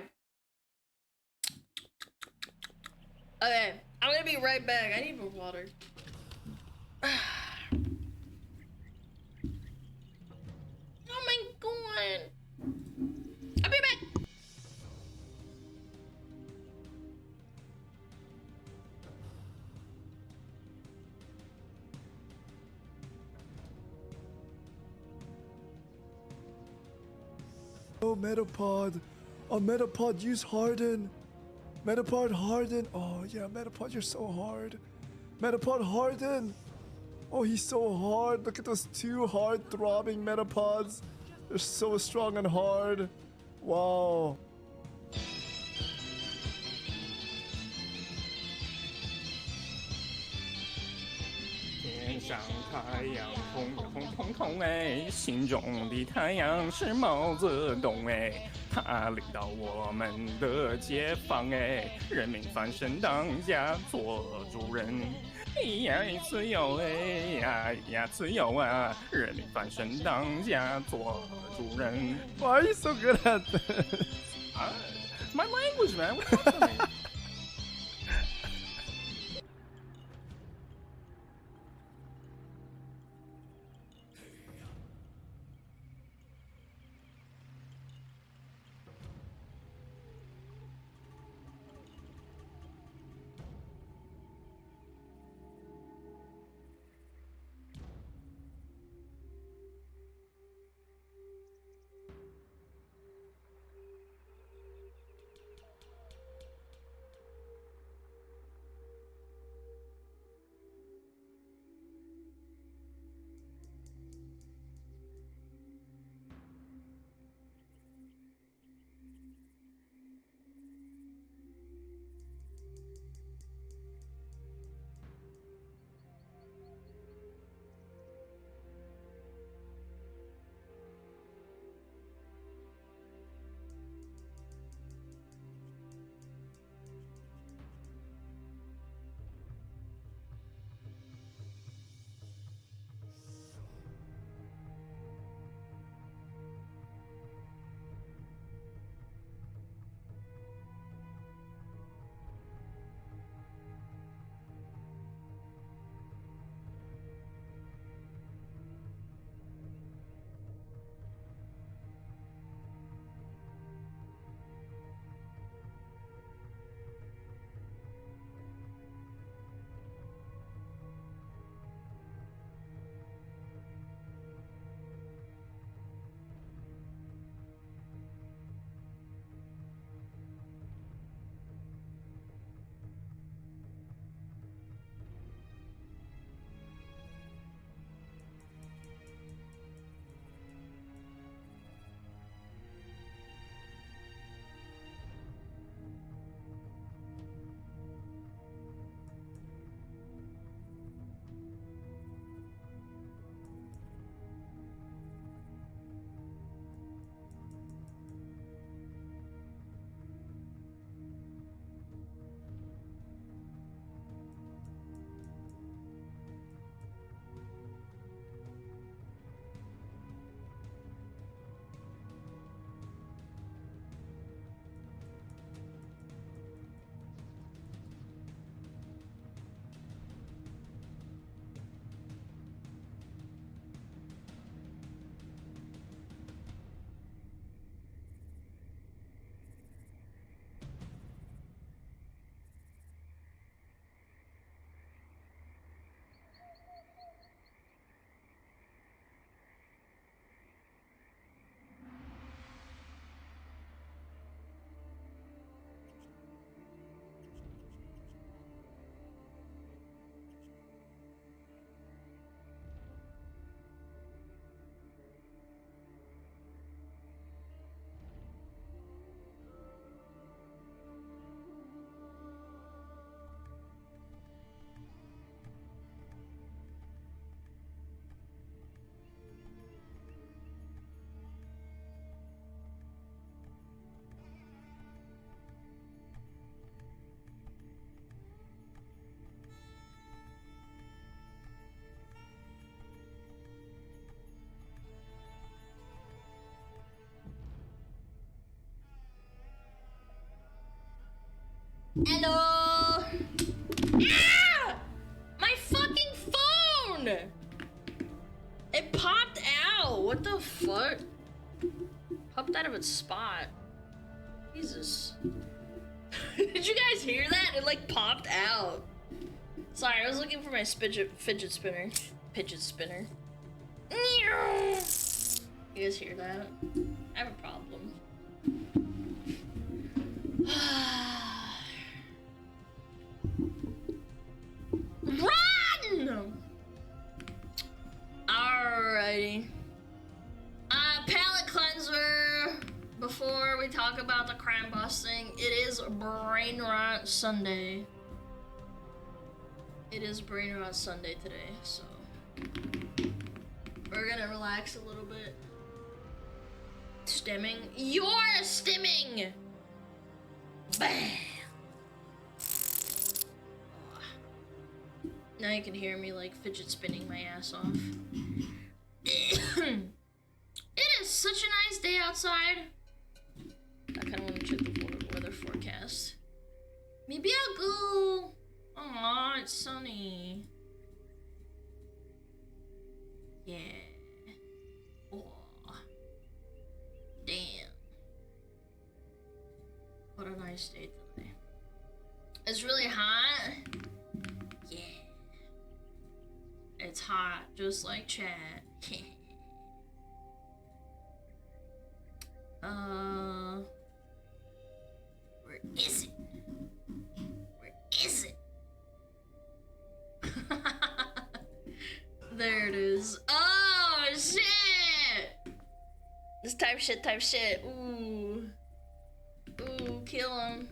Okay. I'm gonna be right back. I need more water. Oh my god. I'll be back. Oh, Metapod. Oh, Metapod, use Harden. Metapod, Harden. Oh, yeah, Metapod, you're so hard. Metapod, Harden. Oh, he's so hard. Look at those 2 hard throbbing Metapods. They're so strong and hard. Wow. 天上太阳红呀红彤彤哎，心中的太阳是毛泽东哎，他领导我们的解放哎，人民翻身当家做主人，呀自由哎呀自由啊，人民翻身当家做主人。Why are you so good at this? My language, man. What's up with me? Hello. Ah! My fucking phone. It popped out. What the fuck? Popped out of its spot. Jesus. Did you guys hear that? It like popped out. Sorry, I was looking for my fidget spinner. Fidget spinner. You guys hear that? I have a problem. Run! Alrighty. Palette cleanser. Before we talk about the crime busting, it is Brain Rot Sunday. It is Brain Rot Sunday today, so we're gonna relax a little bit. Stimming. You're stimming! Bam! Now you can hear me like fidget spinning my ass off. It is such a nice day outside. I kind of want to check the weather forecast. Maybe I'll go. Aw, it's sunny. Yeah. Oh. Damn. What a nice day today. It's really hot. Yeah. It's hot, just like Chad. Where is it? Where is it? There it is. Oh, shit! This type shit. Ooh. Ooh, kill him.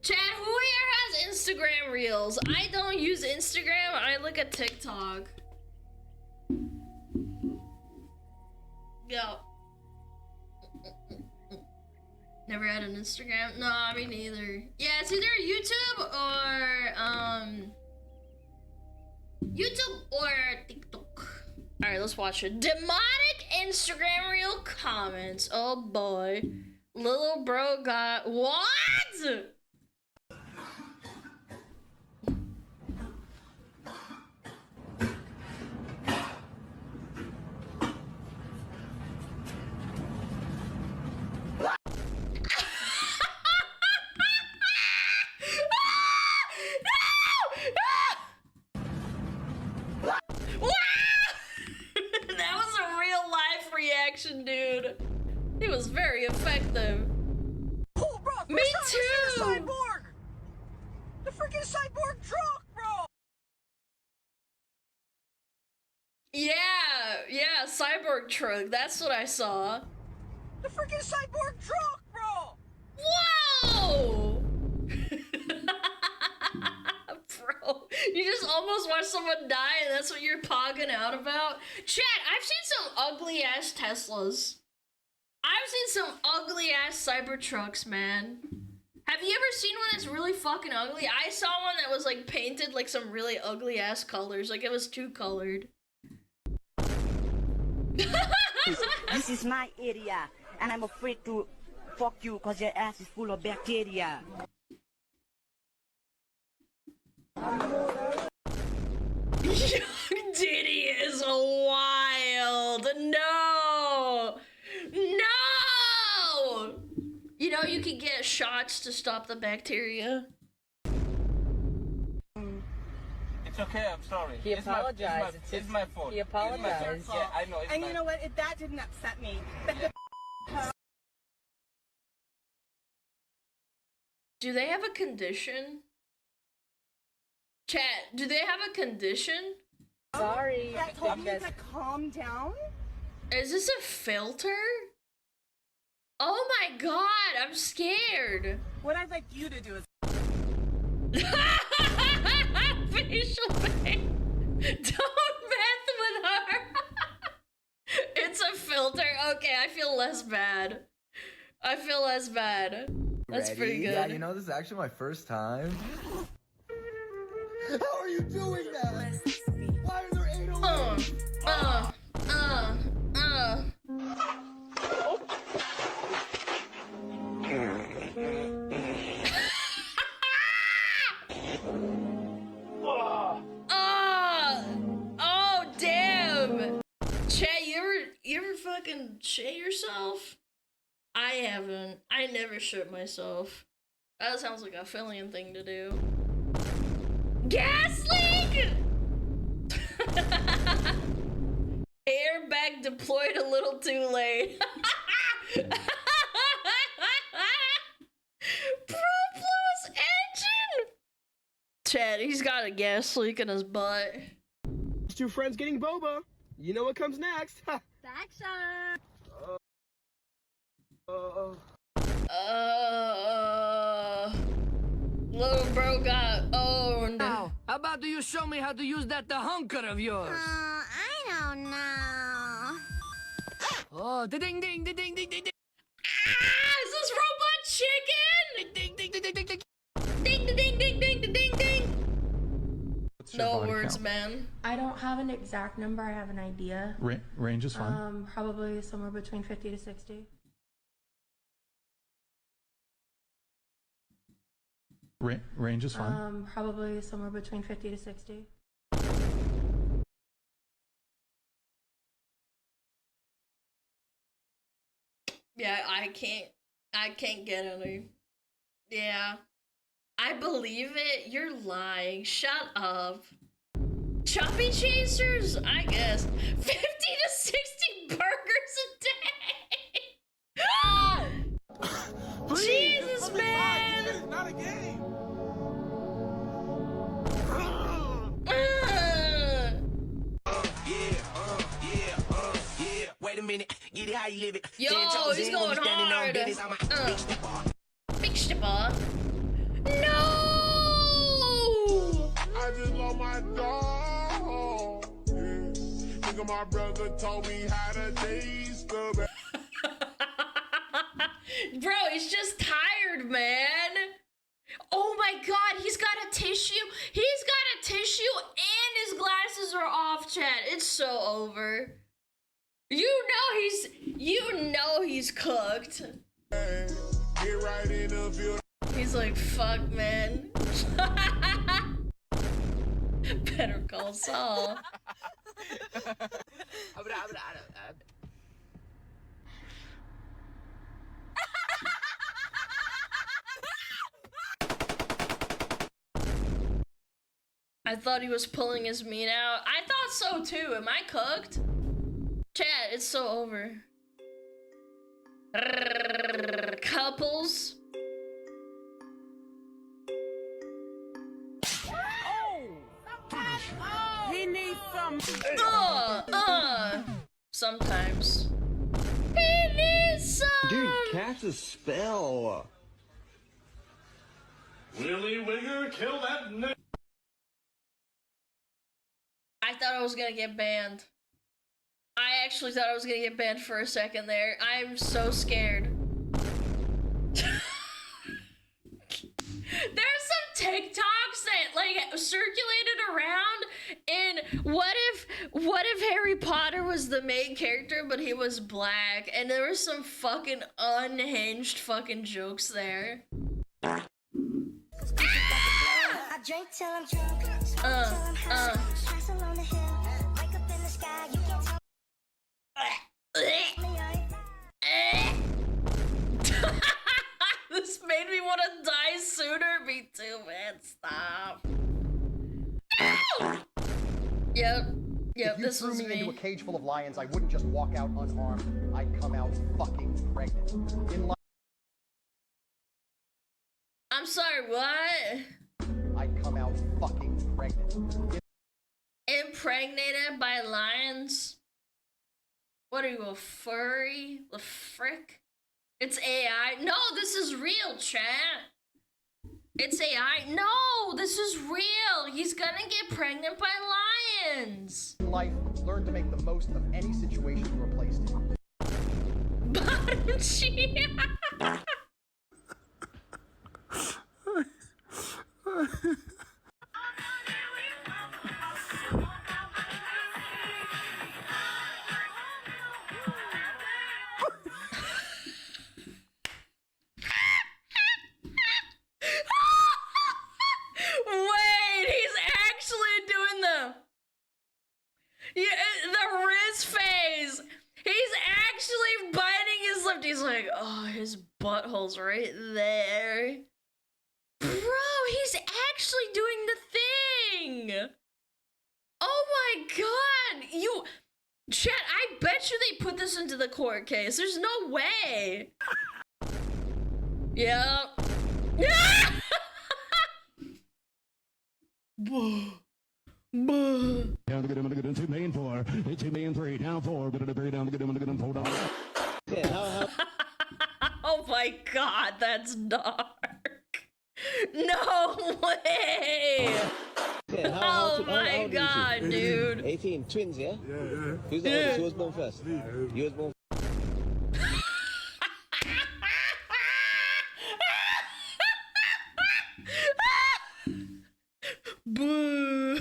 Chad, who here has Instagram Reels? I don't use Instagram, I look at TikTok. Go. Never had an Instagram? No, me neither. Yeah, it's either YouTube or, YouTube or TikTok. Alright, let's watch it. Demonic Instagram Reel comments. Oh boy. Little bro got... What?! That was a real life reaction, dude. It was very effective. Oh, bro, Me too. Cyborg. The freaking cyborg truck, bro. Yeah, cyborg truck. That's what I saw. The freaking cyborg truck, bro. Whoa! Bro, you just almost watched someone die and that's what you're pogging out about? Chat, I've seen some ugly ass Teslas. I've seen some ugly ass Cybertrucks, man. Have you ever seen one that's really fucking ugly? I saw one that was like painted like some really ugly ass colors, like it was two colored. This is my area, and I'm afraid to fuck you because your ass is full of bacteria. Young Diddy is wild. No! No! You know you can get shots to stop the bacteria. It's okay, I'm sorry. He apologized. It's my fault. He apologized. Yeah, I know. And you know what? That didn't upset me. Do they have a condition? Chat, do they have a condition? Sorry. That told me to calm down? Is this a filter? Oh my god, I'm scared. What I'd like you to do is... Facial pain. Don't mess with her. It's a filter. Okay, I feel less bad. I feel less bad. That's pretty good. Yeah, you know, this is actually my first time. How are you doing that? Why are there 808? shit yourself? I haven't. I never shit myself. That sounds like a Phillian thing to do. Gas leak! Airbag deployed a little too late. Propulse engine! Chad, he's got a gas leak in his butt. Two friends getting boba. You know what comes next. Faction. Little bro got owned. Now, how about do you show me how to use that hunker of yours? I don't know. Oh, ding ding ding ding ding ding ding. Ah, is this robot chicken? Ding ding ding ding ding ding. Ding ding ding ding ding ding ding ding. No words, count? man. I don't have an exact number. I have an idea. Range is fine. Probably somewhere between 50 to 60. Range is fine. Probably somewhere between 50 to 60. Yeah, I can't get any. Yeah. I believe it. You're lying. Shut up. Choppy chasers? I guess. 50 to 60 burgers a day. Jesus, man. It's not a game. Wait a minute, get it how you live it. Yo, he's going hard. Big stepper. No! I just lost my dog. Yeah. Think of my brother told me how to taste the Bro, he's just tired, man. Oh my god, he's got a tissue. He's got a tissue and his glasses are off, chat. It's so over. You know he's cooked. Get right in the field. He's like, fuck, man. Better call Saul. I thought he was pulling his meat out. I thought so too. Am I cooked? Chat, it's so over. Couples. He needs some. Sometimes. He needs some. Dude, cast a spell. Willy Wigger, kill that nigga. I thought I was gonna get banned. I actually thought I was gonna get banned for a second there. I'm so scared. There's some TikToks that like circulated around in what if Harry Potter was the main character but he was black, and there was some fucking unhinged fucking jokes there. I drink till I'm drunk. Castle on the hill. Wake up in the sky. You can't tell. This made me want to die sooner. Me too, man. Stop. No! Yep, If this you was threw me into a me. cage full of lions, I wouldn't just walk out unharmed. I'd come out fucking pregnant. In life, I'm sorry, what? I'd come out fucking pregnant. Impregnated by lions? What are you, a furry? The frick? It's AI. No, this is real, chat. It's AI. No, this is real. He's gonna get pregnant by lions. In life, learn to make the most of any situation you are placed in. Bottom cheek. Wait, he's actually doing the Riz phase. He's actually facelift, he's like, oh, his butthole's right there. Bro, he's actually doing the thing. Oh my god, chat, I bet you they put this into the court case. There's no way. Yep. Down to get him, 2 million 4, 2 million 3, down 4, down to get him $4. Oh my god, that's dark. No way. Oh my god, dude. 18, twins, yeah? Yeah. Who's the oldest? Who was born first? You was born Boo.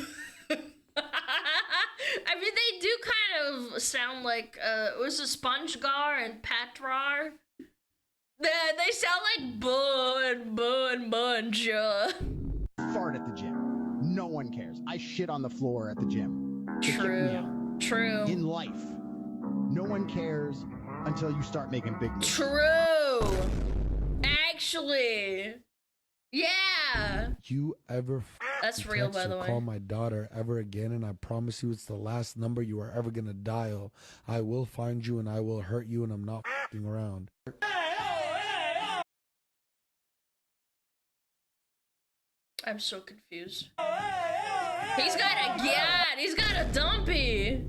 I mean, they do kind of sound like, was it SpongeGar and Patrar? They sound like Boo and Bunch. Fart at the gym. No one cares. I shit on the floor at the gym. True. In life, no one cares until you start making big moves. True. Actually. Yeah. You ever That's real, by the way. call my daughter ever again, and I promise you it's the last number you are ever gonna dial. I will find you and I will hurt you, and I'm not f***ing around. I'm so confused. He's got a dumpy.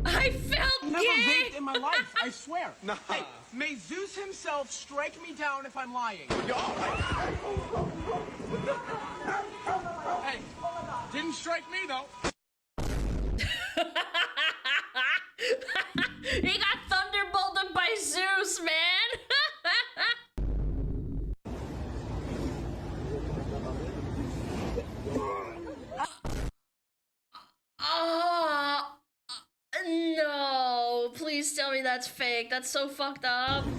I felt Never gay. vaped in my life, I swear. Hey, may Zeus himself strike me down if I'm lying. Hey, didn't strike me though. He got thunderbolted by Zeus, man. No, please tell me that's fake. That's so fucked up. And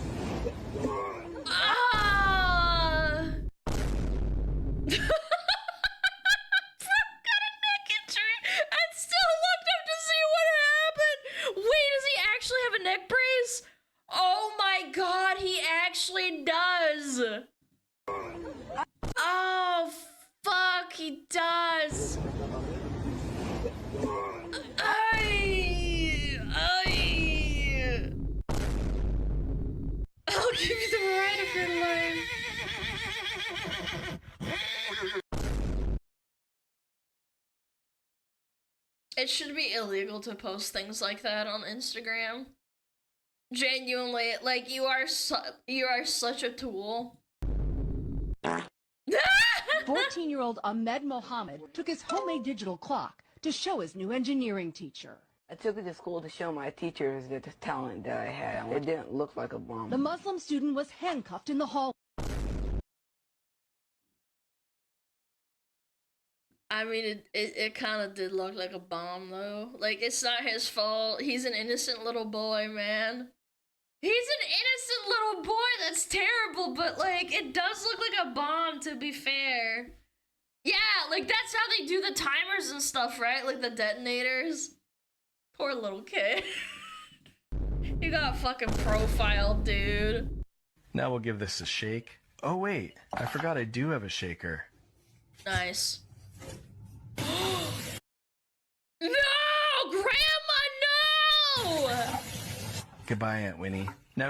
still looked up to see what happened. Wait, does he actually have a neck brace? Oh my god, he actually does. Oh, fuck, he does. I'll give you the right of your life. It should be illegal to post things like that on Instagram. Genuinely, like, you are such a tool. 14-year-old Ahmed Mohammed took his homemade digital clock to show his new engineering teacher. I took it to school to show my teachers the talent that I had. It didn't look like a bomb. The Muslim student was handcuffed in the hall. I mean, it kind of did look like a bomb, though. Like, it's not his fault. He's an innocent little boy, man. He's an innocent little boy. That's terrible, but, like, it does look like a bomb, to be fair. Yeah, like, that's how they do the timers and stuff, right? Like, the detonators. Poor little kid. You got fucking profiled, dude. Now we'll give this a shake. Oh, wait. I forgot I do have a shaker. Nice. No! Grandma, no! Goodbye, Aunt Winnie. Now.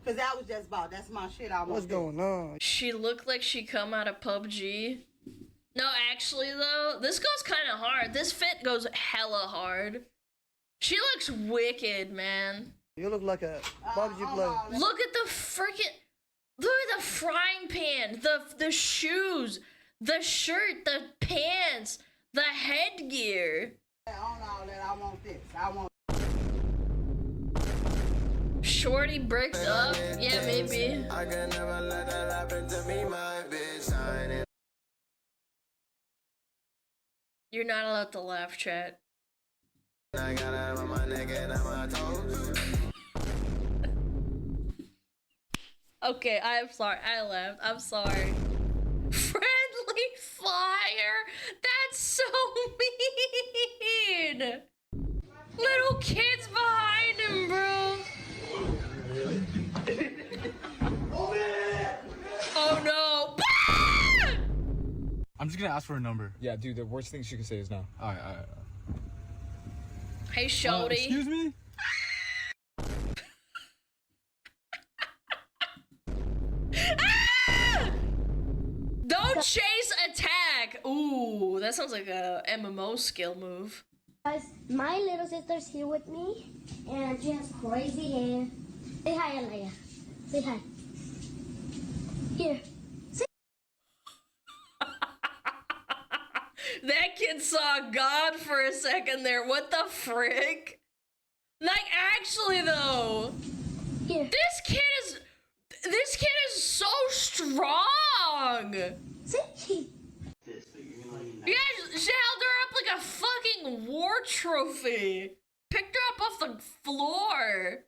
Cause that was just about, that's my shit. What's going on? She looked like she come out of PUBG. No, actually though, this goes kind of hard. This fit goes hella hard. She looks wicked, man. You look like a PUBG player. Look at the freaking, look at the frying pan, the shoes, the shirt, the pants, the headgear. On all that, I want this. I want. Shorty bricked up? Yeah, maybe. I can never let that happen to me, my bitch. Sign it. You're not allowed to laugh, chat. I got it on my neck and on my toes. Okay, I'm sorry. I laughed. I'm sorry. Friendly fire? That's so mean! Little kids behind him, bro. Oh no. I'm just gonna ask for a number. Yeah, dude, the worst thing she could say is no. Alright. Hey, Shorty. Excuse me? Don't chase, attack. Ooh, that sounds like a MMO skill move. Guys, my little sister's here with me, and she has crazy hair. Say hi, Alaya. Say hi. Here. Say That kid saw God for a second there. What the frick? Like, actually, though. Here. This kid is so strong. See? You guys, she held her up like a fucking war trophy. Picked her up off the floor.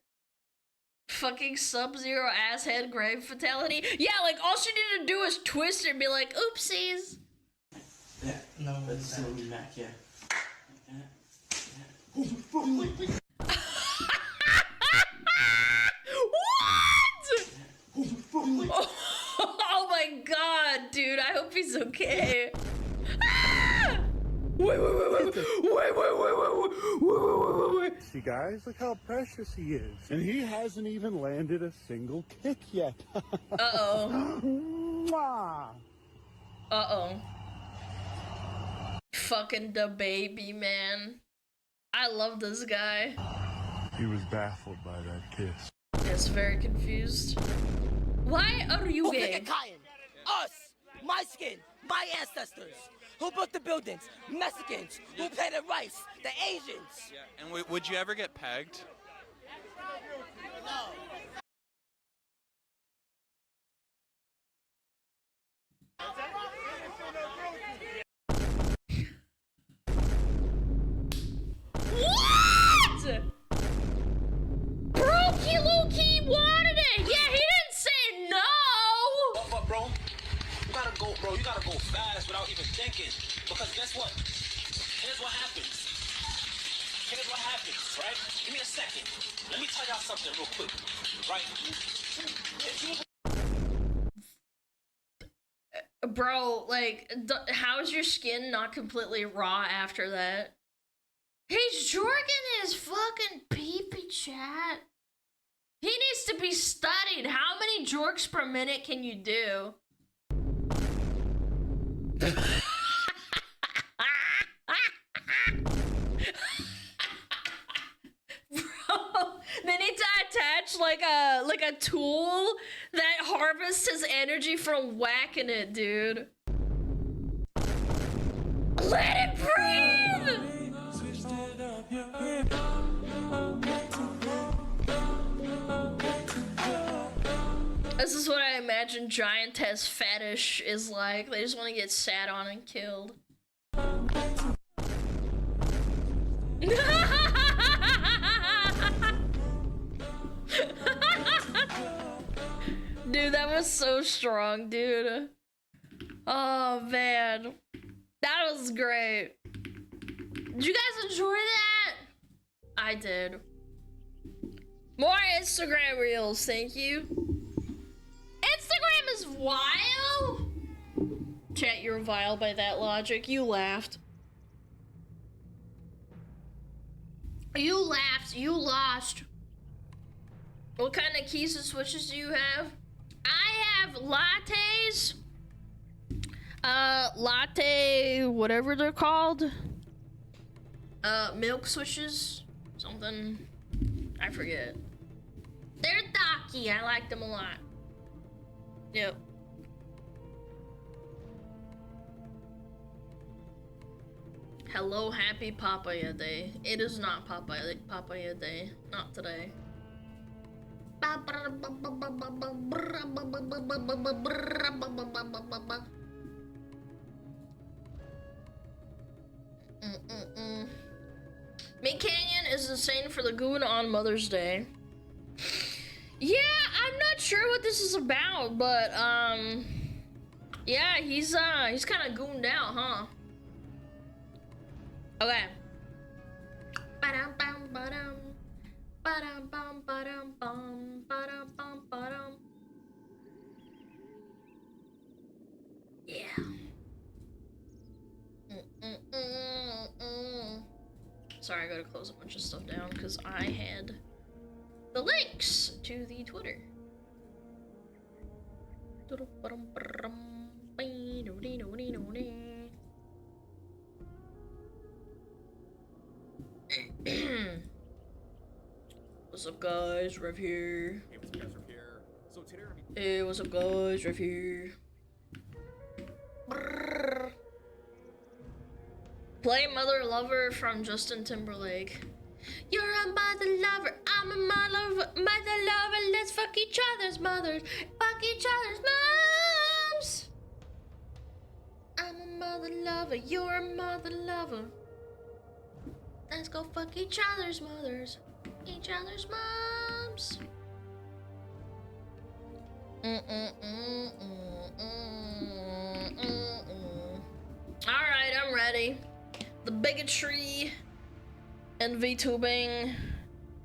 Fucking Sub-Zero asshead grave fatality. Yeah, like all she needed to do was twist her and be like, oopsies. Yeah, no, let's see what we back, yeah. What? Oh my god, dude. I hope he's okay. Ah! Wait. See, guys, look how precious he is. And he hasn't even landed a single kick yet. Uh-oh. Mwah. Uh-oh. Fucking the baby, man. I love this guy. He was baffled by that kiss. Yes, very confused. Why are you gay? Us, my skin, my ancestors. Who built the buildings? Mexicans. Who planted rice? The Asians. Yeah. And would you ever get pegged? No. What? Brokey Loki wanted it. Yeah, he didn't say no. But bro, you gotta go fast without even thinking. Because guess what? Here's what happens, right? Give me a second. Let me tell y'all something real quick, right? Bro, like, how's your skin not completely raw after that? He's jorking his fucking pee-pee, chat. He needs to be studied. How many jorks per minute can you do? Bro, they need to attach like a tool that harvests his energy from whacking it, dude. Let it breathe! This is what I imagine giantess fetish is like. They just want to get sat on and killed. Dude, that was so strong, dude. Oh, man. That was great. Did you guys enjoy that? I did. More Instagram reels, thank you. Instagram is vile? Chat, you're vile by that logic. You laughed. You laughed. You lost. What kind of keys and switches do you have? I have lattes. Latte, whatever they're called. Milk switches. Something. I forget. They're Taki. I like them a lot. Yep. Hello, happy Papaya Day. It is not Papaya Day. Not today. Mid Canyon is insane for the goon on Mother's Day. Yeah, I'm not sure what this is about, but yeah, he's kind of gooned out, huh? Okay. Ba-dum, bum, ba-dum, bum, ba-dum, bum, ba-dum. Yeah. Sorry, I gotta close a bunch of stuff down because I had the links to the Twitter. What's up, guys? Rev here. Hey, what's up, guys? Rev here. Brrr. Play Mother Lover from Justin Timberlake. You're a mother lover, I'm a mother lover, let's fuck each other's mothers, fuck each other's moms. I'm a mother lover, you're a mother lover. Let's go fuck each other's mothers, each other's moms. Alright, I'm ready. The bigotry and VTubing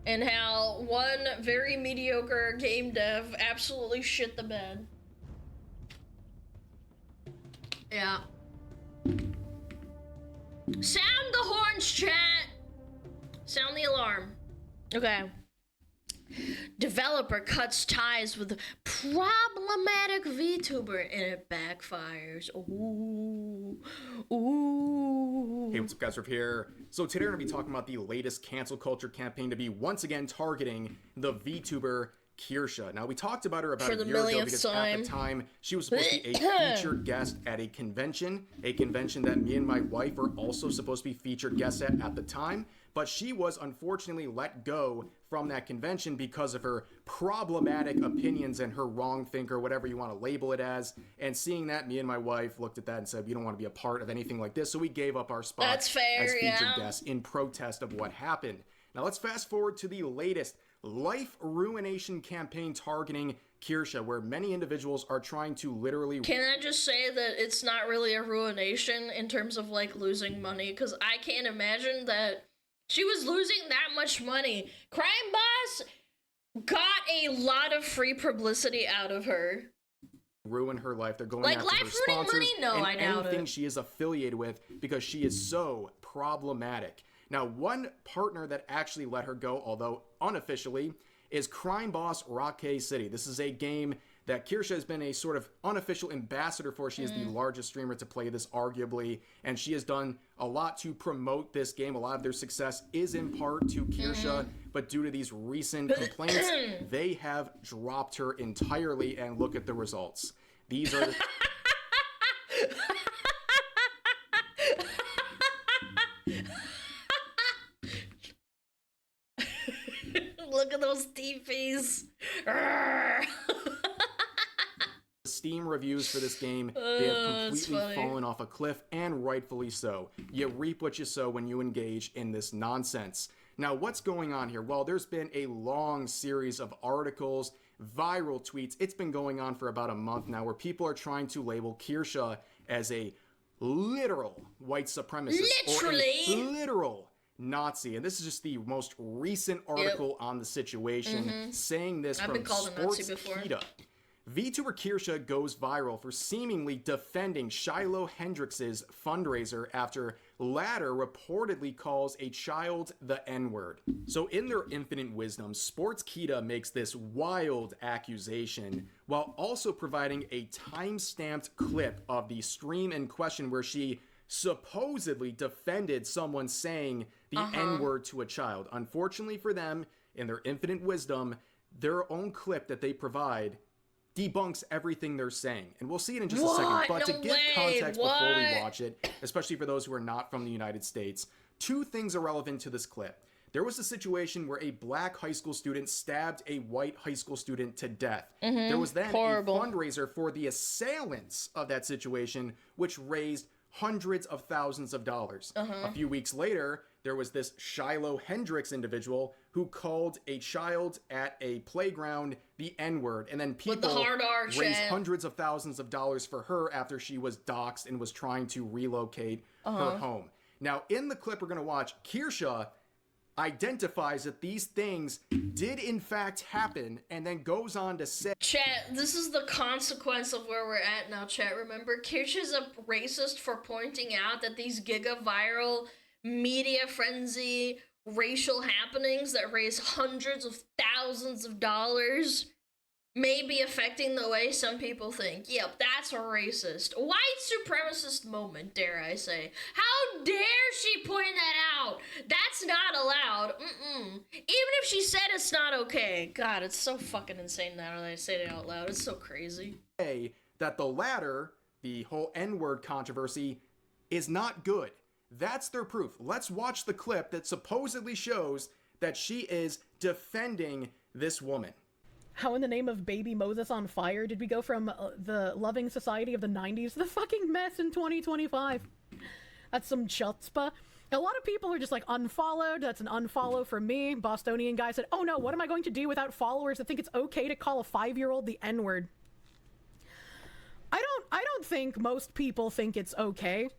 and how one very mediocre game dev absolutely shit the bed. Yeah. Sound the horns, chat! Sound the alarm. Okay. Developer cuts ties with problematic VTuber and it backfires. Ooh. Ooh. Hey, what's up, guys? Rev here. So today we're going to be talking about the latest cancel culture campaign to be once again targeting the VTuber Kirsha. Now, we talked about her about a year ago because at the time she was supposed to be a featured guest at a convention that me and my wife were also supposed to be featured guests at the time. But she was unfortunately let go from that convention because of her problematic opinions and her wrong think, or whatever you want to label it as. And seeing that, me and my wife looked at that and said, we don't want to be a part of anything like this. So we gave up our spot as featured guests in protest of what happened. Now let's fast forward to the latest life ruination campaign targeting Kirsha, where many individuals are trying to literally... Can I just say that it's not really a ruination in terms of like losing money? Because I can't imagine that she was losing that much money. Crime Boss got a lot of free publicity out of her. Ruin her life. They're going like after her sponsors money? No, and I doubt anything it. she is affiliated with because she is so problematic. Now, one partner that actually let her go, although unofficially, is Crime Boss Rocket City. This is a game that Kirsha has been a sort of unofficial ambassador for. She is the largest streamer to play this, arguably, and she has done a lot to promote this game. A lot of their success is in part to Kirsha, but due to these recent complaints, they have dropped her entirely, and look at the results. These are... Look at those TVs. Steam reviews for this game, they have completely fallen off a cliff, and rightfully so. You reap what you sow when you engage in this nonsense. Now, what's going on here? Well, there's been a long series of articles, viral tweets. It's been going on for about a month now, where people are trying to label Kirsha as a literal white supremacist or a literal Nazi. And this is just the most recent article on the situation, saying this from Sportskeeda. VTuber Kirsha goes viral for seemingly defending Shiloh Hendrix's fundraiser after latter reportedly calls a child the N-word. So in their infinite wisdom, Sportskeeda makes this wild accusation while also providing a time-stamped clip of the stream in question where she supposedly defended someone saying the N-word to a child. Unfortunately for them, in their infinite wisdom, their own clip that they provide debunks everything they're saying. And we'll see it in just a second. But to give context before we watch it, especially for those who are not from the United States, two things are relevant to this clip. There was a situation where a black high school student stabbed a white high school student to death. There was then a fundraiser for the assailants of that situation, which raised hundreds of thousands of dollars. A few weeks later, there was this Shiloh Hendrix individual who called a child at a playground the N-word, and then people raised hundreds of thousands of dollars for her after she was doxxed and was trying to relocate her home. Now, in the clip we're going to watch, Kirsha identifies that these things did in fact happen, and then goes on to say, Chat, this is the consequence of where we're at now, chat. Remember, Kirsch is a racist for pointing out that these giga-viral media frenzy racial happenings that raise hundreds of thousands of dollars may be affecting the way some people think. Yep, that's a racist. White supremacist moment, dare I say. How dare she point that out? That's not allowed. Even if she said it's not okay. God, it's so fucking insane now that I say it out loud. It's so crazy. that the latter, the whole N-word controversy, is not good. That's their proof. Let's watch the clip that supposedly shows that she is defending this woman. How in the name of baby Moses on fire did we go from the loving society of the 90s to the fucking mess in 2025? That's some chutzpah. A lot of people are just like unfollowed. That's an unfollow from me. Bostonian guy said, oh no, what am I going to do without followers that think it's okay to call a 5-year-old the N-word? I don't think most people think it's okay.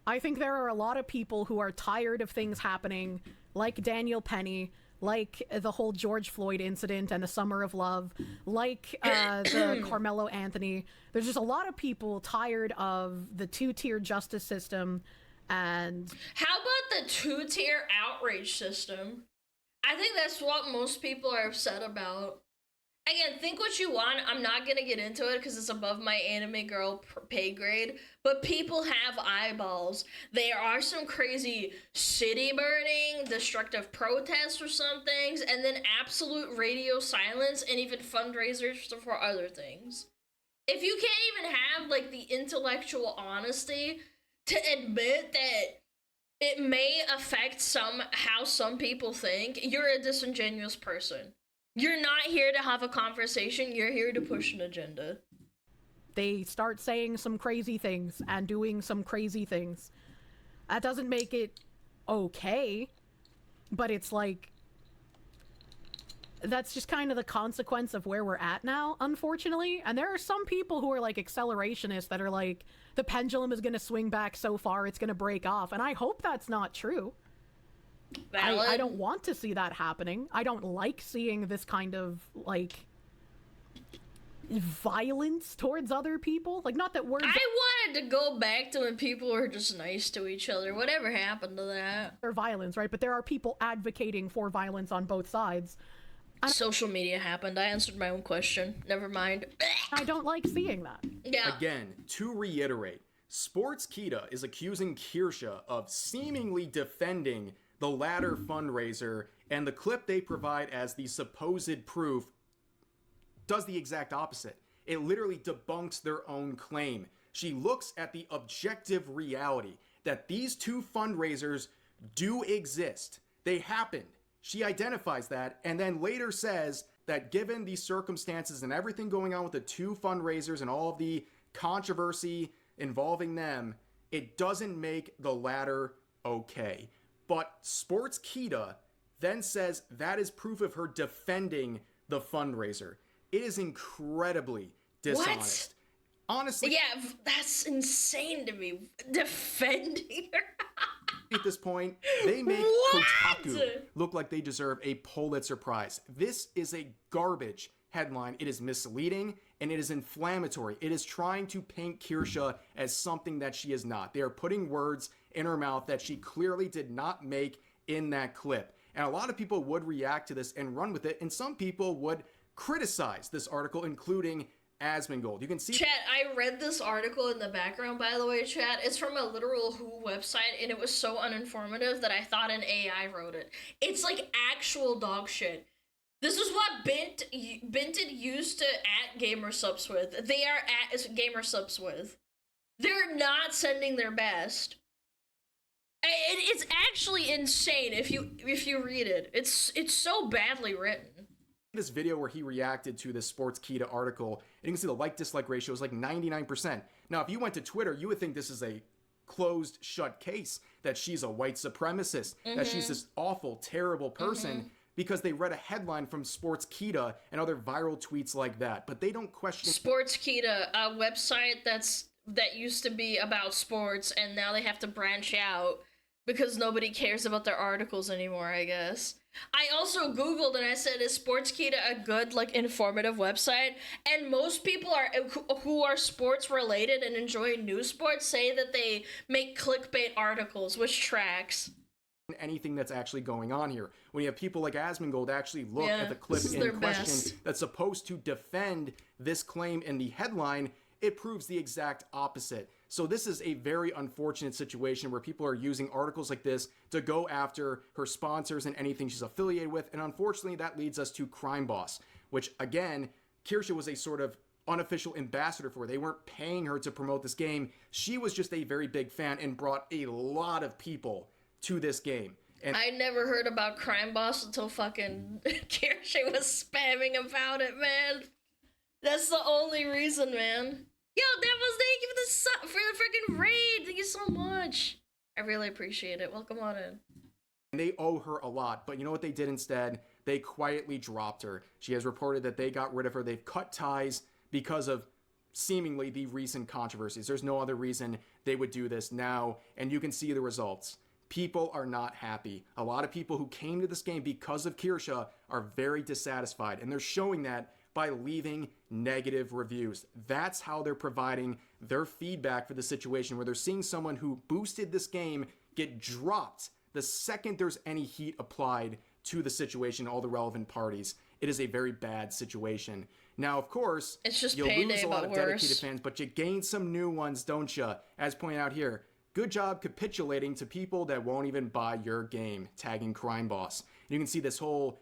I think there are a lot of people who are tired of things happening, like Daniel Penny, like the whole George Floyd incident and the Summer of Love, like the Carmelo Anthony. There's just a lot of people tired of the two-tier justice system. And how about the two-tier outrage system? I think that's what most people are upset about. Again, think what you want. I'm not gonna get into it because it's above my anime girl pay grade, but people have eyeballs. There are some crazy city burning, destructive protests for some things, and then absolute radio silence and even fundraisers for other things. If you can't even have like the intellectual honesty to admit that it may affect how some people think, you're a disingenuous person. You're not here to have a conversation, you're here to push an agenda. They start saying some crazy things and doing some crazy things. That doesn't make it okay, but it's like, that's just kind of the consequence of where we're at now, unfortunately. And there are some people who are like accelerationists that are like, the pendulum is going to swing back so far it's going to break off. And I hope that's not true. I don't want to see that happening. I don't like seeing this kind of, like, violence towards other people. Like, not that words... I wanted to go back to when people were just nice to each other. Whatever happened to that? Or violence, right? But there are people advocating for violence on both sides. Social media happened. I answered my own question. Never mind. I don't like seeing that. Yeah. Again, to reiterate, Sports Kita is accusing Kirsha of seemingly defending the latter fundraiser, and the clip they provide as the supposed proof does the exact opposite. It literally debunks their own claim. She looks at the objective reality that these two fundraisers do exist. They happened. She identifies that, and then later says that given the circumstances and everything going on with the two fundraisers and all of the controversy involving them, it doesn't make the latter okay. But Sports Kita then says that is proof of her defending the fundraiser. It is incredibly dishonest. What? Honestly. Yeah, that's insane to me. Defending her. At this point, they make Kotaku look like they deserve a Pulitzer Prize. This is a garbage headline. It is misleading and it is inflammatory. It is trying to paint Kirsha as something that she is not. They are putting words in her mouth that she clearly did not make in that clip. And a lot of people would react to this and run with it, and some people would criticize this article, including Asmongold. You can see... Chat, I read this article in the background, by the way, chat. It's from a literal Who website, and it was so uninformative that I thought an AI wrote it. It's like actual dog shit. This is what Binted used to at Gamersubs with. They are at Gamersubs with. They're not sending their best. It's actually insane if you read it. It's so badly written. This video where he reacted to this Sports Kita article, and you can see the like-dislike ratio is like 99%. Now, if you went to Twitter, you would think this is a closed, shut case, that she's a white supremacist, that she's this awful, terrible person, because they read a headline from Sports Kita and other viral tweets like that. But they don't question... Sports Kita, a website that used to be about sports, and now they have to branch out Because nobody cares about their articles anymore, I guess. I also Googled and I said, is Sportskeeda a good, like, informative website? And most people are who are sports related and enjoy news sports say that they make clickbait articles, which tracks. Anything that's actually going on here. When you have people like Asmongold actually look at the clip in question best. that's supposed to defend this claim in the headline, it proves the exact opposite. So this is a very unfortunate situation where people are using articles like this to go after her sponsors and anything she's affiliated with, and unfortunately that leads us to Crime Boss, which again, Kirsha was a sort of unofficial ambassador for. They weren't paying her to promote this game. She was just a very big fan and brought a lot of people to this game. And I never heard about Crime Boss until fucking Kirsha was spamming about it, man. That's the only reason, man. Yo, Devils, thank you for the freaking raid. Thank you so much. I really appreciate it. Welcome on in. And they owe her a lot, but you know what they did instead? They quietly dropped her. She has reported that they got rid of her. They've cut ties because of seemingly the recent controversies. There's no other reason they would do this now, and you can see the results. People are not happy. A lot of people who came to this game because of Kirsha are very dissatisfied, and they're showing that by leaving negative reviews. That's how they're providing their feedback for the situation, where they're seeing someone who boosted this game get dropped the second there's any heat applied to the situation, all the relevant parties. It is a very bad situation. Now, of course, it's just you'll payday, lose a lot of worse. dedicated fans, but you gain some new ones, don't you? As pointed out here, good job capitulating to people that won't even buy your game, tagging Crime Boss. You can see this whole...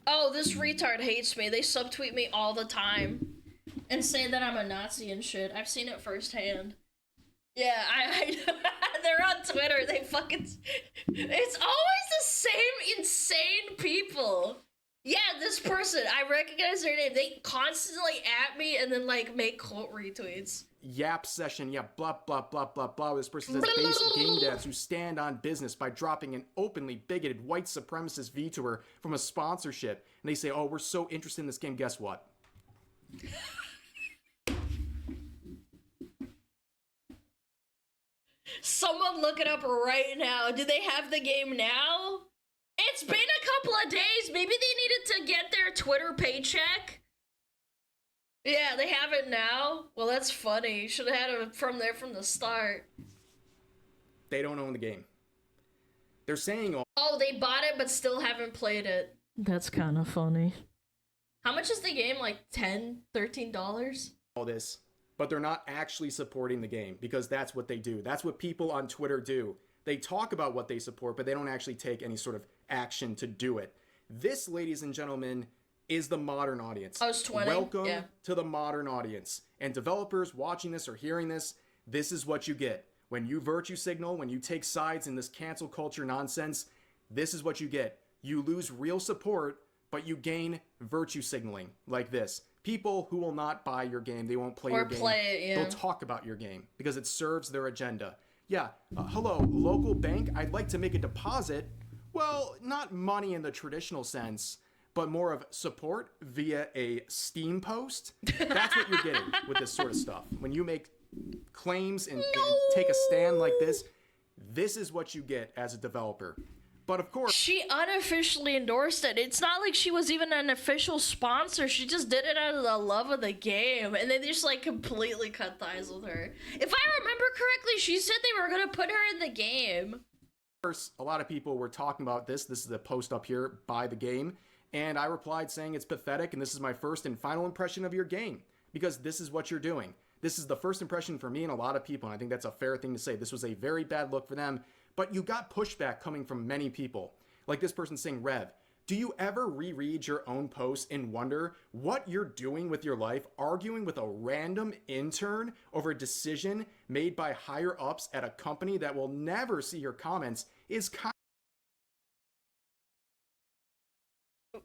Oh, this retard hates me. They subtweet me all the time and say that I'm a Nazi and shit. I've seen it firsthand. Yeah, I they're on Twitter. They fucking... It's always the same insane people. Yeah, this person, I recognize their name. They constantly at me and then, like, make quote retweets. Yap session, yeah, blah, blah, blah, blah, blah. This person says base game devs who stand on business by dropping an openly bigoted white supremacist VTuber from a sponsorship. And they say, oh, we're so interested in this game. Guess what? Someone look it up right now. Do they have the game now? It's been a couple of days. Maybe they needed to get their Twitter paycheck. Yeah, they have it now. Well, that's funny. Should have had it from there from the start. They don't own the game. They're saying all... Oh, they bought it but still haven't played it. That's kind of funny. How much is the game? Like $10, $13? All this, but they're not actually supporting the game, because that's what they do. That's what people on Twitter do. They talk about what they support, but they don't actually take any sort of action to do it. This, ladies and gentlemen, is the modern audience. I was 20. Welcome yeah. to the modern audience. And developers watching this or hearing this, this is what you get. When you virtue signal, when you take sides in this cancel culture nonsense, this is what you get. You lose real support, but you gain virtue signaling like this. People who will not buy your game, they won't play your game. Play it, yeah. They'll talk about your game because it serves their agenda. Yeah, hello, local bank, I'd like to make a deposit. Well, not money in the traditional sense, but more of support via a Steam post. That's what you're getting with this sort of stuff. When you make claims and take a stand like this, this is what you get as a developer. But of course... She unofficially endorsed it. It's not like she was even an official sponsor. She just did it out of the love of the game. And they just, like, completely cut ties with her. If I remember correctly, she said they were going to put her in the game. Of course, a lot of people were talking about this. This is the post up here, buy the game. And I replied saying it's pathetic and this is my first and final impression of your game. Because this is what you're doing. This is the first impression for me and a lot of people. And I think that's a fair thing to say. This was a very bad look for them. But you got pushback coming from many people. Like this person saying, Rev, do you ever reread your own posts and wonder what you're doing with your life, arguing with a random intern over a decision made by higher ups at a company that will never see your comments is kind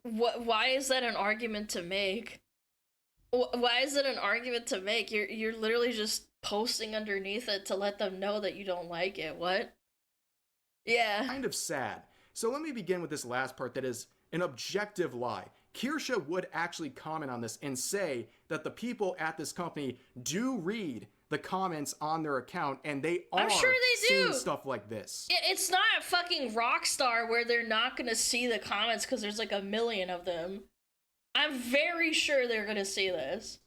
Why is that an argument to make? Why is it an argument to make? You're literally just posting underneath it to let them know that you don't like it. What? Yeah. Kind of sad. So let me begin with this last part that is an objective lie. Kirsha would actually comment on this and say that the people at this company do read the comments on their account, and they are I'm sure they seeing do. stuff like this. It's not a fucking Rockstar where they're not gonna see the comments because there's like a million of them. I'm very sure they're gonna see this.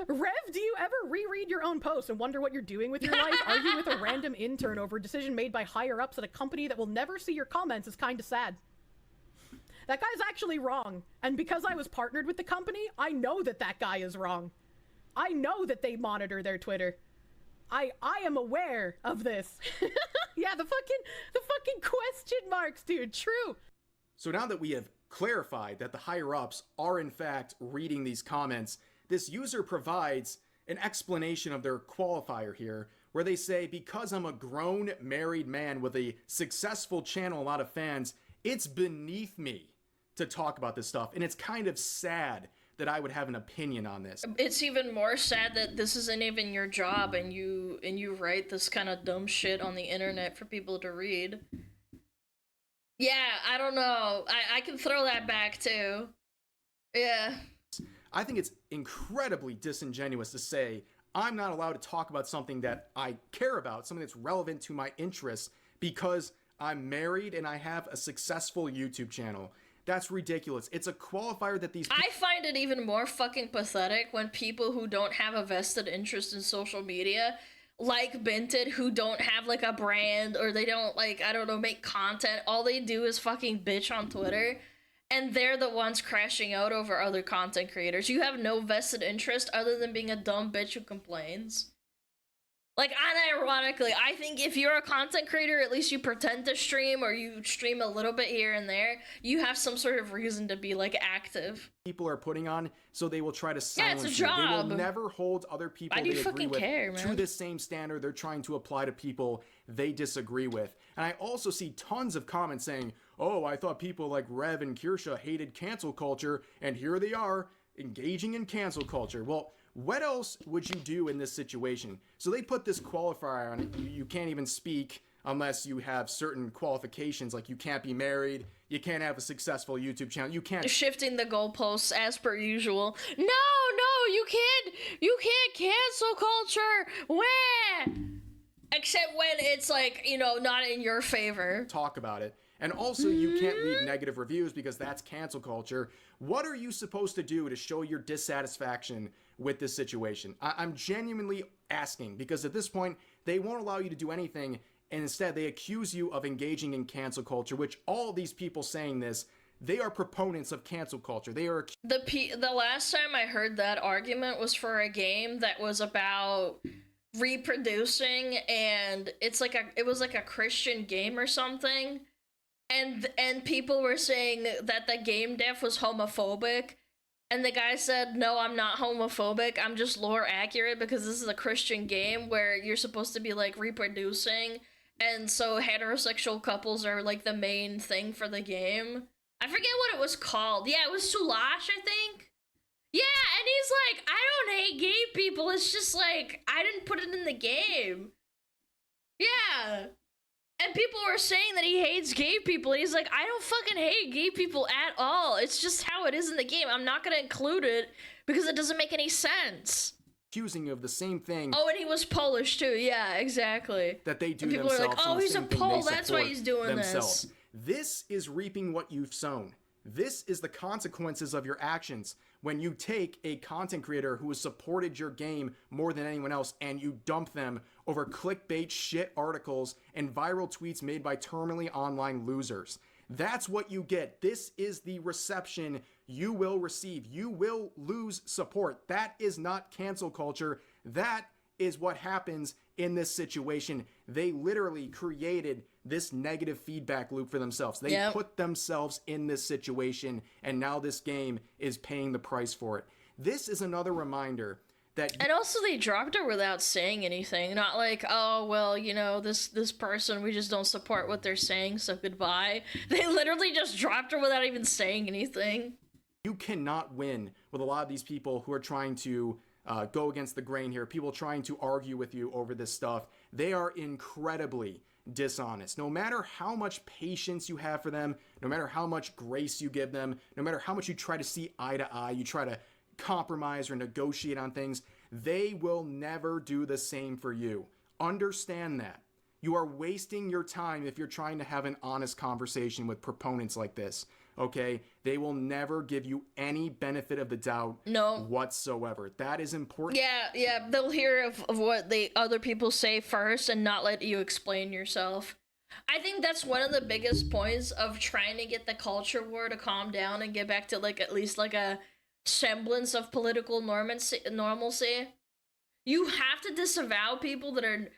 Rev, do you ever reread your own posts and wonder what you're doing with your life? Argue with a random intern over a decision made by higher ups at a company that will never see your comments is kind of sad. That guy's actually wrong, and because I was partnered with the company, I know that that guy is wrong. I know that they monitor their Twitter. I am aware of this. Yeah, the fucking question marks, dude. True. So now that we have clarified that the higher ups are in fact reading these comments, this user provides an explanation of their qualifier here, where they say, because I'm a grown married man with a successful channel, a lot of fans, it's beneath me to talk about this stuff. And it's kind of sad that I would have an opinion on this. It's even more sad that this isn't even your job and you write this kind of dumb shit on the internet for people to read. Yeah, I don't know. I can throw that back too. Yeah. I think it's incredibly disingenuous to say I'm not allowed to talk about something that I care about, something that's relevant to my interests, because I'm married and I have a successful YouTube channel. That's ridiculous. It's a qualifier that these I find it even more fucking pathetic when people who don't have a vested interest in social media, like Binted, who don't have like a brand or they don't like, I don't know, make content, all they do is fucking bitch on Twitter, and they're the ones crashing out over other content creators. You have no vested interest other than being a dumb bitch who complains. Like, unironically, I think if you're a content creator, at least you pretend to stream or you stream a little bit here and there, you have some sort of reason to be, like, active. People are putting on, so they will try to silence it's a you. job. They will never hold other people Why do they you agree fucking with care, man? to this same standard they're trying to apply to people they disagree with. And I also see tons of comments saying, oh, I thought people like Rev and Kirsha hated cancel culture, and here they are, engaging in cancel culture. Well, what else would you do in this situation? So they put this qualifier on it. You can't even speak unless you have certain qualifications, like you can't be married, you can't have a successful YouTube channel, you can't... Shifting the goalposts as per usual. No, you can't cancel culture. Where? Except when it's like, you know, not in your favor. Talk about it. And also, you can't leave negative reviews because that's cancel culture. What are you supposed to do to show your dissatisfaction with this situation? I'm genuinely asking, because at this point, they won't allow you to do anything, and instead they accuse you of engaging in cancel culture, which all these people saying this, they are proponents of cancel culture. They are... The last time I heard that argument was for a game that was about reproducing, and it was like a Christian game or something. And people were saying that the game dev was homophobic, and the guy said, no, I'm not homophobic, I'm just lore accurate because this is a Christian game where you're supposed to be, like, reproducing, and so heterosexual couples are, like, the main thing for the game. I forget what it was called. Yeah, it was Sulash, I think? Yeah, and he's like, I don't hate gay people, it's just, like, I didn't put it in the game. Yeah. And people were saying that he hates gay people, and he's like, I don't fucking hate gay people at all. It's just how it is in the game. I'm not gonna include it because it doesn't make any sense. Accusing you of the same thing. Oh, and he was Polish too. Yeah, exactly. That they do and people themselves. Are like, oh, he's a Pole. That's why he's doing themselves. this. This is reaping what you've sown. This is the consequences of your actions when you take a content creator who has supported your game more than anyone else and you dump them over clickbait shit articles and viral tweets made by terminally online losers. That's what you get. This is the reception you will receive. You will lose support. That is not cancel culture. That is what happens in this situation. They literally created this negative feedback loop for themselves. They put themselves in this situation, and now this game is paying the price for it. This is another reminder that... And also they dropped her without saying anything. Not like, oh, well, you know, this person, we just don't support what they're saying, so goodbye. They literally just dropped her without even saying anything. You cannot win with a lot of these people who are trying to go against the grain here. People trying to argue with you over this stuff. They are incredibly dishonest. No matter how much patience you have for them, no matter how much grace you give them, no matter how much you try to see eye to eye, you try to compromise or negotiate on things, They will never do the same for you. Understand that. You are wasting your time if you're trying to have an honest conversation with proponents like this, okay? They will never give you any benefit of the doubt whatsoever. That is important. Yeah, they'll hear of what other people say first and not let you explain yourself. I think that's one of the biggest points of trying to get the culture war to calm down and get back to like at least like a semblance of political normalcy. You have to disavow people that are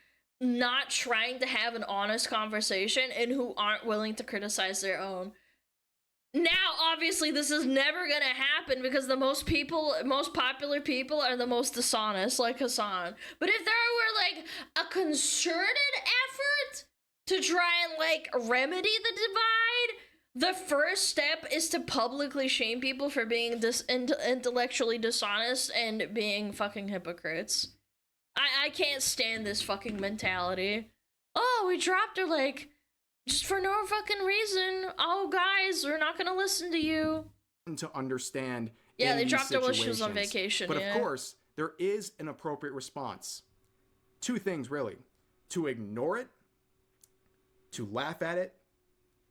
not trying to have an honest conversation and who aren't willing to criticize their own. Now, obviously, this is never gonna happen because the most popular people are the most dishonest, like Hassan. But if there were like a concerted effort to try and like remedy the divide, the first step is to publicly shame people for being intellectually dishonest and being fucking hypocrites. I can't stand this fucking mentality. Oh, we dropped her like just for no fucking reason. Oh, guys, we're not gonna listen to you. To understand. Yeah, they dropped her while she was on vacation. But of course, there is an appropriate response. Two things, really: to ignore it, to laugh at it,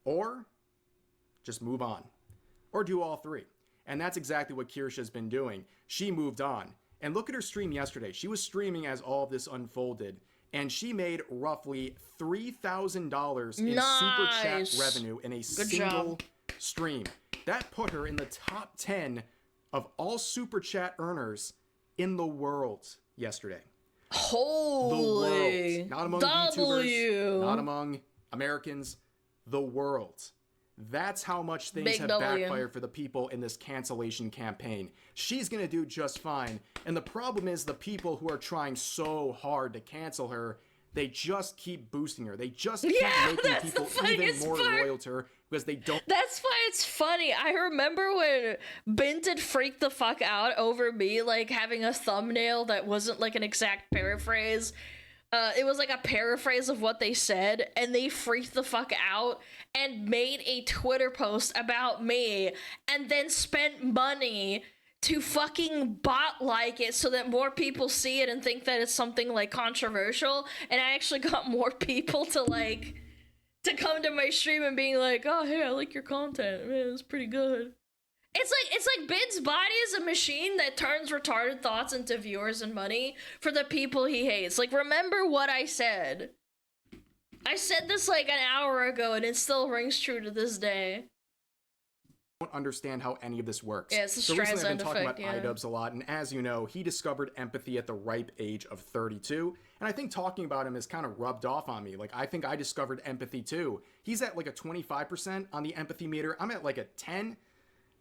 or just move on, or do all three. And that's exactly what Kirsha's been doing. She moved on. And look at her stream yesterday. She was streaming as all of this unfolded, and she made roughly $3,000 in super chat revenue in a single stream. That put her in the top 10 of all super chat earners in the world yesterday. Holy! The world. Not among VTubers, not among Americans, the world. That's how much things have backfired for the people in this cancellation campaign. She's gonna do just fine. And the problem is the people who are trying so hard to cancel her, they just keep boosting her. They just keep making people even more loyal to her because they don't. That's why it's funny. I remember when Binted freaked the fuck out over me, like having a thumbnail that wasn't like an exact paraphrase. It was like a paraphrase of what they said, and they freaked the fuck out and made a Twitter post about me and then spent money to fucking bot like it so that more people see it and think that it's something like controversial. And I actually got more people to come to my stream and being like, oh, hey, I like your content. Man, it's pretty good. It's like Bid's body is a machine that turns retarded thoughts into viewers and money for the people he hates. Like, remember what I said. I said this like an hour ago and it still rings true to this day. Don't understand how any of this works. Yeah, it's the so recently I've been talking effect, about iDubbbz a lot, and as you know, he discovered empathy at the ripe age of 32, and I think talking about him has kind of rubbed off on me. Like, I think I discovered empathy too. He's at like a 25% on the empathy meter. I'm at like a 10,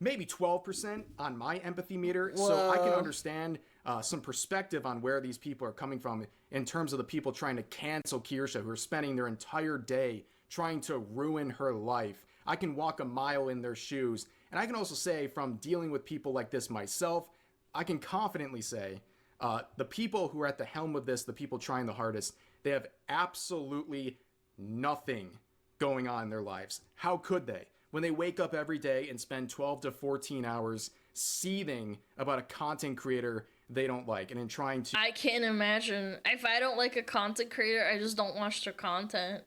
maybe 12% on my empathy meter. Whoa. So I can understand some perspective on where these people are coming from in terms of the people trying to cancel Kirsha, who are spending their entire day trying to ruin her life. I can walk a mile in their shoes. And I can also say, from dealing with people like this myself, I can confidently say the people who are at the helm of this, the people trying the hardest, they have absolutely nothing going on in their lives. How could they? When they wake up every day and spend 12 to 14 hours seething about a content creator they don't like and in trying to... I can't imagine. If I don't like a content creator, I just don't watch their content.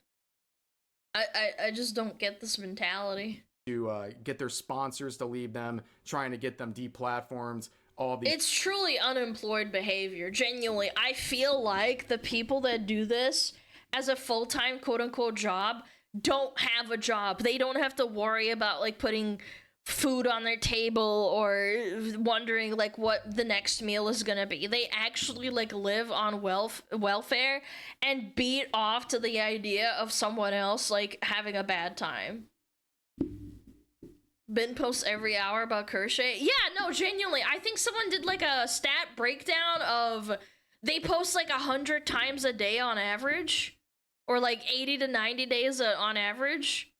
I just don't get this mentality. To get their sponsors to leave them, trying to get them deplatformed, all these... It's truly unemployed behavior, genuinely. I feel like the people that do this as a full-time quote-unquote job don't have a job. They don't have to worry about like putting food on their table or wondering like what the next meal is gonna be. They actually like live on welfare and beat off to the idea of someone else like having a bad time. Ben posts every hour about Kirsha. Yeah, no, genuinely. I think someone did like a stat breakdown of they post like 100 times a day on average. Or like 80 to 90 days on average.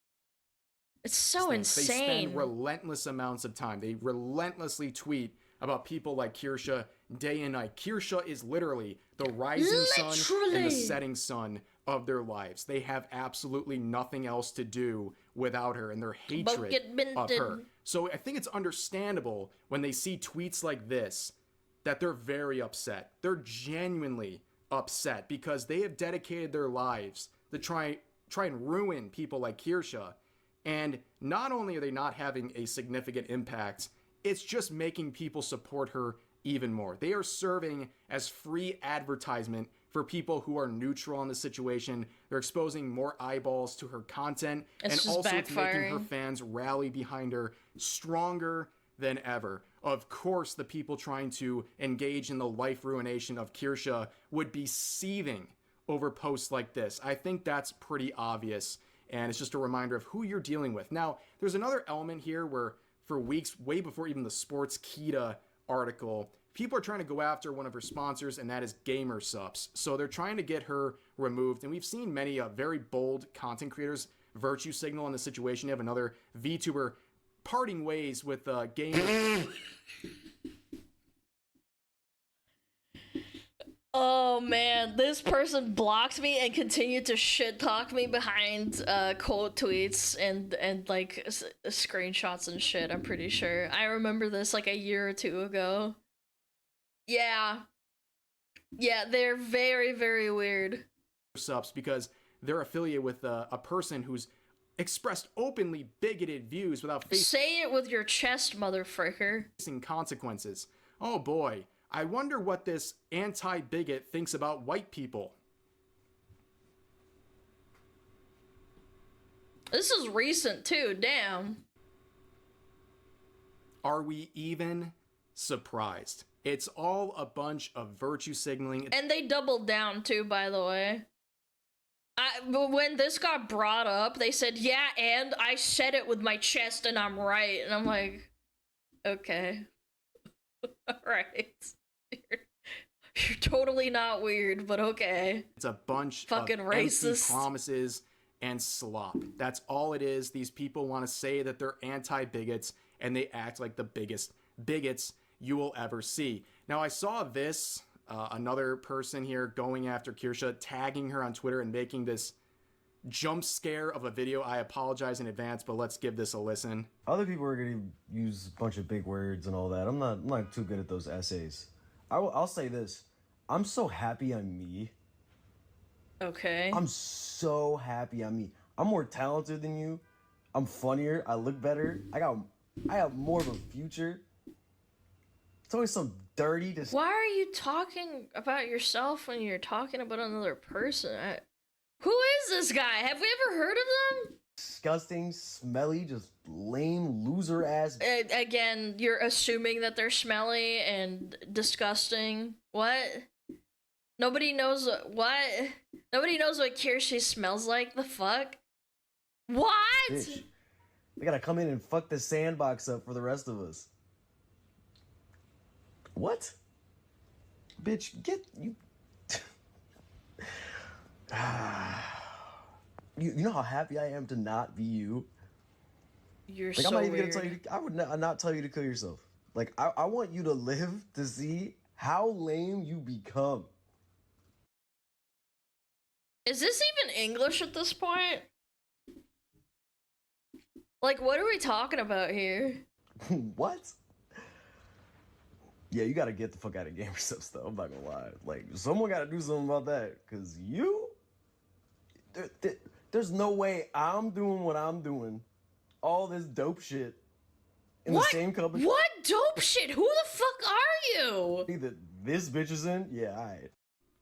It's so insane. They spend relentless amounts of time. They relentlessly tweet about people like Kirsha day and night. Kirsha is literally the rising sun and the setting sun of their lives. They have absolutely nothing else to do without her and their hatred of her. So I think it's understandable when they see tweets like this that they're very upset. They're genuinely upset because they have dedicated their lives to try and ruin people like Kirsha. And not only are they not having a significant impact, it's just making people support her even more. They are serving as free advertisement for people who are neutral in the situation. They're exposing more eyeballs to her content, and also it's making her fans rally behind her stronger than ever. Of course, the people trying to engage in the life ruination of Kirsha would be seething over posts like this. I think that's pretty obvious, and it's just a reminder of who you're dealing with. Now, there's another element here where for weeks, way before even the Sports Kita article, people are trying to go after one of her sponsors, and that is GamerSupps. So they're trying to get her removed, and we've seen many very bold content creators virtue signal in the situation. You have another VTuber parting ways with gamers. Oh man, this person blocked me and continued to shit talk me behind quote tweets and like screenshots and shit. I'm pretty sure I remember this like a year or two ago. Yeah, they're very, very weird. Subs because they're affiliated with a person who's expressed openly bigoted views without Say it with your chest, motherfucker. Facing consequences. Oh boy, I wonder what this anti-bigot thinks about white people. This is recent too, damn. Are we even surprised? It's all a bunch of virtue signaling. And they doubled down too, by the way. When this got brought up, they said, yeah, and I said it with my chest and I'm right. And I'm like, okay. Alright. You're totally not weird, but okay. It's a bunch fucking of racist empty promises and slop. That's all it is. These people want to say that they're anti-bigots, and they act like the biggest bigots you will ever see. Now, I saw this, another person here going after Kirsha, tagging her on Twitter and making this jump scare of a video. I apologize in advance, but let's give this a listen. Other people are going to use a bunch of big words and all that. I'm not too good at those essays. I'll say this. I'm so happy I'm me. Okay. I'm so happy I'm me. I'm more talented than you. I'm funnier. I look better. I have more of a future. It's always so dirty. Why are you talking about yourself when you're talking about another person? Who is this guy? Have we ever heard of them? Disgusting, smelly, just lame, loser ass. Again, you're assuming that they're smelly and disgusting. What? Nobody knows what? Nobody knows what Kirsha smells like. The fuck? What? Bitch. They gotta come in and fuck the sandbox up for the rest of us. What? Bitch, get you. You know how happy I am to not be you? You're like, so I'm not even weird. gonna tell you. I would not tell you to kill yourself. Like, I want you to live to see how lame you become. Is this even English at this point? Like, what are we talking about here? What? Yeah, you gotta get the fuck out of GamerSupps though. I'm not gonna lie. Like, someone gotta do something about that. Cause you, there's no way I'm doing what I'm doing. All this dope shit in the same company. What dope shit? Who the fuck are you? That this bitch is in? Yeah, alright.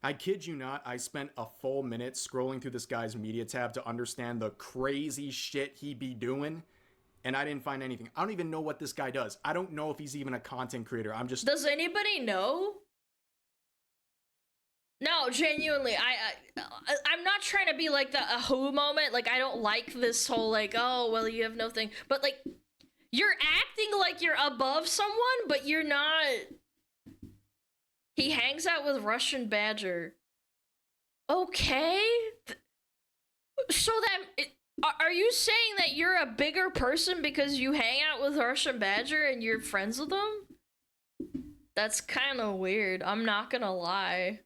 I kid you not, I spent a full minute scrolling through this guy's media tab to understand the crazy shit he be doing, and I didn't find anything. I don't even know what this guy does. I don't know if he's even a content creator. I'm just... Does anybody know? No, genuinely, I'm not trying to be like the who moment. Like, I don't like this whole like, oh, well, you have no thing. But like, you're acting like you're above someone, but you're not. He hangs out with Russian Badger. Okay? So that... Are you saying that you're a bigger person because you hang out with Russian Badger and you're friends with them? That's kind of weird. I'm not gonna lie.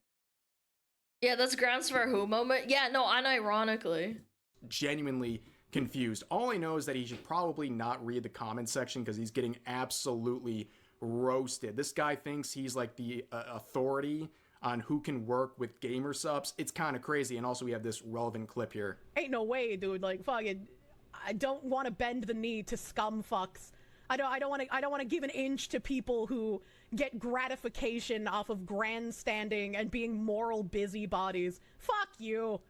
Yeah, that's grounds for a who moment. Yeah, no, unironically. Genuinely confused. All I know is that he should probably not read the comment section because he's getting absolutely roasted. This guy thinks he's like the authority on who can work with gamer subs. It's kind of crazy. And also we have this relevant clip here. Ain't no way, dude. Like, fucking, I don't want to bend the knee to scum fucks. I don't want to give an inch to people who get gratification off of grandstanding and being moral busybodies. Fuck you.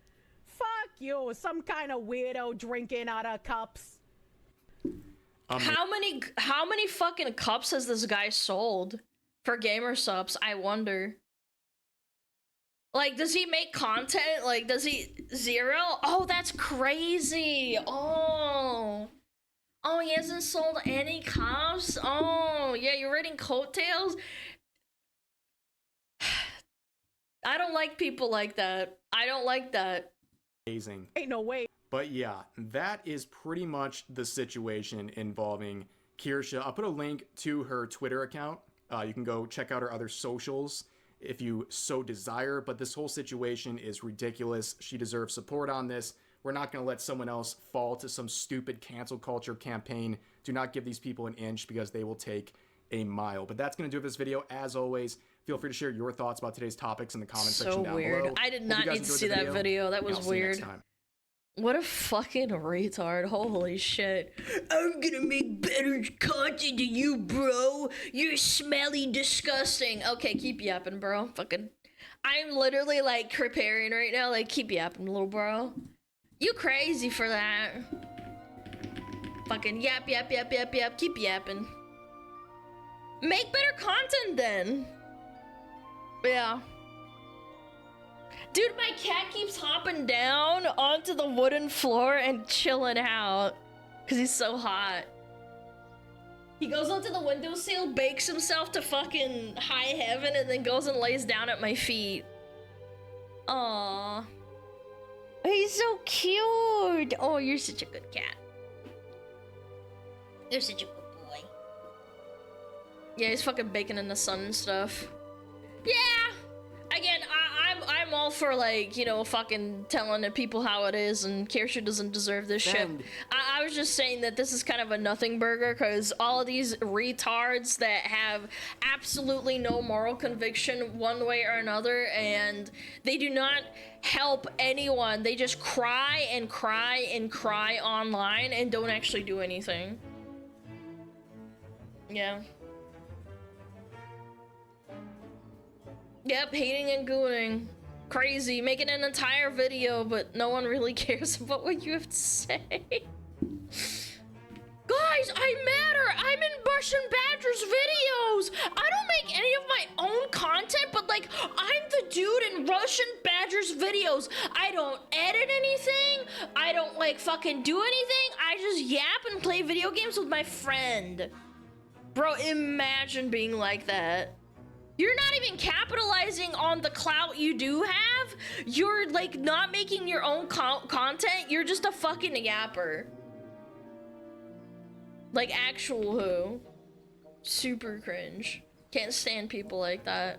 Fuck you. Some kind of weirdo drinking out of cups. How many fucking cups has this guy sold for gamer subs? I wonder. Like, does he make content? Like, does he zero? Oh, that's crazy. Oh, he hasn't sold any cups. Oh, yeah, you're reading coattails. I don't like people like that. I don't like that. Amazing. Ain't no way. But yeah, that is pretty much the situation involving Kirsha. I'll put a link to her Twitter account. You can go check out her other socials if you so desire. But this whole situation is ridiculous. She deserves support on this. We're not going to let someone else fall to some stupid cancel culture campaign. Do not give these people an inch because they will take a mile. But that's going to do it for this video. As always, feel free to share your thoughts about today's topics in the comment section down below. I did not need to see that video. That was weird. What a fucking retard. Holy shit. I'm gonna make better content than you, bro. You're smelly, disgusting. Okay, keep yapping, bro. Fucking. I'm literally like preparing right now. Like, keep yapping, little bro. You crazy for that. Fucking yap, yap, yap, yap, yap. Keep yapping. Make better content then. Yeah. Dude, my cat keeps hopping down onto the wooden floor and chilling out. Because he's so hot. He goes onto the windowsill, bakes himself to fucking high heaven, and then goes and lays down at my feet. Aww. He's so cute. Oh, you're such a good cat. You're such a good boy. Yeah, he's fucking baking in the sun and stuff. Yeah! Again, I'm all for, like, you know, fucking telling the people how it is, and Kirsha doesn't deserve this shit. I was just saying that this is kind of a nothing burger, because all of these retards that have absolutely no moral conviction one way or another, and they do not help anyone. They just cry and cry and cry online and don't actually do anything. Yeah. Yep, hating and gooning. Crazy, making an entire video, but no one really cares about what you have to say. Guys, I matter! I'm in Russian Badger's videos! I don't make any of my own content, but like, I'm the dude in Russian Badger's videos. I don't edit anything, I don't like fucking do anything, I just yap and play video games with my friend. Bro, imagine being like that. You're not even capitalizing on the clout you do have. You're like not making your own content. You're just a fucking yapper. Like actual who. Super cringe. Can't stand people like that.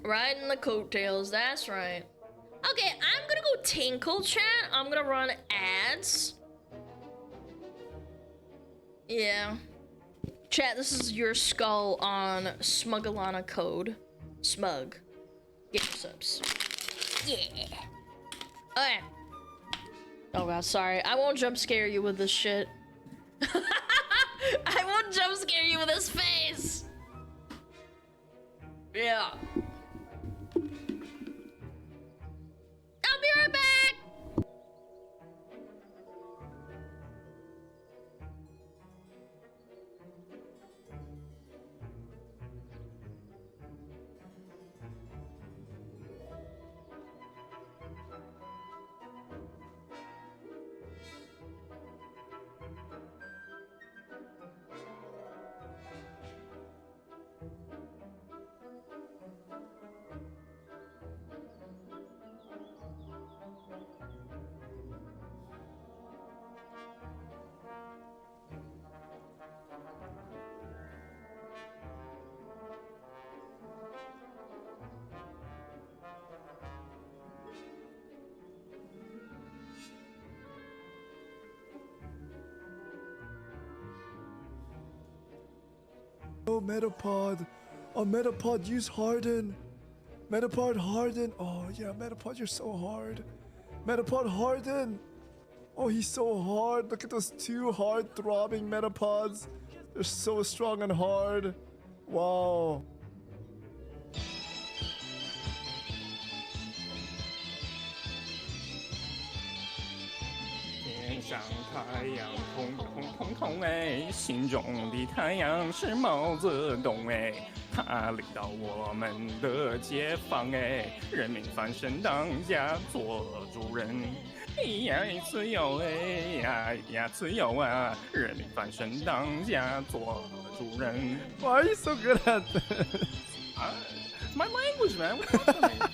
Riding the coattails, that's right. Okay, I'm gonna go tinkle chat. I'm gonna run ads. Yeah. Chat, this is your skull on SmugAlana code. Smug. Get your subs. Yeah. Okay. Oh god, sorry. I won't jump scare you with this shit. I won't jump scare you with this face. Yeah. I'll be right back. Oh, Metapod. Oh, Metapod, use Harden. Metapod, Harden. Oh, yeah, Metapod, you're so hard. Metapod, Harden. Oh, he's so hard. Look at those two hard throbbing Metapods. They're so strong and hard. Wow. 天上太阳红彤彤彤哎，心中的太阳是毛泽东哎，他领导我们的解放哎，人民翻身当家做主人，呀自由哎呀自由啊，人民翻身当家做主人。Why are you so good at this? My language, man. What's up with me?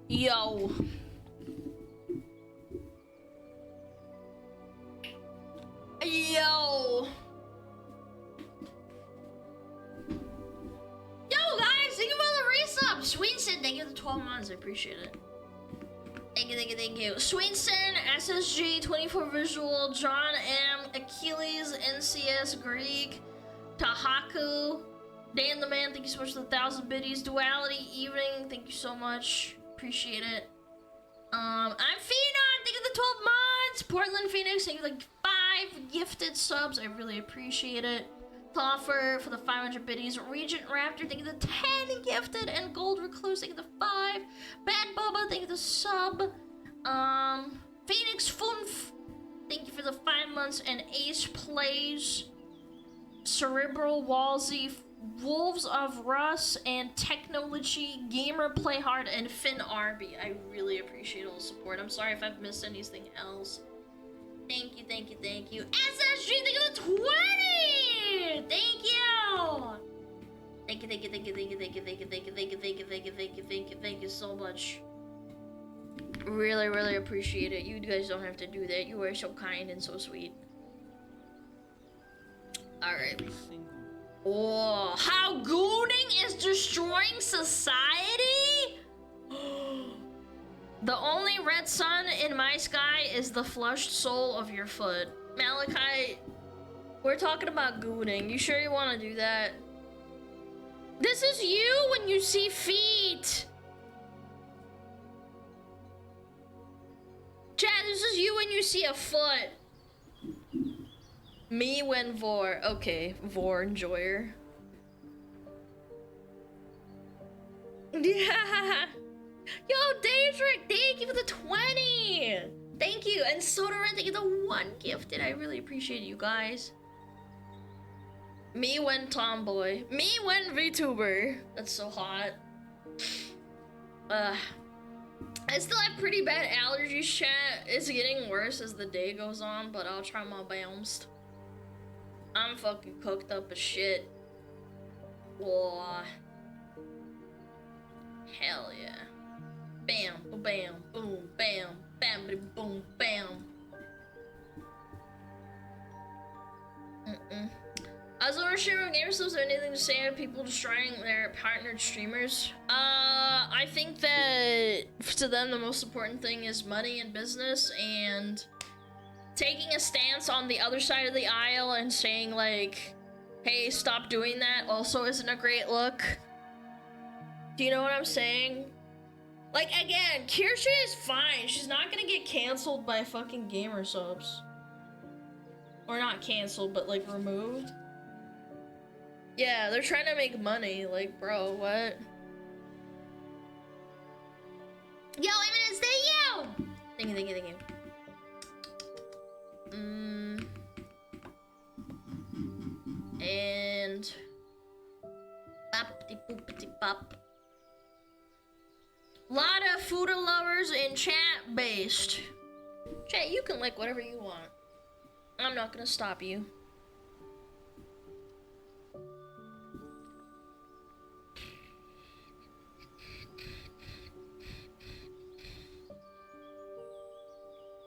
Yo. Yo. Yo, guys, thank you for the resub. Swinson, thank you for the 12 months. I appreciate it. Thank you, thank you, thank you. Swinson, SSG, 24 Visual, John M, Achilles, NCS, Greek, Tahaku, Dan the Man, thank you so much for the 1,000 biddies. Duality, Evening, thank you so much. Appreciate it. I'm Phenon, thank you for the 12 months. Portland Phoenix, thank you for like 5 gifted subs. I really appreciate it. Toffer for the 500 biddies. Regent Raptor, thank you for the 10 gifted. And Gold Recluse, thank you for the 5. Bad Bubba, thank you for the sub. Phoenix Funf, thank you for the 5 months. And Ace Plays, Cerebral Wallsy, Wolves of Russ, and Technology, Gamer Play Hard, and Finn Arby. I really appreciate all the support. I'm sorry if I've missed anything else. Thank you, thank you, thank you. SSG, thank you for the 20! Thank you! Thank you, thank you, thank you, thank you, thank you, thank you, thank you, thank you, thank you, thank you, thank you, thank you, thank you so much. Really, really appreciate it. You guys don't have to do that. You are so kind and so sweet. Alright. Oh, how gooning is destroying society? The only red sun in my sky is the flushed sole of your foot. Malachi, we're talking about gooning. You sure you want to do that? This is you when you see feet. Chad, this is you when you see a foot. Me when Vor. Okay, Vor enjoyer. Yeah. Yo, Daedric, thank you for the 20. Thank you. And Sodarin, thank you for the 1 gifted. I really appreciate you guys. Me when Tomboy. Me when VTuber. That's so hot. I still have pretty bad allergies, chat. It's getting worse as the day goes on, but I'll try my best. I'm fucking cooked up as shit. Whoa. Hell yeah. Bam, bam, boom, bam, bam, boom, bam. As ownership of gamer subs, anything to say on people destroying their partnered streamers? I think that to them the most important thing is money and business, and taking a stance on the other side of the aisle and saying like, hey, stop doing that also isn't a great look. Do you know what I'm saying? Like, again, Kirsha is fine. She's not gonna get canceled by fucking gamer subs. Or not canceled, but like removed. Yeah, they're trying to make money. Like, bro, what? Yo, Eminence, thank you! Thank you, thank you, thank you. bop. Lot of food lovers in chat based. Chat, you can like whatever you want. I'm not gonna stop you.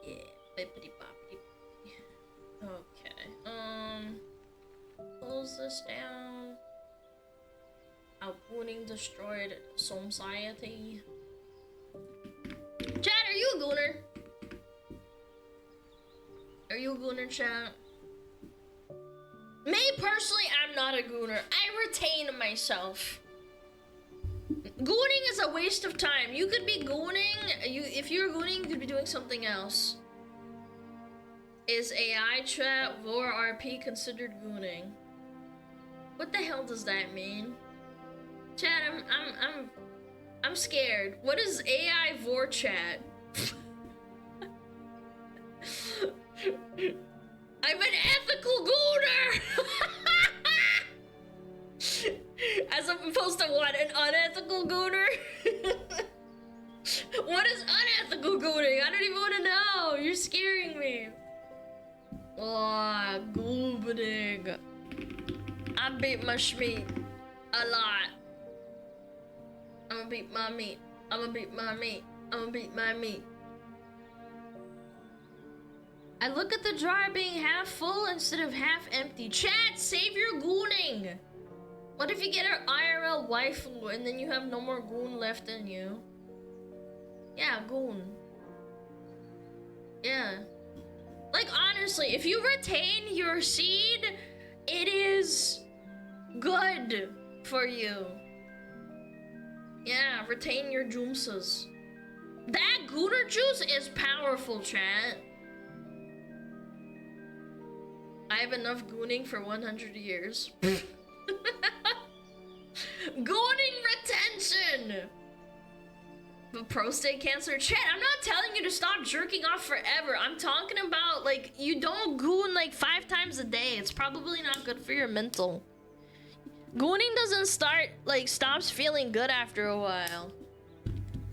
Yeah, bippity boppity. Okay, close this down. Outbooning destroyed society. Chat, are you a gooner? Are you a gooner, chat? Me personally, I'm not a gooner. I retain myself. Gooning is a waste of time. You could be gooning. If you're gooning, you could be doing something else. Is AI chat vor RP considered gooning? What the hell does that mean? Chat, I'm scared. What is AI vor chat? I'm an ethical gooner! As opposed to what? An unethical gooner? What is unethical gooning? I don't even want to know. You're scaring me. Oh, gooning. I beat my schmeat a lot. I'm gonna beat my meat. I'm gonna beat my meat. I'm gonna beat my meat. I look at the jar being half full instead of half empty. Chat, save your gooning. What if you get an IRL waifu and then you have no more goon left in you? Yeah, goon. Yeah. Like, honestly, if you retain your seed, it is good for you. Yeah, retain your juices. That gooner juice is powerful, chat. I have enough gooning for 100 years. Gooning retention! But prostate cancer? Chat, I'm not telling you to stop jerking off forever. I'm talking about, like, you don't goon like 5 times a day. It's probably not good for your mental. Gooning doesn't stops feeling good after a while.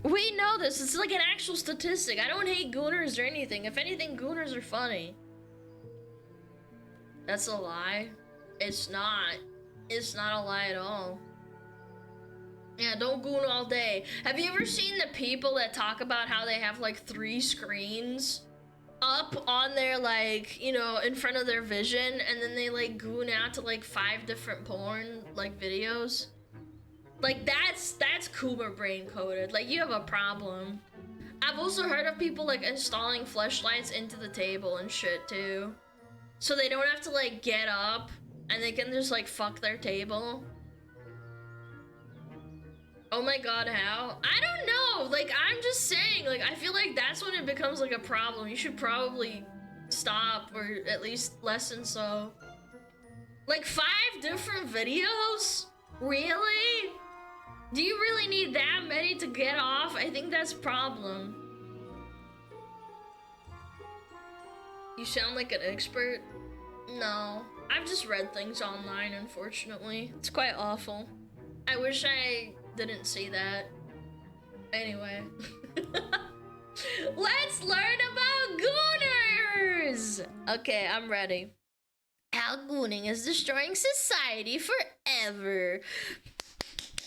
We know this. It's like an actual statistic. I don't hate gooners or anything. If anything, gooners are funny. That's a lie. It's not. It's not a lie at all. Yeah, don't goon all day. Have you ever seen the people that talk about how they have like 3 screens up on their, like, you know, in front of their vision, and then they like goon out to like 5 different porn like videos? Like that's Kuma brain coded. Like, you have a problem. I've also heard of people like installing fleshlights into the table and shit too. So they don't have to like get up and they can just like fuck their table. Oh my god, how? I don't know. Like, I'm just saying, like, I feel like that's when it becomes like a problem. You should probably stop or at least lessen so. Like 5 different videos? Really? Do you really need that many to get off? I think that's a problem. You sound like an expert. No, I've just read things online, unfortunately. It's quite awful. I wish I didn't see that. Anyway. Let's learn about gooners! Okay, I'm ready. How gooning is destroying society forever.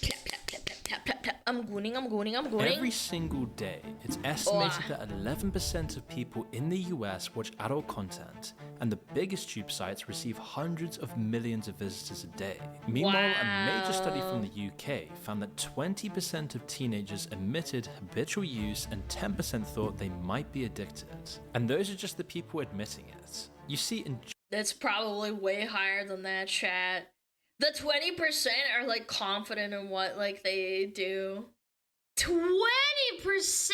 Clap, clap, clap, clap, clap, clap, clap. I'm gooning, I'm gooning, I'm gooning. Every single day, it's estimated that 11% of people in the US watch adult content, and the biggest tube sites receive hundreds of millions of visitors a day. Meanwhile, a major study from the UK found that 20% of teenagers admitted habitual use and 10% thought they might be addicted. And those are just the people admitting it. You see, in That's probably way higher than that, chat. The 20% are like confident in what like they do. 20%?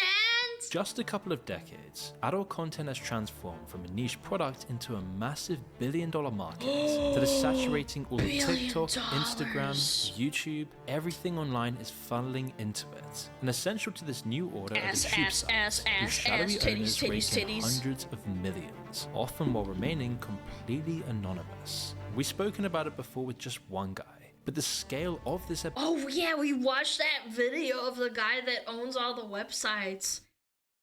just a couple of decades, adult content has transformed from a niche product into a massive billion-dollar market that is saturating all of TikTok, Instagram, YouTube. Everything online is funneling into it. And essential to this new order are the tube sites, whose shadowy owners rake in hundreds of millions, often while remaining completely anonymous. We've spoken about it before with just one guy, But the scale of this Oh yeah, we watched that video of the guy that owns all the websites.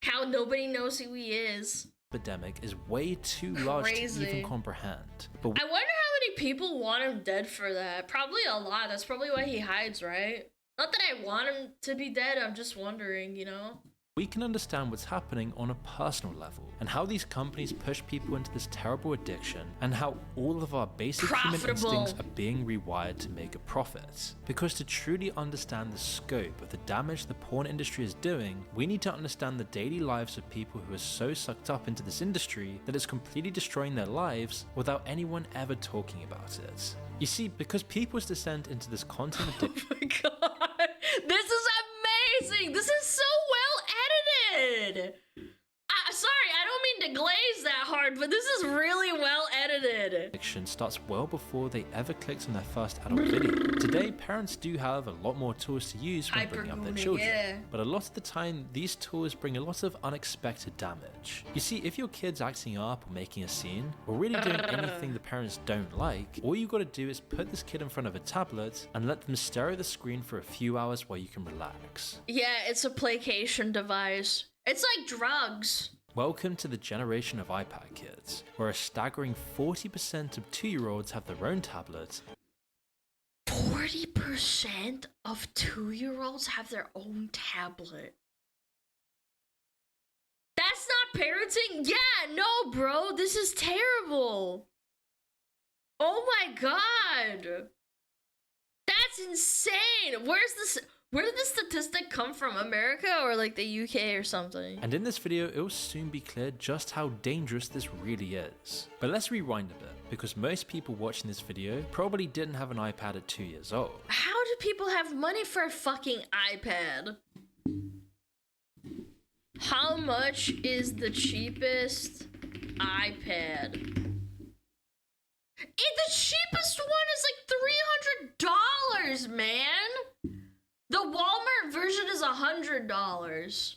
How nobody knows who he is. epidemic is way too large to Crazy. even comprehend. But I wonder how many people want him dead for that. Probably a lot. That's probably why he hides, right? Not that I want him to be dead, I'm just wondering, you know? we can understand what's happening on a personal level, and how these companies push people into this terrible addiction, and how all of our basic human instincts are being rewired to make a profit. Because to truly understand the scope of the damage the porn industry is doing, we need to understand the daily lives of people who are so sucked up into this industry that it's completely destroying their lives without anyone ever talking about it. You see, because people's descent into this content addiction— Oh my god, this is amazing! This is so well edited! Sorry, I don't mean to glaze that hard, but this is really well edited. Addiction starts well before they ever clicked on their first adult video. Today, parents do have a lot more tools to use when bringing up their children, but a lot of the time, these tools bring a lot of unexpected damage. You see, if your kid's acting up or making a scene, or really doing anything the parents don't like, all you gotta do is put this kid in front of a tablet and let them stare at the screen for a few hours while you can relax. Yeah, it's a placation device. It's like drugs. Welcome to the generation of iPad kids, where a staggering 40% of 2-year-olds have their own tablets. 40% of 2-year-olds have their own tablet. That's not parenting? Yeah, no, bro, this is terrible. Oh my god. That's insane. Where did this statistic come from? America or like the UK or something? And in this video, it will soon be clear just how dangerous this really is. But let's rewind a bit, because most people watching this video probably didn't have an iPad at 2 years old. How do people have money for a fucking iPad? How much is the cheapest iPad? The cheapest one is like $300, man! The Walmart version is $100.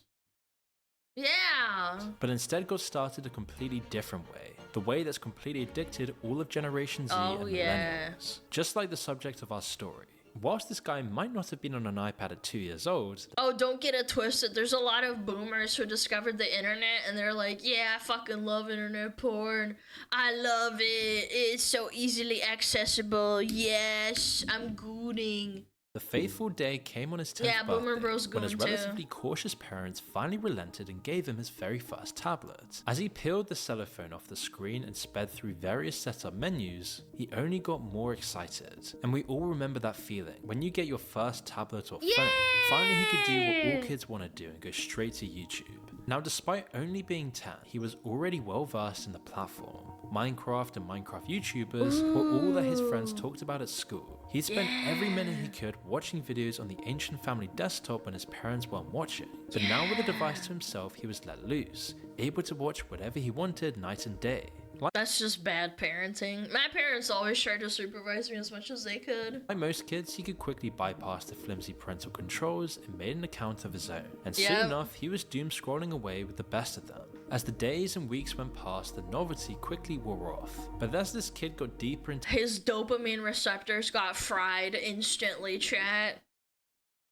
Yeah. But instead got started a completely different way. The way that's completely addicted all of Generation Z and millennials. Just like the subject of our story. Whilst this guy might not have been on an iPad at 2 years old— oh, don't get it twisted. There's a lot of boomers who discovered the internet and they're like, yeah, I fucking love internet porn. I love it. It's so easily accessible. Yes, I'm gooning. the fateful day came on his 10th birthday, when his relatively cautious parents finally relented and gave him his very first tablet. As he peeled the cellophane off the screen and sped through various setup menus, he only got more excited. And we all remember that feeling, when you get your first tablet or phone, finally he could do what all kids want to do and go straight to YouTube. Now, despite only being 10, he was already well versed in the platform. Minecraft and Minecraft YouTubers were all that his friends talked about at school. He spent every minute he could watching videos on the ancient family desktop when his parents weren't watching. But now with a device to himself, he was let loose, able to watch whatever he wanted night and day. That's just bad parenting. My parents always tried to supervise me as much as they could. Like most kids, he could quickly bypass the flimsy parental controls and made an account of his own. And soon enough, he was doom scrolling away with the best of them. As the days and weeks went past, the novelty quickly wore off. But as this kid got deeper into— his dopamine receptors got fried instantly, chat.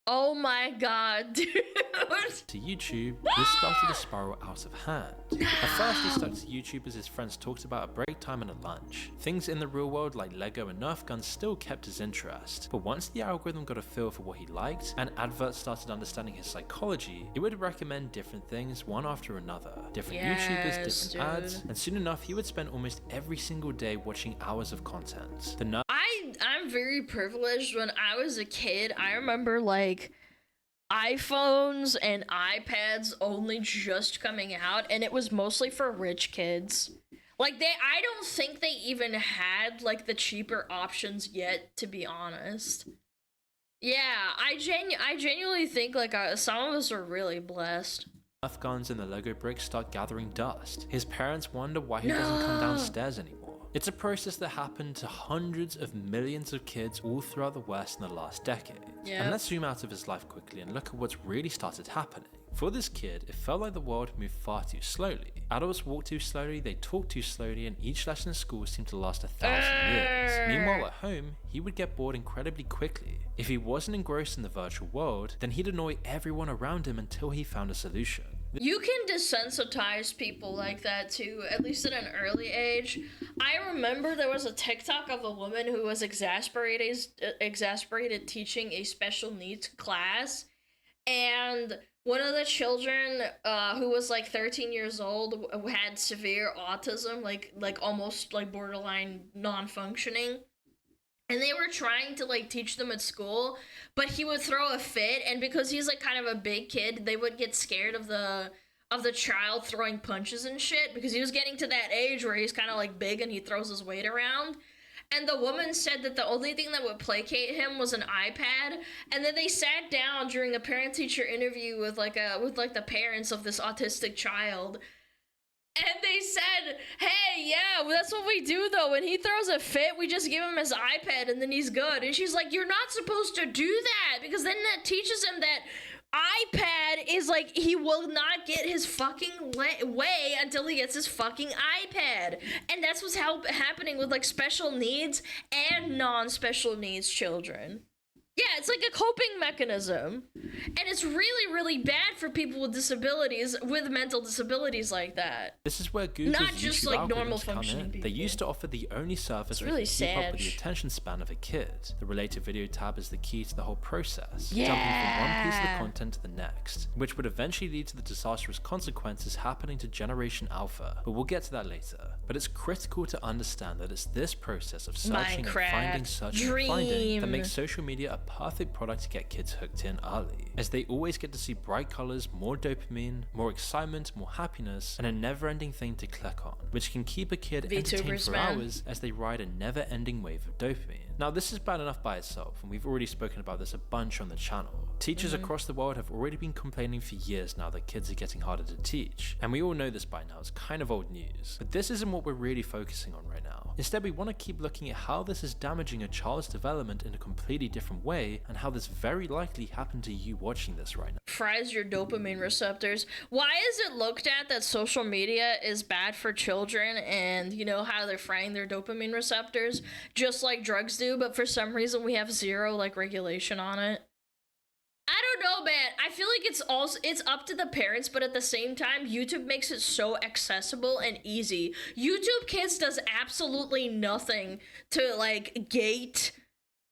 Oh my god, dude. To YouTube, this started to spiral out of hand. At first, he stuck to YouTube as his friends talked about at break time and at lunch. Things in the real world like Lego and Nerf guns still kept his interest, but once the algorithm got a feel for what he liked and adverts started understanding his psychology, it would recommend different things one after another. Different YouTubers, different ads, and soon enough he would spend almost every single day watching hours of content. I'm very privileged. When I was a kid, I remember like iPhones and iPads only just coming out, and it was mostly for rich kids. Like I don't think they even had like the cheaper options yet, to be honest. Yeah, I genuinely think like some of us are really blessed. Nerf guns and the Lego bricks start gathering dust. His parents wonder why he doesn't come downstairs anymore. It's a process that happened to hundreds of millions of kids all throughout the West in the last decade. And let's zoom out of his life quickly and look at what's really started happening. For this kid, it felt like the world moved far too slowly. Adults walk too slowly, they talk too slowly, and each lesson in school seemed to last 1,000 years. Meanwhile, at home, he would get bored incredibly quickly. If he wasn't engrossed in the virtual world, then he'd annoy everyone around him until he found a solution. You can desensitize people like that too, at least at an early age. I remember there was a TikTok of a woman who was exasperated teaching a special needs class, and one of the children, who was like 13 years old, had severe autism, like almost like borderline non-functioning. And they were trying to like teach them at school, but he would throw a fit, and because he's like kind of a big kid, they would get scared of the child throwing punches and shit, because he was getting to that age where he's kind of like big and he throws his weight around. And the woman said that the only thing that would placate him was an iPad. And then they sat down during a parent-teacher interview with the parents of this autistic child. And they said, hey, yeah, well, that's what we do, though. When he throws a fit, we just give him his iPad and then he's good. And she's like, you're not supposed to do that, because then that teaches him that iPad is like, he will not get his fucking way until he gets his fucking iPad. And that's what's happening with like special needs and non-special needs children. Yeah, it's like a coping mechanism. And it's really, really bad for people with disabilities, with mental disabilities like that. This is where Google's not just YouTube like normal algorithms come functioning in. people. They used to offer the only service that really could keep up with the sad. attention span of a kid. The related video tab is the key to the whole process, Yeah. jumping from one piece of the content to the next, which would eventually lead to the disastrous consequences happening to Generation Alpha. But we'll get to that later. But it's critical to understand that it's this process of searching Minecraft, and searching and finding that Dream. makes social media a perfect product to get kids hooked in early, as they always get to see bright colors, more dopamine, more excitement, more happiness, and a never-ending thing to click on, which can keep a kid entertained VTubers, for man. hours as they ride a never-ending wave of dopamine. Now, this is bad enough by itself, and we've already spoken about this a bunch on the channel. Teachers across the world have already been complaining for years now that kids are getting harder to teach, and we all know this by now, it's kind of old news. But this isn't what we're really focusing on right now. Instead, we want to keep looking at how this is damaging a child's development in a completely different way, and how this very likely happened to you watching this right now. Fries your dopamine receptors. Why is it looked at that social media is bad for children, and you know how they're frying their dopamine receptors just like drugs do, but for some reason we have zero like regulation on it? I don't know, man. I feel like it's up to the parents, but at the same time, YouTube makes it so accessible and easy. YouTube Kids does absolutely nothing to like gate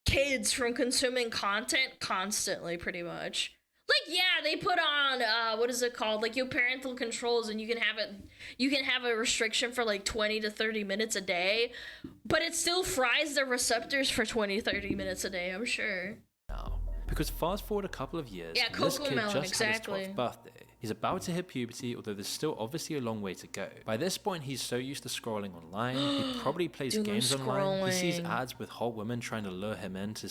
kids from consuming content constantly, pretty much. Like, yeah, they put on what is it called, like your parental controls, and you can have a restriction for like 20 to 30 minutes a day, but it still fries the receptors for 20-30 minutes a day, I'm sure. Now, because fast forward a couple of years, Yeah, and this Coco kid Melon, just exactly. had his 12th birthday. He's about to hit puberty, although there's still obviously a long way to go. By this point, he's so used to scrolling online, he probably plays Doom games online, he sees scrolling. ads with hot women trying to lure him into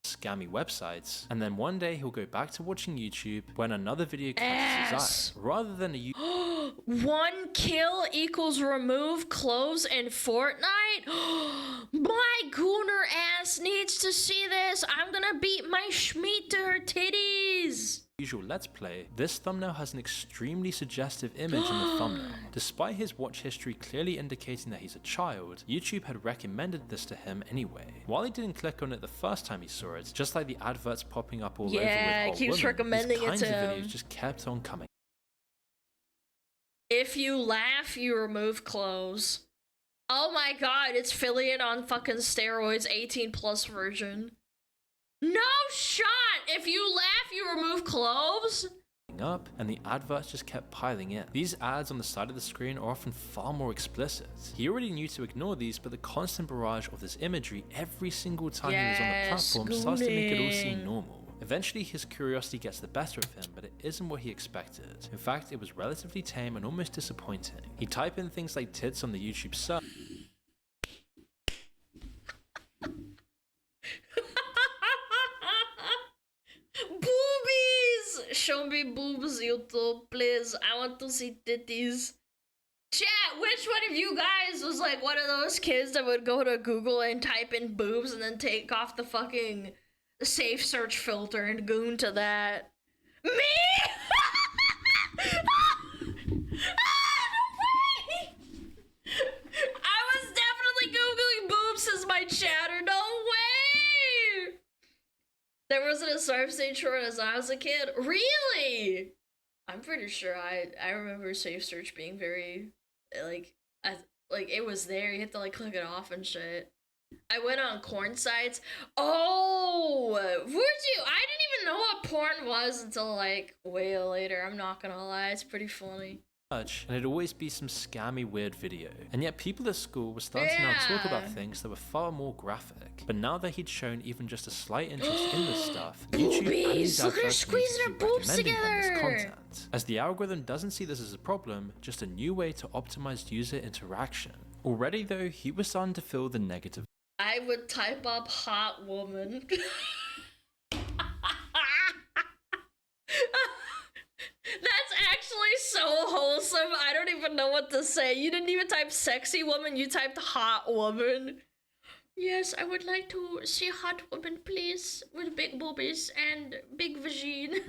scammy websites, and then one day he'll go back to watching YouTube when another video catches his eye. Rather than a 1 kill equals remove clothes in Fortnite? My gooner ass needs to see this. I'm gonna beat my schmeat to her titties. usual Let's Play, this thumbnail has an extremely suggestive image in the thumbnail. Despite his watch history clearly indicating that he's a child, YouTube had recommended this to him anyway. While he didn't click on it the first time he saw it, just like the adverts popping up all over with hot keeps women, recommending these kinds it of to him. videos just kept on coming. If you laugh, you remove clothes. Oh my god, it's Fillion on fucking steroids, 18 plus version. No shot! If you laugh, you remove clothes? Up, and the adverts just kept piling in. These ads on the side of the screen are often far more explicit. He already knew to ignore these, but the constant barrage of this imagery every single time he was on the platform starts to make it all seem normal. Eventually his curiosity gets the better of him, but it isn't what he expected. In fact, it was relatively tame and almost disappointing. He'd type in things like tits on the YouTube search. Boobies! Show me boobs, YouTube, please. I want to see titties. Chat, which one of you guys was like one of those kids that would go to Google and type in boobs and then take off the fucking safe search filter and goon to that? Me? I was definitely Googling boobs as my chatter. No way! There wasn't a surf stage short as I was a kid. Really? I'm pretty sure I remember Safe Search being very like it was there. You have to like click it off and shit. I went on corn sites. Oh, would you? I didn't even know what porn was until like way later. I'm not gonna lie, it's pretty funny. And it'd always be some scammy weird video. And yet people at school were starting to now talk about things that were far more graphic. But now that he'd shown even just a slight interest in this stuff, YouTube Boobies! Look at her squeezing her boobs together! Content, as the algorithm doesn't see this as a problem, just a new way to optimize user interaction. Already though, he was starting to feel the negative. I would type up hot woman. That's actually so wholesome. I don't even know what to say. You didn't even type sexy woman, you typed hot woman. Yes, I would like to see a hot woman, please, with big boobies and big vagine.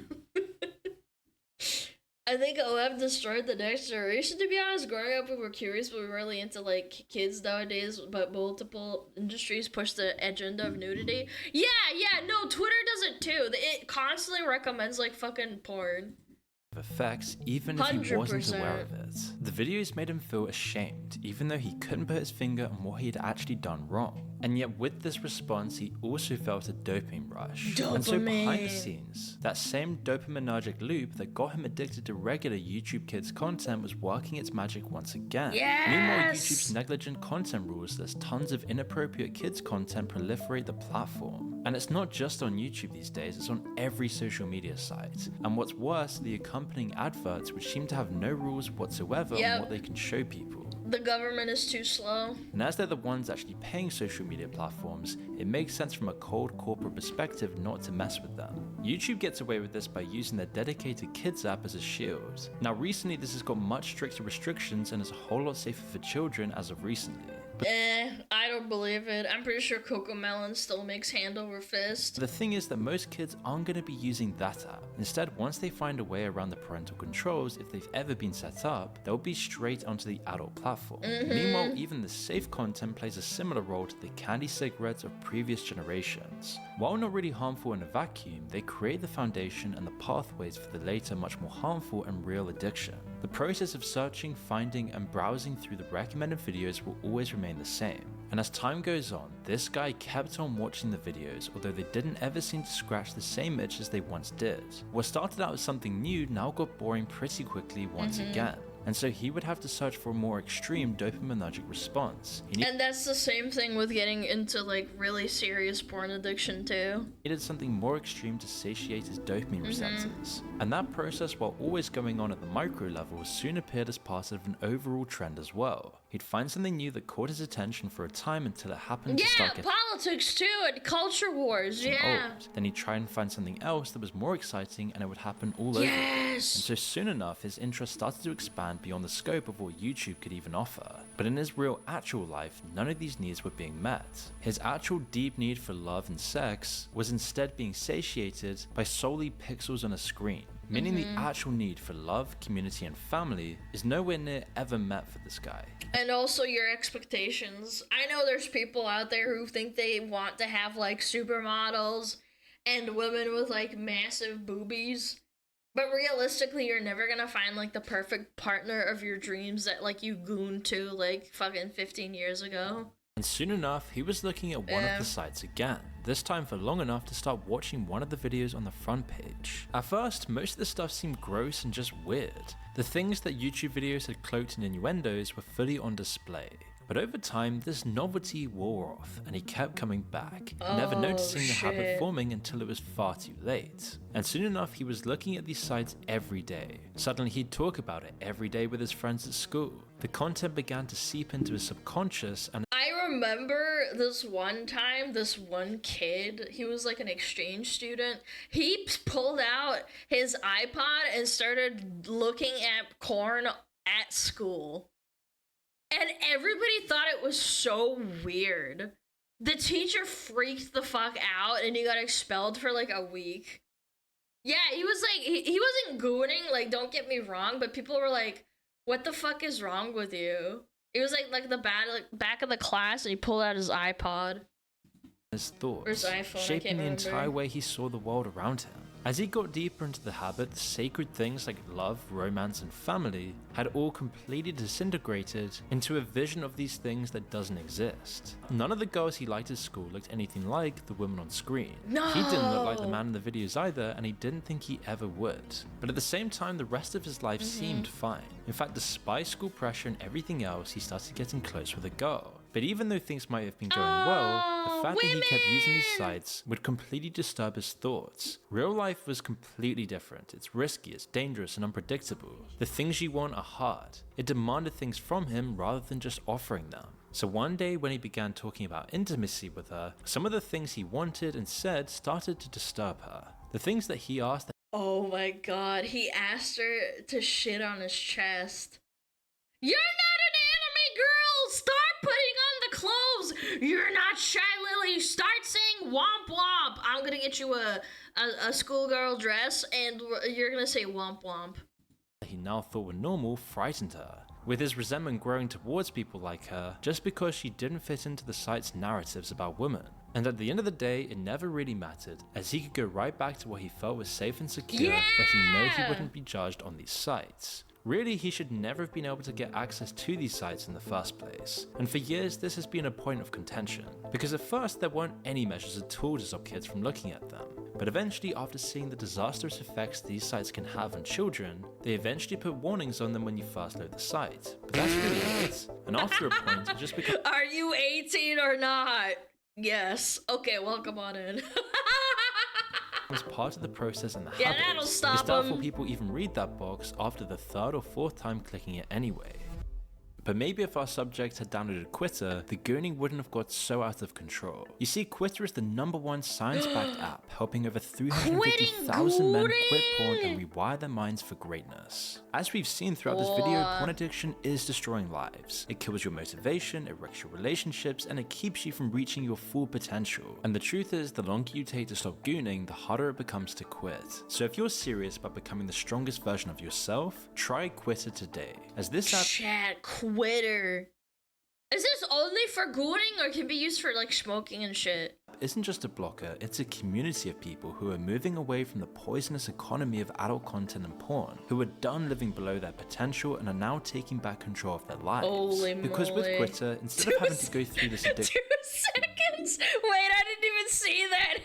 I think OF destroyed the next generation, to be honest. Growing up, we were curious, but we were really into, like, kids nowadays, but multiple industries push the agenda of nudity. Yeah, no, Twitter does it too. It constantly recommends, like, fucking porn. Effects, even if he 100%. wasn't aware of it. The videos made him feel ashamed, even though he couldn't put his finger on what he had actually done wrong. And yet with this response, he also felt a dopamine rush. And so behind the scenes, that same dopaminergic loop that got him addicted to regular YouTube Kids content was working its magic once again. Meanwhile, YouTube's negligent content rules lets tons of inappropriate kids content proliferate the platform. And it's not just on YouTube these days, it's on every social media site. And what's worse, the accompanying adverts, which seem to have no rules whatsoever on what they can show people. The government is too slow. And as they're the ones actually paying social media platforms, it makes sense from a cold corporate perspective not to mess with them. YouTube gets away with this by using their dedicated kids app as a shield. Now recently this has got much stricter restrictions and is a whole lot safer for children as of recently. I don't believe it. I'm pretty sure Cocomelon still makes hand over fist. The thing is that most kids aren't going to be using that app. Instead, once they find a way around the parental controls, if they've ever been set up, they'll be straight onto the adult platform. Meanwhile, even the safe content plays a similar role to the candy cigarettes of previous generations. While not really harmful in a vacuum, they create the foundation and the pathways for the later much more harmful and real addiction. The process of searching, finding, and browsing through the recommended videos will always remain the same. And as time goes on, this guy kept on watching the videos, although they didn't ever seem to scratch the same itch as they once did. What started out as something new now got boring pretty quickly once again. And so he would have to search for a more extreme dopaminergic response. And that's the same thing with getting into like really serious porn addiction too. He needed something more extreme to satiate his dopamine receptors. And that process, while always going on at the micro level, soon appeared as part of an overall trend as well. He'd find something new that caught his attention for a time until it happened to start getting politics too, and culture wars, old. Then he'd try and find something else that was more exciting and it would happen all over. And so soon enough, his interest started to expand beyond the scope of what YouTube could even offer. But in his real actual life, none of these needs were being met. His actual deep need for love and sex was instead being satiated by solely pixels on a screen. Meaning the actual need for love, community, and family is nowhere near ever met for this guy. And also your expectations. I know there's people out there who think they want to have like supermodels and women with like massive boobies. But realistically, you're never gonna find like the perfect partner of your dreams that like you gooned to like fucking 15 years ago. And soon enough, he was looking at one of the sites again, this time for long enough to start watching one of the videos on the front page. At first, most of the stuff seemed gross and just weird. The things that YouTube videos had cloaked in innuendos were fully on display. But over time, this novelty wore off, and he kept coming back, never noticing the habit forming until it was far too late. And soon enough, he was looking at these sites every day. Suddenly, he'd talk about it every day with his friends at school. The content began to seep into his subconscious, and I remember this one time, this one kid, he was like an exchange student. He pulled out his iPod and started looking at porn at school. And everybody thought it was so weird. The teacher freaked the fuck out and he got expelled for like a week. Yeah, he was like, he wasn't gooning, like, don't get me wrong, but people were like, what the fuck is wrong with you? It was like the back of the class, and he pulled out his iPod. His thoughts, Or his iPhone, shaping the I can't entire remember. way he saw the world around him. As he got deeper into the habit, the sacred things like love, romance, and family had all completely disintegrated into a vision of these things that doesn't exist. None of the girls he liked at school looked anything like the women on screen. No! He didn't look like the man in the videos either, and he didn't think he ever would. But at the same time, the rest of his life seemed fine. In fact, despite school pressure and everything else, he started getting close with a girl. But even though things might have been going well, the fact that he kept using these sites would completely disturb his thoughts. Real life was completely different. It's risky, it's dangerous, and unpredictable. The things you want are hard. It demanded things from him rather than just offering them. So one day when he began talking about intimacy with her, some of the things he wanted and said started to disturb her. The things that he asked. Oh my god, he asked her to shit on his chest. You're not an anime girl! Start putting on the clothes! You're not Shy Lily! Start saying womp womp! I'm gonna get you a schoolgirl dress, and you're gonna say womp womp. He now thought were normal frightened her, with his resentment growing towards people like her just because she didn't fit into the site's narratives about women. And at the end of the day, it never really mattered, as he could go right back to what he felt was safe and secure, where he knew he wouldn't be judged on these sites. Really, he should never have been able to get access to these sites in the first place. And for years, this has been a point of contention, because at first there weren't any measures at all to stop kids from looking at them. But eventually, after seeing the disastrous effects these sites can have on children, they eventually put warnings on them when you first load the site. But that's really it. And after a point, it just becomes... Are you 18 or not? Yes. Okay, welcome on in. as part of the process and the Yeah, habit. that'll stop It's doubtful 'em. people even read that box after the third or fourth time clicking it anyway. But maybe if our subject had downloaded Quitter, the gooning wouldn't have got so out of control. You see, Quitter is the #1 science-backed app, helping over 350,000 men quit porn and rewire their minds for greatness. As we've seen throughout this video, porn addiction is destroying lives. It kills your motivation, it wrecks your relationships, and it keeps you from reaching your full potential. And the truth is, the longer you take to stop gooning, the harder it becomes to quit. So if you're serious about becoming the strongest version of yourself, try Quitter today, as this app Chat Quitter. Is this only for gooning or can be used for like smoking and shit? isn't just a blocker, it's a community of people who are moving away from the poisonous economy of adult content and porn, who are done living below their potential and are now taking back control of their lives. Holy because with moly. Quitter, instead of having to go through this addiction... 2 seconds? Wait, I didn't even see that.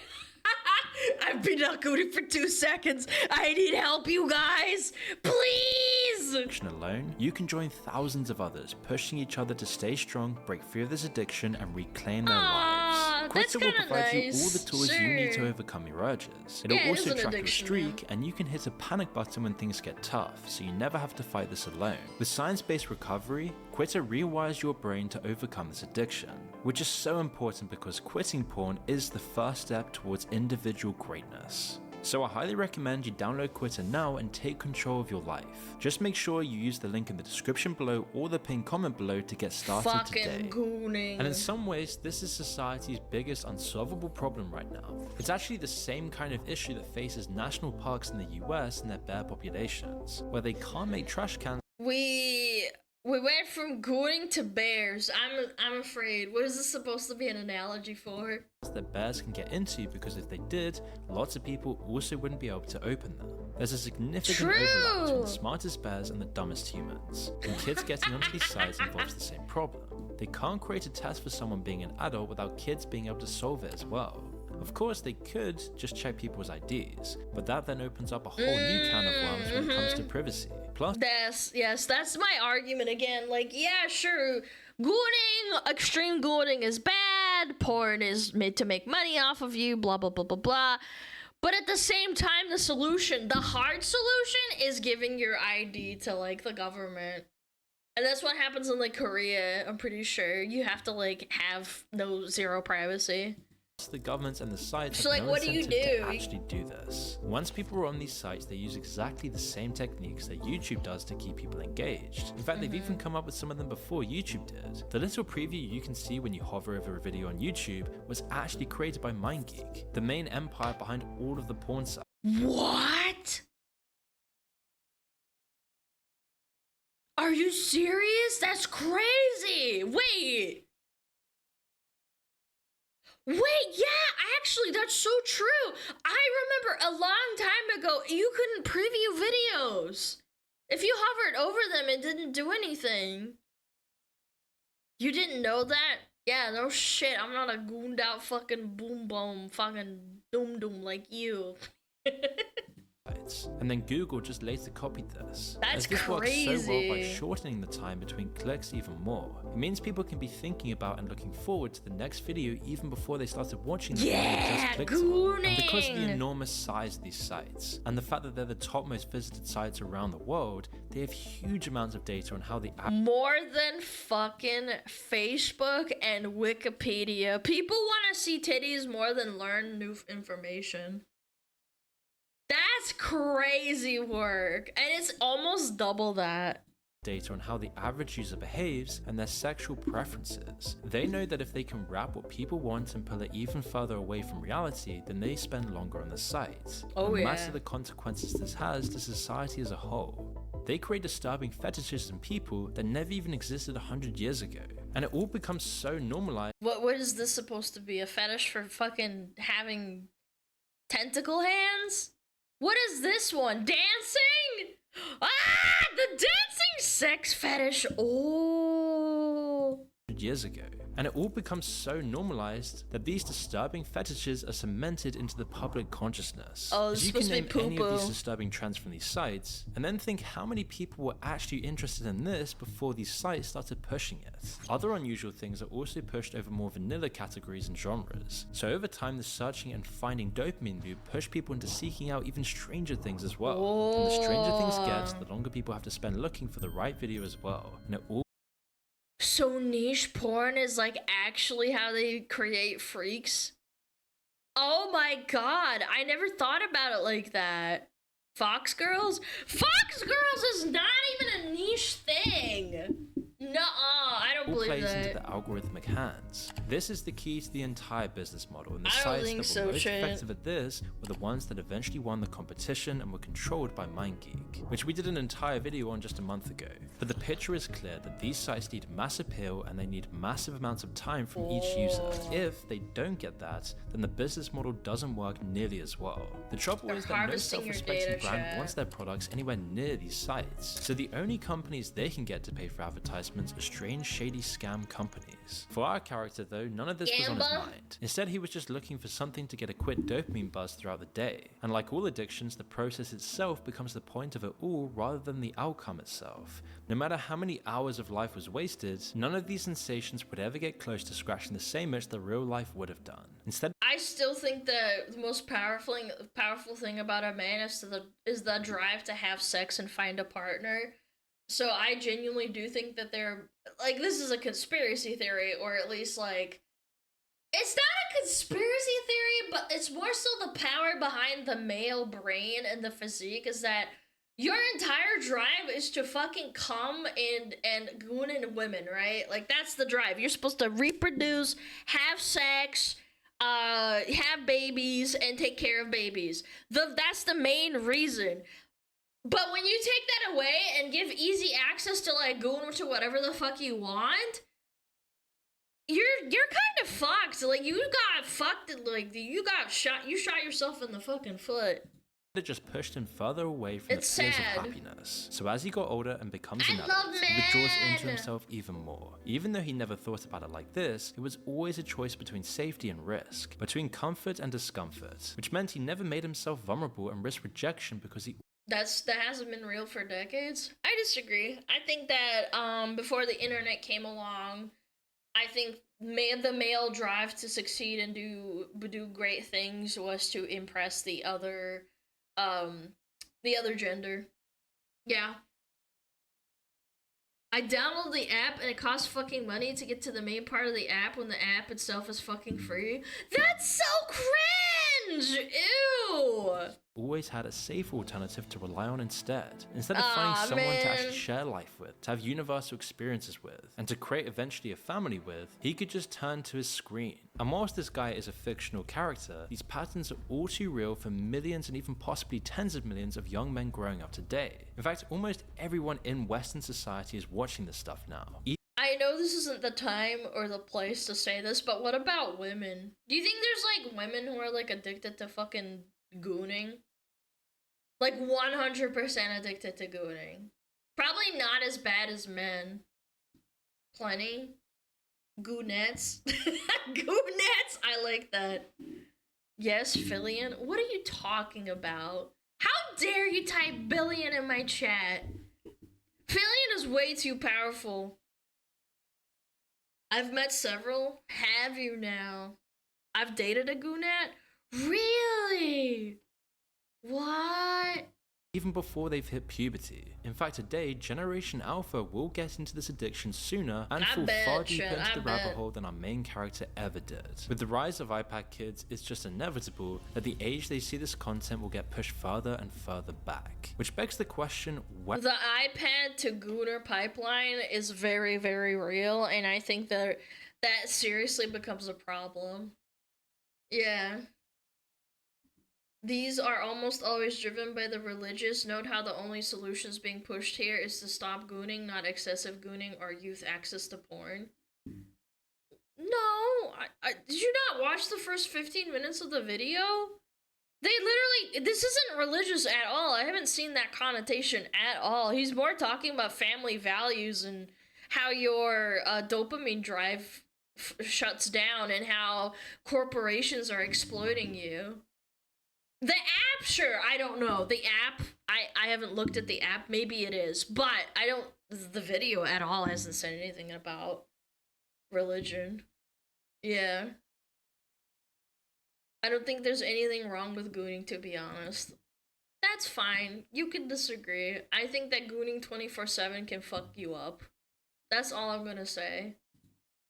I've been not gooning for 2 seconds. I need help, you guys. Please. alone, you can join thousands of others, pushing each other to stay strong, break free of this addiction, and reclaim their lives. Quitter will provide you all the tools you need to overcome your urges. It'll Yeah, it is also an track your addiction, streak, and you can hit a panic button when things get tough, so you never have to fight this alone. With science-based recovery, Quitter rewires your brain to overcome this addiction, which is so important because quitting porn is the first step towards individual greatness. So I highly recommend you download Quitter now and take control of your life. Just make sure you use the link in the description below or the pinned comment below to get started Fucking today. gooning. And in some ways, this is society's biggest unsolvable problem right now. It's actually the same kind of issue that faces national parks in the US and their bear populations, where they can't make trash cans. We went from gooning to bears. I'm afraid. What is this supposed to be an analogy for? That bears can get into, because if they did, lots of people also wouldn't be able to open them. There's a significant overlap between the smartest bears and the dumbest humans, and kids getting onto these sites involves the same problem. They can't create a test for someone being an adult without kids being able to solve it as well. Of course, they could just check people's IDs, but that then opens up a whole new can of worms when it comes to privacy. Plus, That's my argument again. Like, yeah, sure, gooning, extreme gooning is bad, porn is made to make money off of you, blah, blah, blah, blah, blah. But at the same time, the hard solution is giving your ID to, like, the government. And that's what happens in, like, Korea, I'm pretty sure. You have to, like, have zero privacy. the governments and the sites So, have like, no what do you incentive do? to actually do this. Once people are on these sites, they use exactly the same techniques that YouTube does to keep people engaged. In fact, they've even come up with some of them before YouTube did. The little preview you can see when you hover over a video on YouTube was actually created by MindGeek, the main empire behind all of the porn sites. What? Are you serious? That's crazy. Wait. Wait, yeah, actually, that's so true. I remember a long time ago, you couldn't preview videos. If you hovered over them, it didn't do anything. You didn't know that? Yeah, no shit, I'm not a gooned out fucking boom boom fucking doom doom like you. And then Google just later copied this. That's as this works so well by crazy. shortening the time between clicks even more. It means people can be thinking about and looking forward to the next video even before they started watching the one they just clicked on. And because of the enormous size of these sites, and the fact that they're the top most visited sites around the world, they have huge amounts of data on how the app More than fucking Facebook and Wikipedia. People want to see titties more than learn new information. That's crazy work. And it's almost double that. data on how the average user behaves and their sexual preferences. They know that if they can wrap what people want and pull it even further away from reality, then they spend longer on the site. Oh, and yeah. matter the consequences this has to society as a whole. They create disturbing fetishes in people that never even existed 100 years ago. And it all becomes so normalized. What is this supposed to be? A fetish for fucking having tentacle hands? What is this one? Dancing? Ah! The dancing sex fetish. Oh. Years ago. And it all becomes so normalized that these disturbing fetishes are cemented into the public consciousness. Oh, it's As you supposed can to be name any of these poo-poo. disturbing trends from these sites, and then think how many people were actually interested in this before these sites started pushing it. Other unusual things are also pushed over more vanilla categories and genres. So over time, the searching and finding dopamine loop pushed people into seeking out even stranger things as well. And the stranger things get, the longer people have to spend looking for the right video as well. And it all So niche porn is like actually how they create freaks? Oh my god, I never thought about it like that. Fox Girls? Fox Girls is not even a niche thing. Nuh-uh, I don't all believe plays into that. the algorithmic hands. This is the key to the entire business model, and the I don't sites think that so, were most Chet. effective at this were the ones that eventually won the competition and were controlled by MindGeek, which we did an entire video on just a month ago. But the picture is clear that these sites need mass appeal and they need massive amounts of time from each user. If they don't get that, then the business model doesn't work nearly as well. The trouble They're is that no harvesting your self-respecting data, brand Chet. wants their products anywhere near these sites. So the only companies they can get to pay for advertisements are strange, shady scam companies. For our character though, none of this was on his Gamba? mind. Instead, he was just looking for something to get a quick dopamine buzz throughout the day. And like all addictions, the process itself becomes the point of it all rather than the outcome itself. No matter how many hours of life was wasted, none of these sensations would ever get close to scratching the same itch that real life would have done. Instead, I still think the most powerful thing about a man is the drive to have sex and find a partner. So I genuinely do think that they're like, this is a conspiracy theory, or at least like, it's not a conspiracy theory, but it's more so the power behind the male brain and the physique is that your entire drive is to fucking come and goon in women, right? Like that's the drive. You're supposed to reproduce, have sex, have babies, and take care of babies. That's the main reason. But when you take that away and give easy access to like goon to whatever the fuck you want, you're kind of fucked. Like you got fucked. Like you shot yourself in the fucking foot. it just pushed him further away from It's the place sad. of happiness. So as he got older and becomes I an love adult, he withdraws into men. himself even more. Even though he never thought about it like this, it was always a choice between safety and risk, between comfort and discomfort, which meant he never made himself vulnerable and risked rejection because he That hasn't been real for decades. I disagree. I think that before the internet came along, I think the male drive to succeed and do great things was to impress the other gender. Yeah. I downloaded the app and it costs fucking money to get to the main part of the app when the app itself is fucking free. That's so cringe! cringe! Ew! Always had a safe alternative to rely on instead of finding someone to actually share life with, to have universal experiences with, and to create eventually a family with, he could just turn to his screen. And whilst this guy is a fictional character, these patterns are all too real for millions and even possibly tens of millions of young men growing up today. In fact, almost everyone in Western society is watching this stuff now. I know this isn't the time or the place to say this, but what about women? Do you think there's like women who are like addicted to fucking gooning? Like 100% addicted to gooning. Probably not as bad as men. Plenty. Goonettes. Goonettes! I like that. Yes, Fillion? What are you talking about? How dare you type billion in my chat? Fillion is way too powerful. I've met several. Have you now? I've dated a goonette? Really? What? Even before they've hit puberty. In fact, today, Generation Alpha will get into this addiction sooner and fall far deeper into the rabbit hole than our main character ever did. With the rise of iPad kids, it's just inevitable that the age they see this content will get pushed further and further back. Which begs the question, when the iPad to gooner pipeline is very, very real, and I think that seriously becomes a problem. Yeah. These are almost always driven by the religious. Note how the only solutions being pushed here is to stop gooning, not excessive gooning or youth access to porn. No, did you not watch the first 15 minutes of the video? They literally, this isn't religious at all. I haven't seen that connotation at all. He's more talking about family values and how your dopamine drive shuts down and how corporations are exploiting you. The app, sure, I don't know. The app, I haven't looked at the app. Maybe it is, but the video at all hasn't said anything about religion. Yeah. I don't think there's anything wrong with gooning, to be honest. That's fine. You can disagree. I think that gooning 24/7 can fuck you up. That's all I'm gonna say.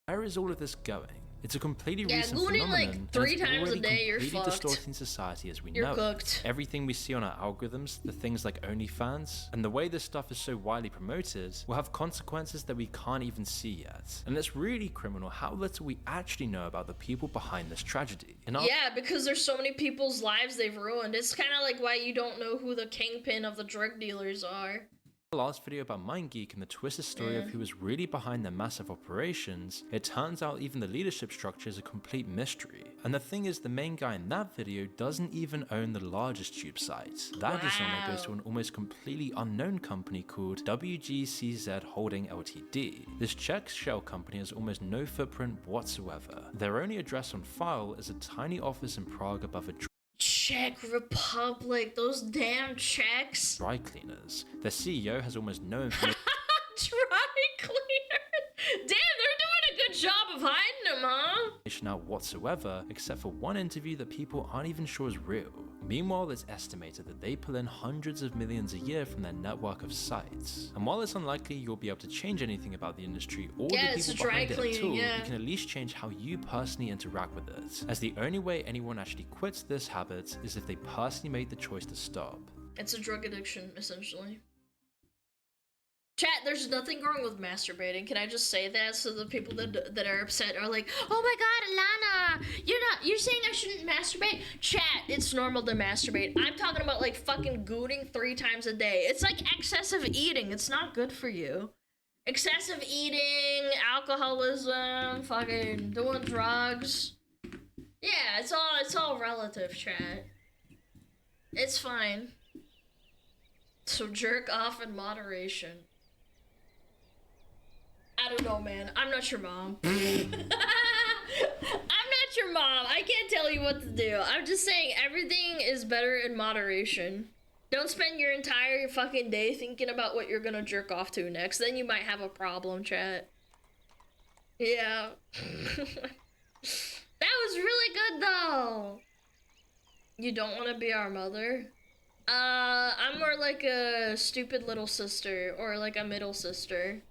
Where is all of this going? It's a completely recent gooning phenomenon, like 3 and it's times a already day, you're completely fucked. distorting society as we You're know cooked. it. Everything we see on our algorithms, the things like OnlyFans, and the way this stuff is so widely promoted, will have consequences that we can't even see yet. And it's really criminal how little we actually know about the people behind this tragedy. Yeah, because there's so many people's lives they've ruined. It's kind of like why you don't know who the kingpin of the drug dealers are. The last video about MindGeek and the twisted story of who was really behind their massive operations, it turns out even the leadership structure is a complete mystery. And the thing is, the main guy in that video doesn't even own the largest tube site. That dishonor goes to an almost completely unknown company called WGCZ Holding Ltd. This Czech shell company has almost no footprint whatsoever. Their only address on file is a tiny office in Prague above a Czech Republic, those damn Czechs. dry cleaners. Their CEO has almost no information Dry cleaners. Damn, they're doing a good job of hiding them, huh? out whatsoever, except for one interview that people aren't even sure is real. Meanwhile, it's estimated that they pull in hundreds of millions a year from their network of sites. And while it's unlikely you'll be able to change anything about the industry or the people behind it at all, you can at least change how you personally interact with it, as the only way anyone actually quits this habit is if they personally made the choice to stop. It's a drug addiction, essentially. Chat, there's nothing wrong with masturbating. Can I just say that so the people that are upset are like, oh my god, Alana, you're saying I shouldn't masturbate? Chat, it's normal to masturbate. I'm talking about like fucking gooning 3 times a day. It's like excessive eating. It's not good for you. Excessive eating, alcoholism, fucking doing drugs. Yeah, it's all relative, chat. It's fine. So jerk off in moderation. I don't know, man. I'm not your mom. I'm not your mom. I can't tell you what to do. I'm just saying everything is better in moderation. Don't spend your entire fucking day thinking about what you're gonna jerk off to next. Then you might have a problem, chat. Yeah. That was really good, though. You don't want to be our mother? I'm more like a stupid little sister, or like a middle sister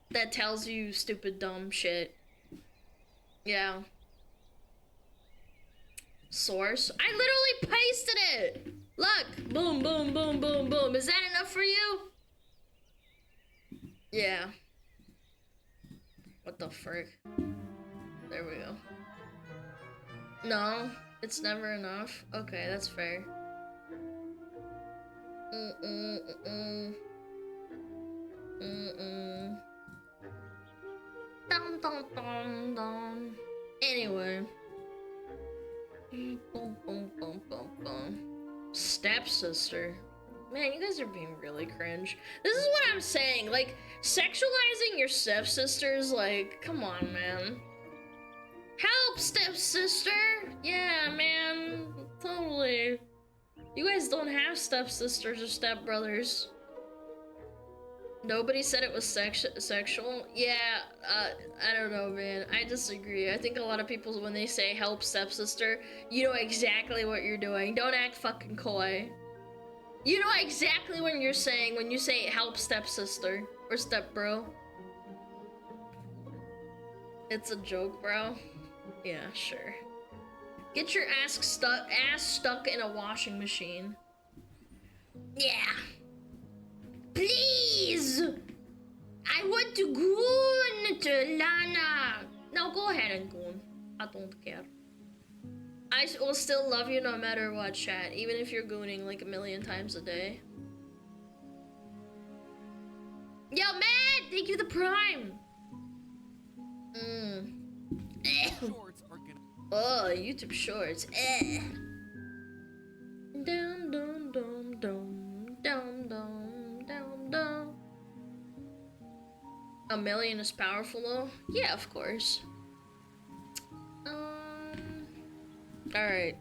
that tells you stupid dumb shit. Yeah. Source. I literally pasted it. Look. Boom, boom, boom, boom, boom. Is that enough for you? Yeah. What the frick? There we go. No, it's never enough. Okay, that's fair. Dum dum dum dum. Anyway. Boom boom boom boom boom. Stepsister. Man, you guys are being really cringe. This is what I'm saying. Like, sexualizing your stepsisters, like, come on, man. Help, stepsister! Yeah, man. Totally. You guys don't have stepsisters or stepbrothers. Nobody said it was sexual. Yeah, I don't know, man. I disagree. I think a lot of people, when they say help stepsister, you know exactly what you're doing. Don't act fucking coy. You know exactly what you're saying when you say help stepsister or stepbro. It's a joke, bro. Yeah, sure. Get your ass stuck in a washing machine. Yeah. Please! I want to goon to Alana. No, go ahead and goon. I don't care. I will still love you no matter what, chat. Even if you're gooning like 1,000,000 times a day. Yo, man! Thank you, the Prime! Oh, YouTube Shorts. Dum dum dum dum dum dum dum dum. 1,000,000 is powerful though? Yeah, of course. Alright.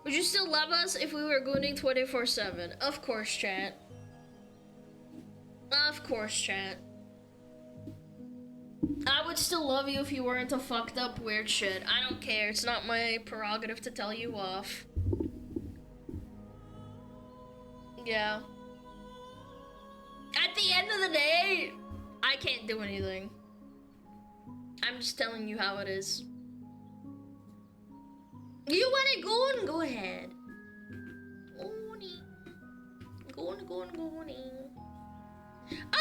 Would you still love us if we were gooning 24/7? Of course, chat. Of course, chat. I would still love you if you weren't a fucked up weird shit. I don't care. It's not my prerogative to tell you off. Yeah. At the end of the day, I can't do anything. I'm just telling you how it is. You wanna go and go ahead. Gooning.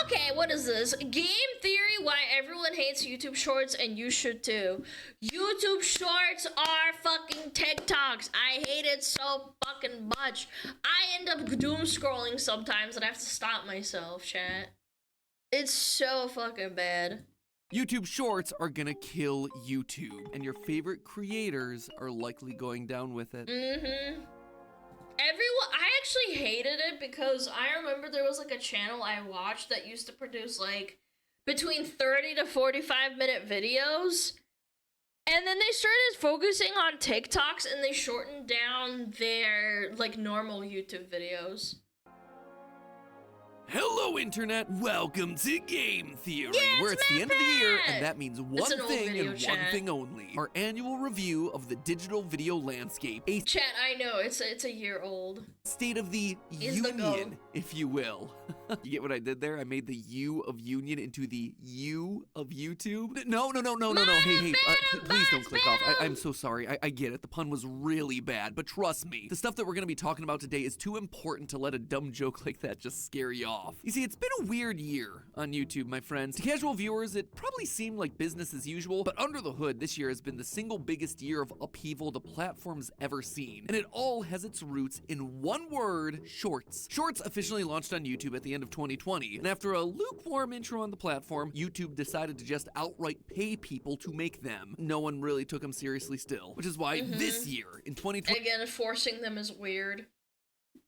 Okay, what is this? Game theory why everyone hates YouTube Shorts and you should too. YouTube Shorts are fucking TikToks. I hate it so fucking much. I end up doom scrolling sometimes and I have to stop myself, chat. It's so fucking bad. YouTube Shorts are gonna kill YouTube, and your favorite creators are likely going down with it. I actually hated it because I remember there was like a channel I watched that used to produce like between 30 to 45-minute videos. And then they started focusing on TikToks and they shortened down their like normal YouTube videos. Hello, Internet! Welcome to Game Theory, Yeah, where it's the end of the year, and that means one an old thing video, and chat. one thing only. Our annual review of the digital video landscape. A Chat, I know, it's a year old. state of the Is the goal. union, if you will. You get what I did there? I made the U of union into the U of YouTube. No. Hey, please don't click off. I'm so sorry. I get it. The pun was really bad, but trust me, the stuff that we're gonna be talking about today is too important to let a dumb joke like that just scare you off. You see, it's been a weird year on YouTube, my friends. To casual viewers, it probably seemed like business as usual, but under the hood, this year has been the single biggest year of upheaval the platform's ever seen. And it all has its roots in one word: Shorts. Shorts officially launched on YouTube at the end of 2020, and after a lukewarm intro on the platform, YouTube decided to just outright pay people to make them. No one really took them seriously still, which is why this year, in 2020, Again, forcing them is weird.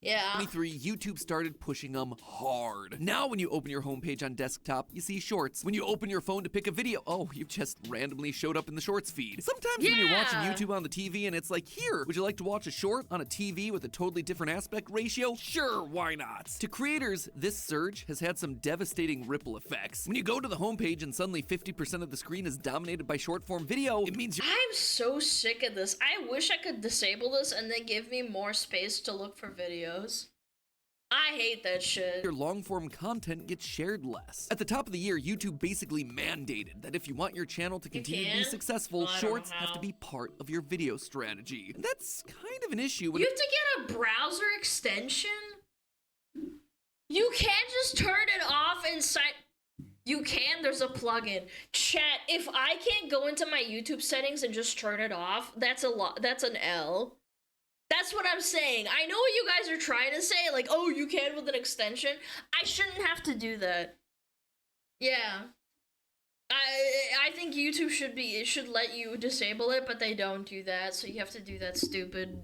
Yeah. 2023, YouTube started pushing them hard. Now when you open your homepage on desktop, you see Shorts. When you open your phone to pick a video, oh, you just randomly showed up in the Shorts feed. Sometimes when you're watching YouTube on the TV and it's like, here, would you like to watch a short on a TV with a totally different aspect ratio? Sure, why not? To creators, this surge has had some devastating ripple effects. When you go to the homepage and suddenly 50% of the screen is dominated by short form video, it means you're I'm so sick of this. I wish I could disable this and then give me more space to look for videos. I hate that shit. Your long-form content gets shared less. At the top of the year, YouTube basically mandated that if you want your channel to continue to be successful, Well, shorts have to be part of your video strategy. And that's kind of an issue when You have to get a browser extension? You can't just turn it off inside. You can, there's a plugin. Chat, if I can't go into my YouTube settings and just turn it off, that's a lot. That's an L. That's what I'm saying. I know what you guys are trying to say, like, oh, you can with an extension. I shouldn't have to do that. Yeah. I think YouTube should let you disable it, but they don't do that, so you have to do that stupid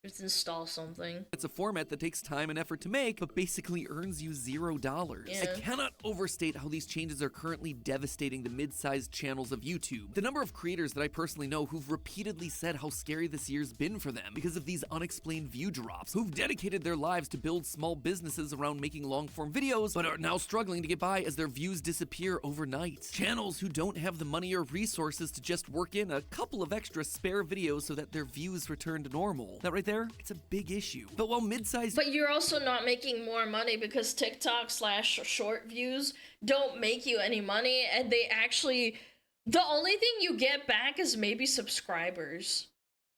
just install something. it's a format that takes time and effort to make, but basically earns you $0. Yeah. I cannot overstate how these changes are currently devastating the mid-sized channels of YouTube. The number of creators that I personally know who've repeatedly said how scary this year's been for them because of these unexplained view drops, who've dedicated their lives to build small businesses around making long-form videos, but are now struggling to get by as their views disappear overnight. Channels who don't have the money or resources to just work in a couple of extra spare videos so that their views return to normal. That right there, it's a big issue. But while mid-sized— But you're also not making more money because TikTok/short views don't make you any money, and they actually, the only thing you get back is maybe subscribers.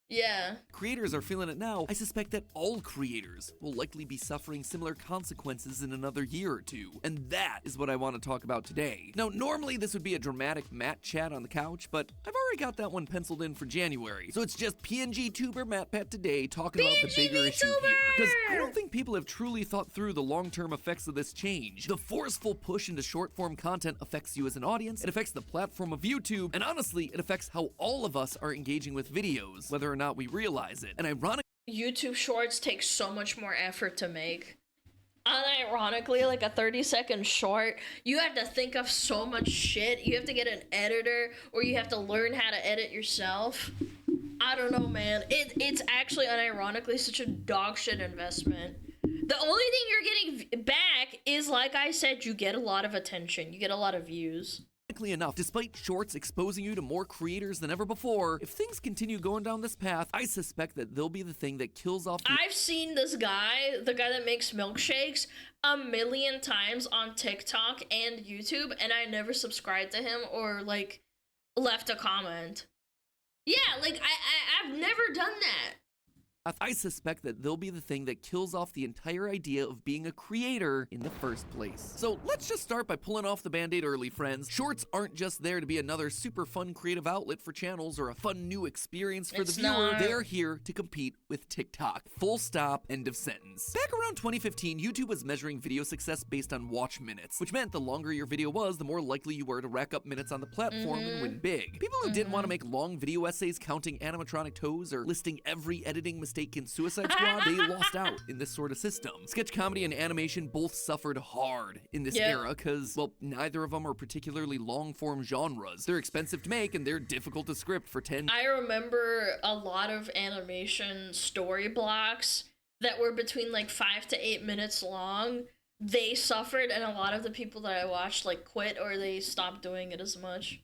Yeah. creators are feeling it now, I suspect that all creators will likely be suffering similar consequences in another year or two. And that is what I want to talk about today. Now, normally this would be a dramatic Matt chat on the couch, but I've already got that one penciled in for January. So it's just PNG tuber Matt Pat today talking about the bigger issue here. Because I don't think people have truly thought through the long-term effects of this change. The forceful push into short-form content affects you as an audience, it affects the platform of YouTube, and honestly, it affects how all of us are engaging with videos, whether or not we realize it. And ironically, YouTube Shorts take so much more effort to make. Unironically, like a 30-second short, you have to think of so much shit. You have to get an editor, or you have to learn how to edit yourself. I don't know, man. It's actually unironically such a dog shit investment. The only thing you're getting back is, like I said, you get a lot of attention. You get a lot of views. enough, despite shorts exposing you to more creators than ever before, if things continue going down this path, I suspect that they'll be the thing that kills off the— I've seen this guy, the guy that makes milkshakes, a million times on TikTok and YouTube, and I never subscribed to him or, like, left a comment. Yeah, like, I've never done that. I suspect that they'll be the thing that kills off the entire idea of being a creator in the first place. So let's just start by pulling off the band-aid early, friends. Shorts aren't just there to be another super fun creative outlet for channels or a fun new experience for the viewer. They're here to compete with TikTok. Full stop, end of sentence. Back around 2015, YouTube was measuring video success based on watch minutes, which meant the longer your video was, the more likely you were to rack up minutes on the platform and win big. People who didn't want to make long video essays counting animatronic toes or listing every editing mistake in Suicide Squad, they lost out in this sort of system. Sketch comedy and animation both suffered hard in this era because, well, neither of them are particularly long-form genres. They're expensive to make and they're difficult to script for 10— I remember a lot of animation story blocks that were between like 5 to 8 minutes long. They suffered, and a lot of the people that I watched like quit or they stopped doing it as much.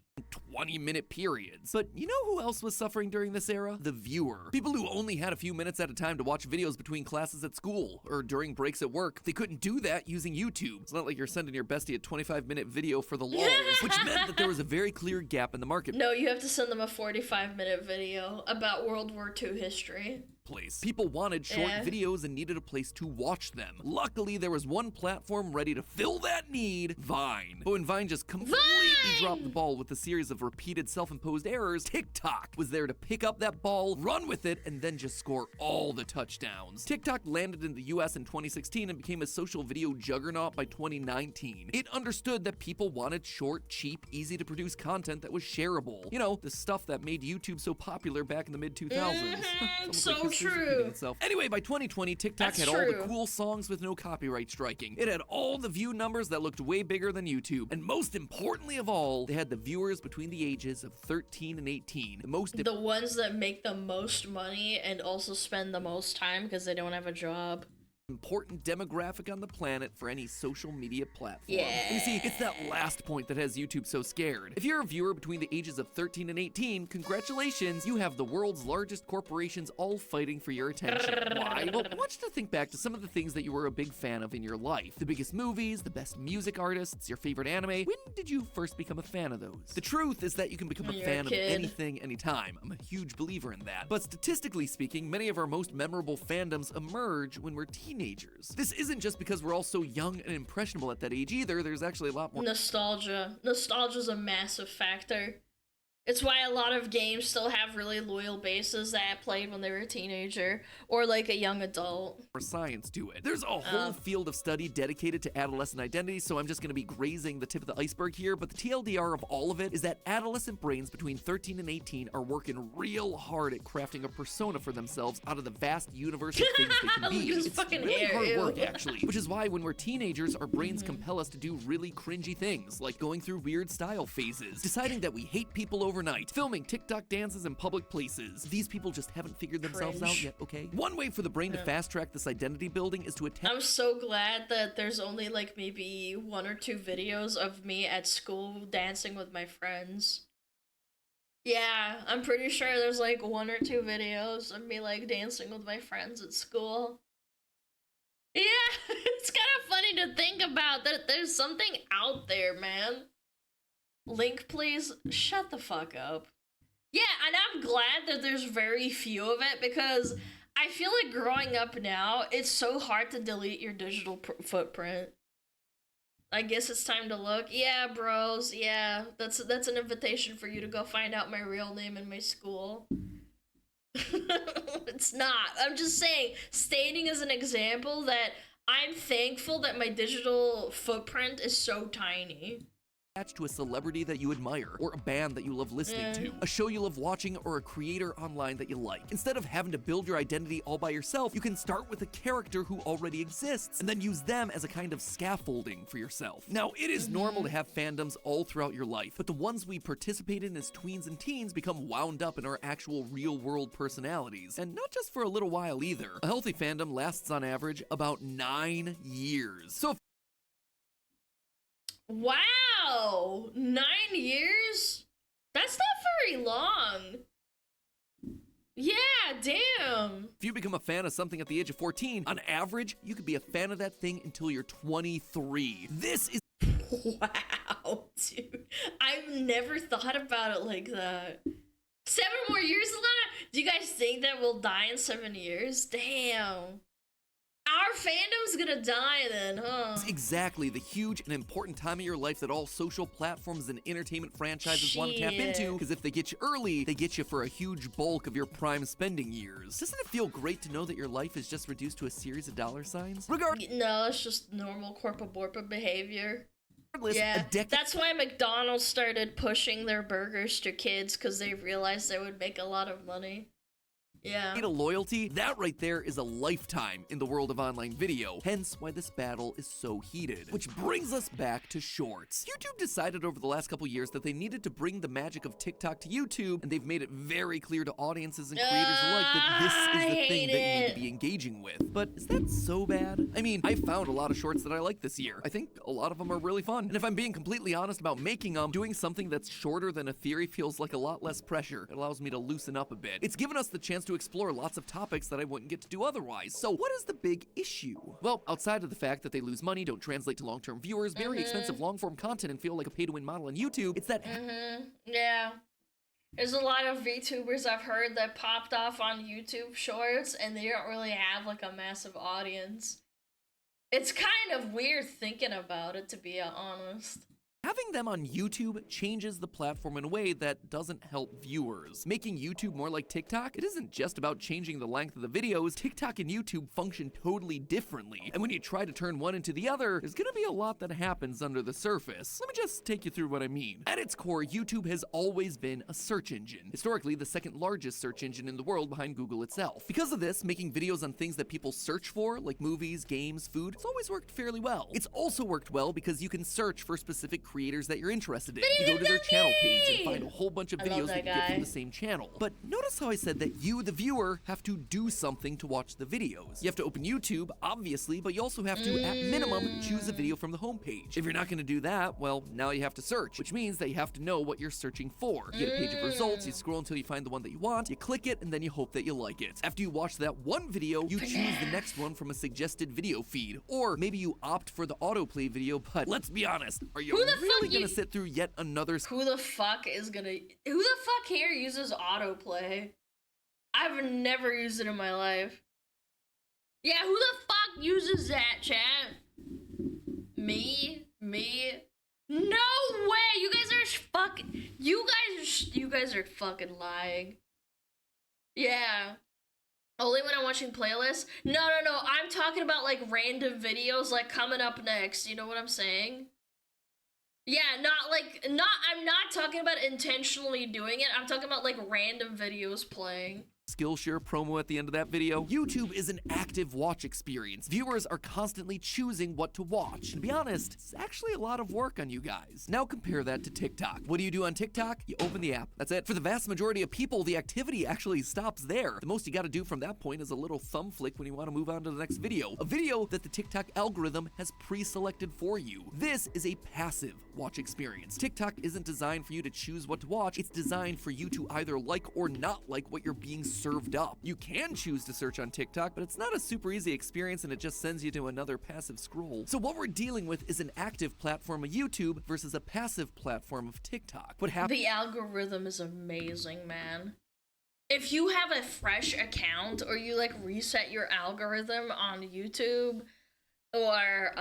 20-minute periods. But you know who else was suffering during this era? The viewer. People who only had a few minutes at a time to watch videos between classes at school or during breaks at work. They couldn't do that using YouTube. It's not like you're sending your bestie a 25-minute video for the lulz, which meant that there was a very clear gap in the market. No, you have to send them a 45-minute video about World War II history. People wanted short videos and needed a place to watch them. Luckily, there was one platform ready to fill that need: Vine. But when Vine just completely dropped the ball with a series of repeated self-imposed errors, TikTok was there to pick up that ball, run with it, and then just score all the touchdowns. TikTok landed in the US in 2016 and became a social video juggernaut by 2019. It understood that people wanted short, cheap, easy-to-produce content that was shareable. You know, the stuff that made YouTube so popular back in the mid-2000s. So true. Anyway, by 2020, TikTok had all the cool songs with no copyright striking. It had all the view numbers that looked way bigger than YouTube. And most importantly of all, they had the viewers between the ages of 13 and 18. The ones that make the most money and also spend the most time because they don't have a job. important demographic on the planet for any social media platform. Yeah. You see, it's that last point that has YouTube so scared. If you're a viewer between the ages of 13 and 18, congratulations, you have the world's largest corporations all fighting for your attention. Why? Well, I want you to think back to some of the things that you were a big fan of in your life. The biggest movies, the best music artists, your favorite anime. When did you first become a fan of those? The truth is that you can become a fan of anything, anytime. I'm a huge believer in that. But statistically speaking, many of our most memorable fandoms emerge when we're teenagers. This isn't just because we're all so young and impressionable at that age either. There's actually a lot more nostalgia. Nostalgia's a massive factor. It's why a lot of games still have really loyal bases that played when they were a teenager or like a young adult. Science to it. There's a whole field of study dedicated to adolescent identity, so I'm just going to be grazing the tip of the iceberg here, but the TLDR of all of it is that adolescent brains between 13 and 18 are working real hard at crafting a persona for themselves out of the vast universe of things they can be. It's really hard work, actually, which is why when we're teenagers, our brains compel us to do really cringy things, like going through weird style phases, deciding that we hate people overnight, filming TikTok dances in public places. These people just haven't figured themselves out yet, okay? One way for the brain to fast track this identity building is to attempt— I'm so glad that there's only like maybe 1 or 2 videos of me at school dancing with my friends. Yeah, I'm pretty sure there's like 1 or 2 videos of me like dancing with my friends at school. Yeah, it's kind of funny to think about that there's something out there, man. Link, please. Shut the fuck up. Yeah, and I'm glad that there's very few of it because I feel like growing up now, it's so hard to delete your digital footprint. I guess it's time to look. Yeah, bros. Yeah, that's an invitation for you to go find out my real name in my school. It's not. I'm just saying, stating as an example that I'm thankful that my digital footprint is so tiny. To a celebrity that you admire, or a band that you love listening to, a show you love watching, or a creator online that you like. Instead of having to build your identity all by yourself, you can start with a character who already exists, and then use them as a kind of scaffolding for yourself. Now, it is normal to have fandoms all throughout your life, but the ones we participate in as tweens and teens become wound up in our actual real-world personalities, and not just for a little while either. A healthy fandom lasts on average about 9 years. So wow, 9 years? That's not very long. Yeah, damn. If you become a fan of something at the age of 14, on average, you could be a fan of that thing until you're 23. This is— wow, dude. I've never thought about it like that. 7 more years, Alana? Do you guys think that we'll die in 7 years? Damn. Our fandom's gonna die then, huh? It's exactly the huge and important time of your life that all social platforms and entertainment franchises want to tap into, because if they get you early, they get you for a huge bulk of your prime spending years. Doesn't it feel great to know that your life is just reduced to a series of dollar signs? No, it's just normal corpa behavior. Yeah, that's why McDonald's started pushing their burgers to kids, because they realized they would make a lot of money. Yeah. Need a loyalty? That right there is a lifetime in the world of online video, hence why this battle is so heated. Which brings us back to shorts. YouTube decided over the last couple years that they needed to bring the magic of TikTok to YouTube, and they've made it very clear to audiences and creators alike that this is the thing that you need to be engaging with. But is that so bad? I mean, I found a lot of shorts that I like this year. I think a lot of them are really fun. And if I'm being completely honest about making them, doing something that's shorter than a theory feels like a lot less pressure. It allows me to loosen up a bit. It's given us the chance to explore lots of topics that I wouldn't get to do otherwise. So what is the big issue? Well, outside of the fact that they lose money, don't translate to long-term viewers, very expensive long-form content, and feel like a pay-to-win model on YouTube, it's that— yeah. There's a lot of VTubers I've heard that popped off on YouTube Shorts, and they don't really have like a massive audience. It's kind of weird thinking about it, to be honest. Having them on YouTube changes the platform in a way that doesn't help viewers. Making YouTube more like TikTok, it isn't just about changing the length of the videos. TikTok and YouTube function totally differently. And when you try to turn one into the other, there's gonna be a lot that happens under the surface. Let me just take you through what I mean. At its core, YouTube has always been a search engine. Historically, the second largest search engine in the world behind Google itself. Because of this, making videos on things that people search for, like movies, games, food, it's always worked fairly well. It's also worked well because you can search for specific creators that you're interested in. You go to their channel page and find a whole bunch of videos that you get from the same channel. But notice how I said that you, the viewer, have to do something to watch the videos. You have to open YouTube, obviously, but you also have to, at minimum, choose a video from the homepage. If you're not going to do that, well, now you have to search, which means that you have to know what you're searching for. You get a page of results, you scroll until you find the one that you want, you click it, and then you hope that you like it. After you watch that one video, you choose the next one from a suggested video feed. Or maybe you opt for the autoplay video, but let's be honest, are you really going to sit through yet another... Who the fuck here uses autoplay? I've never used it in my life. Yeah, who the fuck uses that, chat? Me? No way! You guys are fucking lying. Yeah. Only when I'm watching playlists? No. I'm talking about like random videos like coming up next. You know what I'm saying? Yeah, I'm not talking about intentionally doing it. I'm talking about like random videos playing. Skillshare promo at the end of that video. YouTube is an active watch experience. Viewers are constantly choosing what to watch. And to be honest, it's actually a lot of work on you guys. Now compare that to TikTok. What do you do on TikTok? You open the app. That's it. For the vast majority of people, the activity actually stops there. The most you gotta do from that point is a little thumb flick when you want to move on to the next video. A video that the TikTok algorithm has pre-selected for you. This is a passive watch experience. TikTok isn't designed for you to choose what to watch. It's designed for you to either like or not like what you're being served up. You can choose to search on TikTok, but it's not a super easy experience and it just sends you to another passive scroll. So what we're dealing with is an active platform of YouTube versus a passive platform of TikTok. What happens? The algorithm is amazing, man. If you have a fresh account or you like reset your algorithm on YouTube or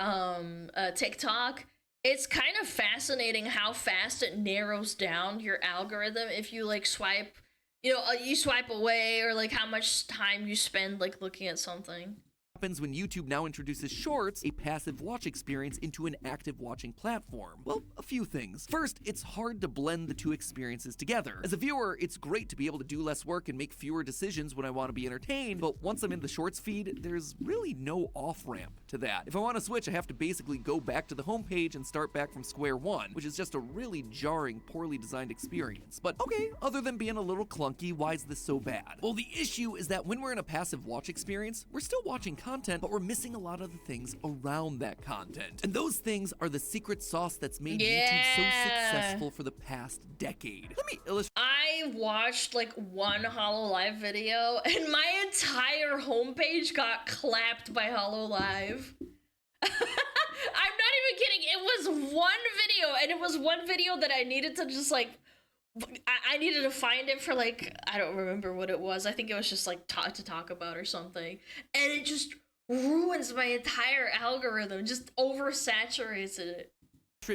TikTok, it's kind of fascinating how fast it narrows down your algorithm if you like swipe, you swipe away, or like how much time you spend like looking at something. Happens when YouTube now introduces Shorts, a passive watch experience, into an active watching platform? Well, a few things. First, it's hard to blend the two experiences together. As a viewer, it's great to be able to do less work and make fewer decisions when I want to be entertained, but once I'm in the Shorts feed, there's really no off-ramp to that. If I want to switch, I have to basically go back to the homepage and start back from square one, which is just a really jarring, poorly designed experience. But okay, other than being a little clunky, why is this so bad? Well, the issue is that when we're in a passive watch experience, we're still watching content, but we're missing a lot of the things around that content. And those things are the secret sauce that's made YouTube so successful for the past decade. Let me illustrate. I watched like one HoloLive video and my entire homepage got clapped by HoloLive. I'm not even kidding. It was one video, and it was one video that I needed to just like, I needed to find it for like, I don't remember what it was. I think it was just like to talk about or something. And it just ruins my entire algorithm, just oversaturates it.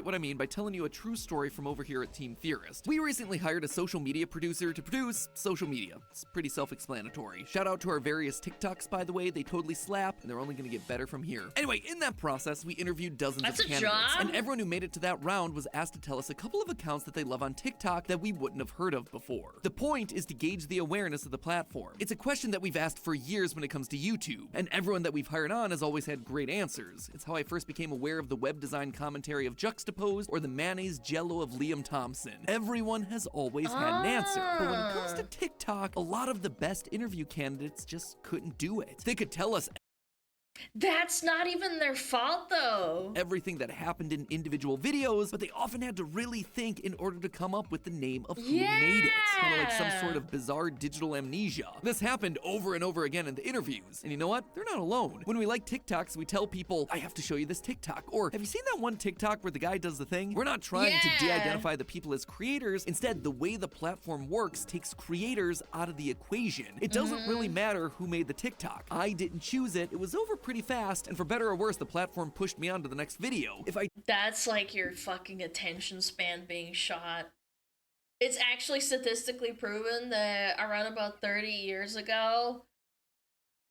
What I mean by telling you a true story from over here at Team Theorist. We recently hired a social media producer to produce social media. It's pretty self-explanatory. Shout out to our various TikToks, by the way. They totally slap, and they're only gonna get better from here. Anyway, in that process, we interviewed dozens of candidates, and everyone who made it to that round was asked to tell us a couple of accounts that they love on TikTok that we wouldn't have heard of before. The point is to gauge the awareness of the platform. It's a question that we've asked for years when it comes to YouTube, and everyone that we've hired on has always had great answers. It's how I first became aware of the web design commentary of Juxtaposed or the mayonnaise jello of Liam Thompson. Everyone has always had an answer. But when it comes to TikTok, a lot of the best interview candidates just couldn't do it. They could tell us That's not even their fault, though. Everything that happened in individual videos, but they often had to really think in order to come up with the name of who made it. Kind of like some sort of bizarre digital amnesia. This happened over and over again in the interviews. And you know what? They're not alone. When we like TikToks, we tell people, I have to show you this TikTok. Or, have you seen that one TikTok where the guy does the thing? We're not trying to de-identify the people as creators. Instead, the way the platform works takes creators out of the equation. It doesn't really matter who made the TikTok. I didn't choose it. It was over pretty fast, and for better or worse, the platform pushed me on to the next video. That's like your fucking attention span being shot. It's actually statistically proven that around about 30 years ago,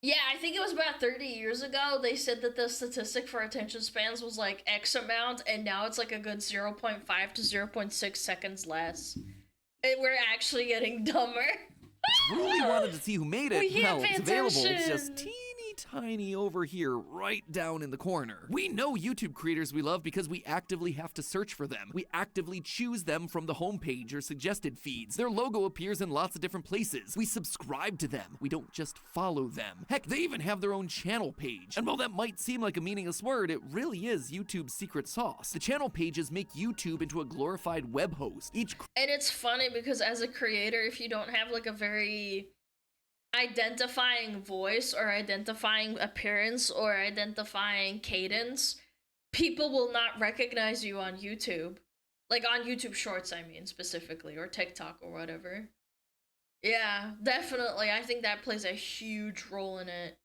I think it was about 30 years ago, they said that the statistic for attention spans was like X amount, and now it's like a good 0.5 to 0.6 seconds less. And we're actually getting dumber. Truly wanted to see who made it. Well, it's available. It's just tiny over here, right down in the corner. We know YouTube creators we love because we actively have to search for them. We actively choose them from the homepage or suggested feeds. Their logo appears in lots of different places. We subscribe to them. We don't just follow them. Heck, they even have their own channel page. And while that might seem like a meaningless word, it really is YouTube's secret sauce. The channel pages make YouTube into a glorified web host. And it's funny because as a creator, if you don't have like a very identifying voice or identifying appearance or identifying cadence, people will not recognize you on YouTube. Like on YouTube Shorts, I mean, specifically, or TikTok or whatever. Yeah, definitely. I think that plays a huge role in it.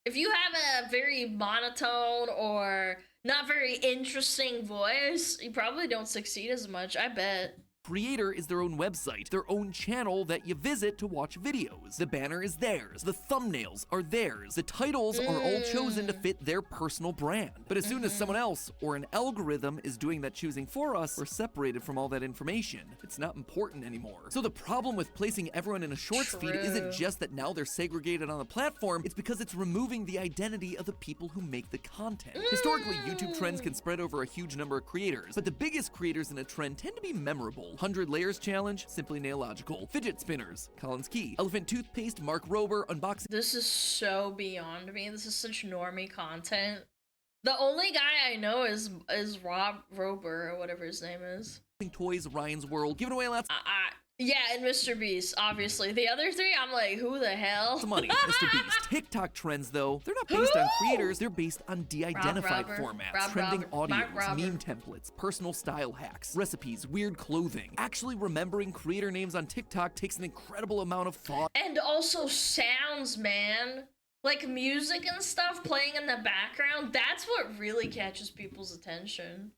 If you have a very monotone or not very interesting voice, you probably don't succeed as much, I bet. Creator is their own website, their own channel that you visit to watch videos. The banner is theirs, the thumbnails are theirs, the titles are all chosen to fit their personal brand. But as soon as someone else or an algorithm is doing that choosing for us, we're separated from all that information. It's not important anymore. So the problem with placing everyone in a shorts feed isn't just that now they're segregated on the platform, it's because it's removing the identity of the people who make the content. Historically, YouTube trends can spread over a huge number of creators, but the biggest creators in a trend tend to be memorable. 100 Layers Challenge, Simply Nailogical. Fidget Spinners, Collins Key. Elephant Toothpaste, Mark Rober, Unboxing. This is so beyond me. This is such normie content. The only guy I know is Rob Rober, or whatever his name is. Toys, Ryan's World, giving away lots. Yeah, and Mr. Beast, obviously. The other three, I'm like, who the hell? Money, Mr. Beast. TikTok trends, though, they're not based on creators, they're based on de-identified formats, trending audios, meme templates, personal style hacks, recipes, weird clothing. Actually remembering creator names on TikTok takes an incredible amount of thought. And also sounds, man. Like music and stuff playing in the background, that's what really catches people's attention.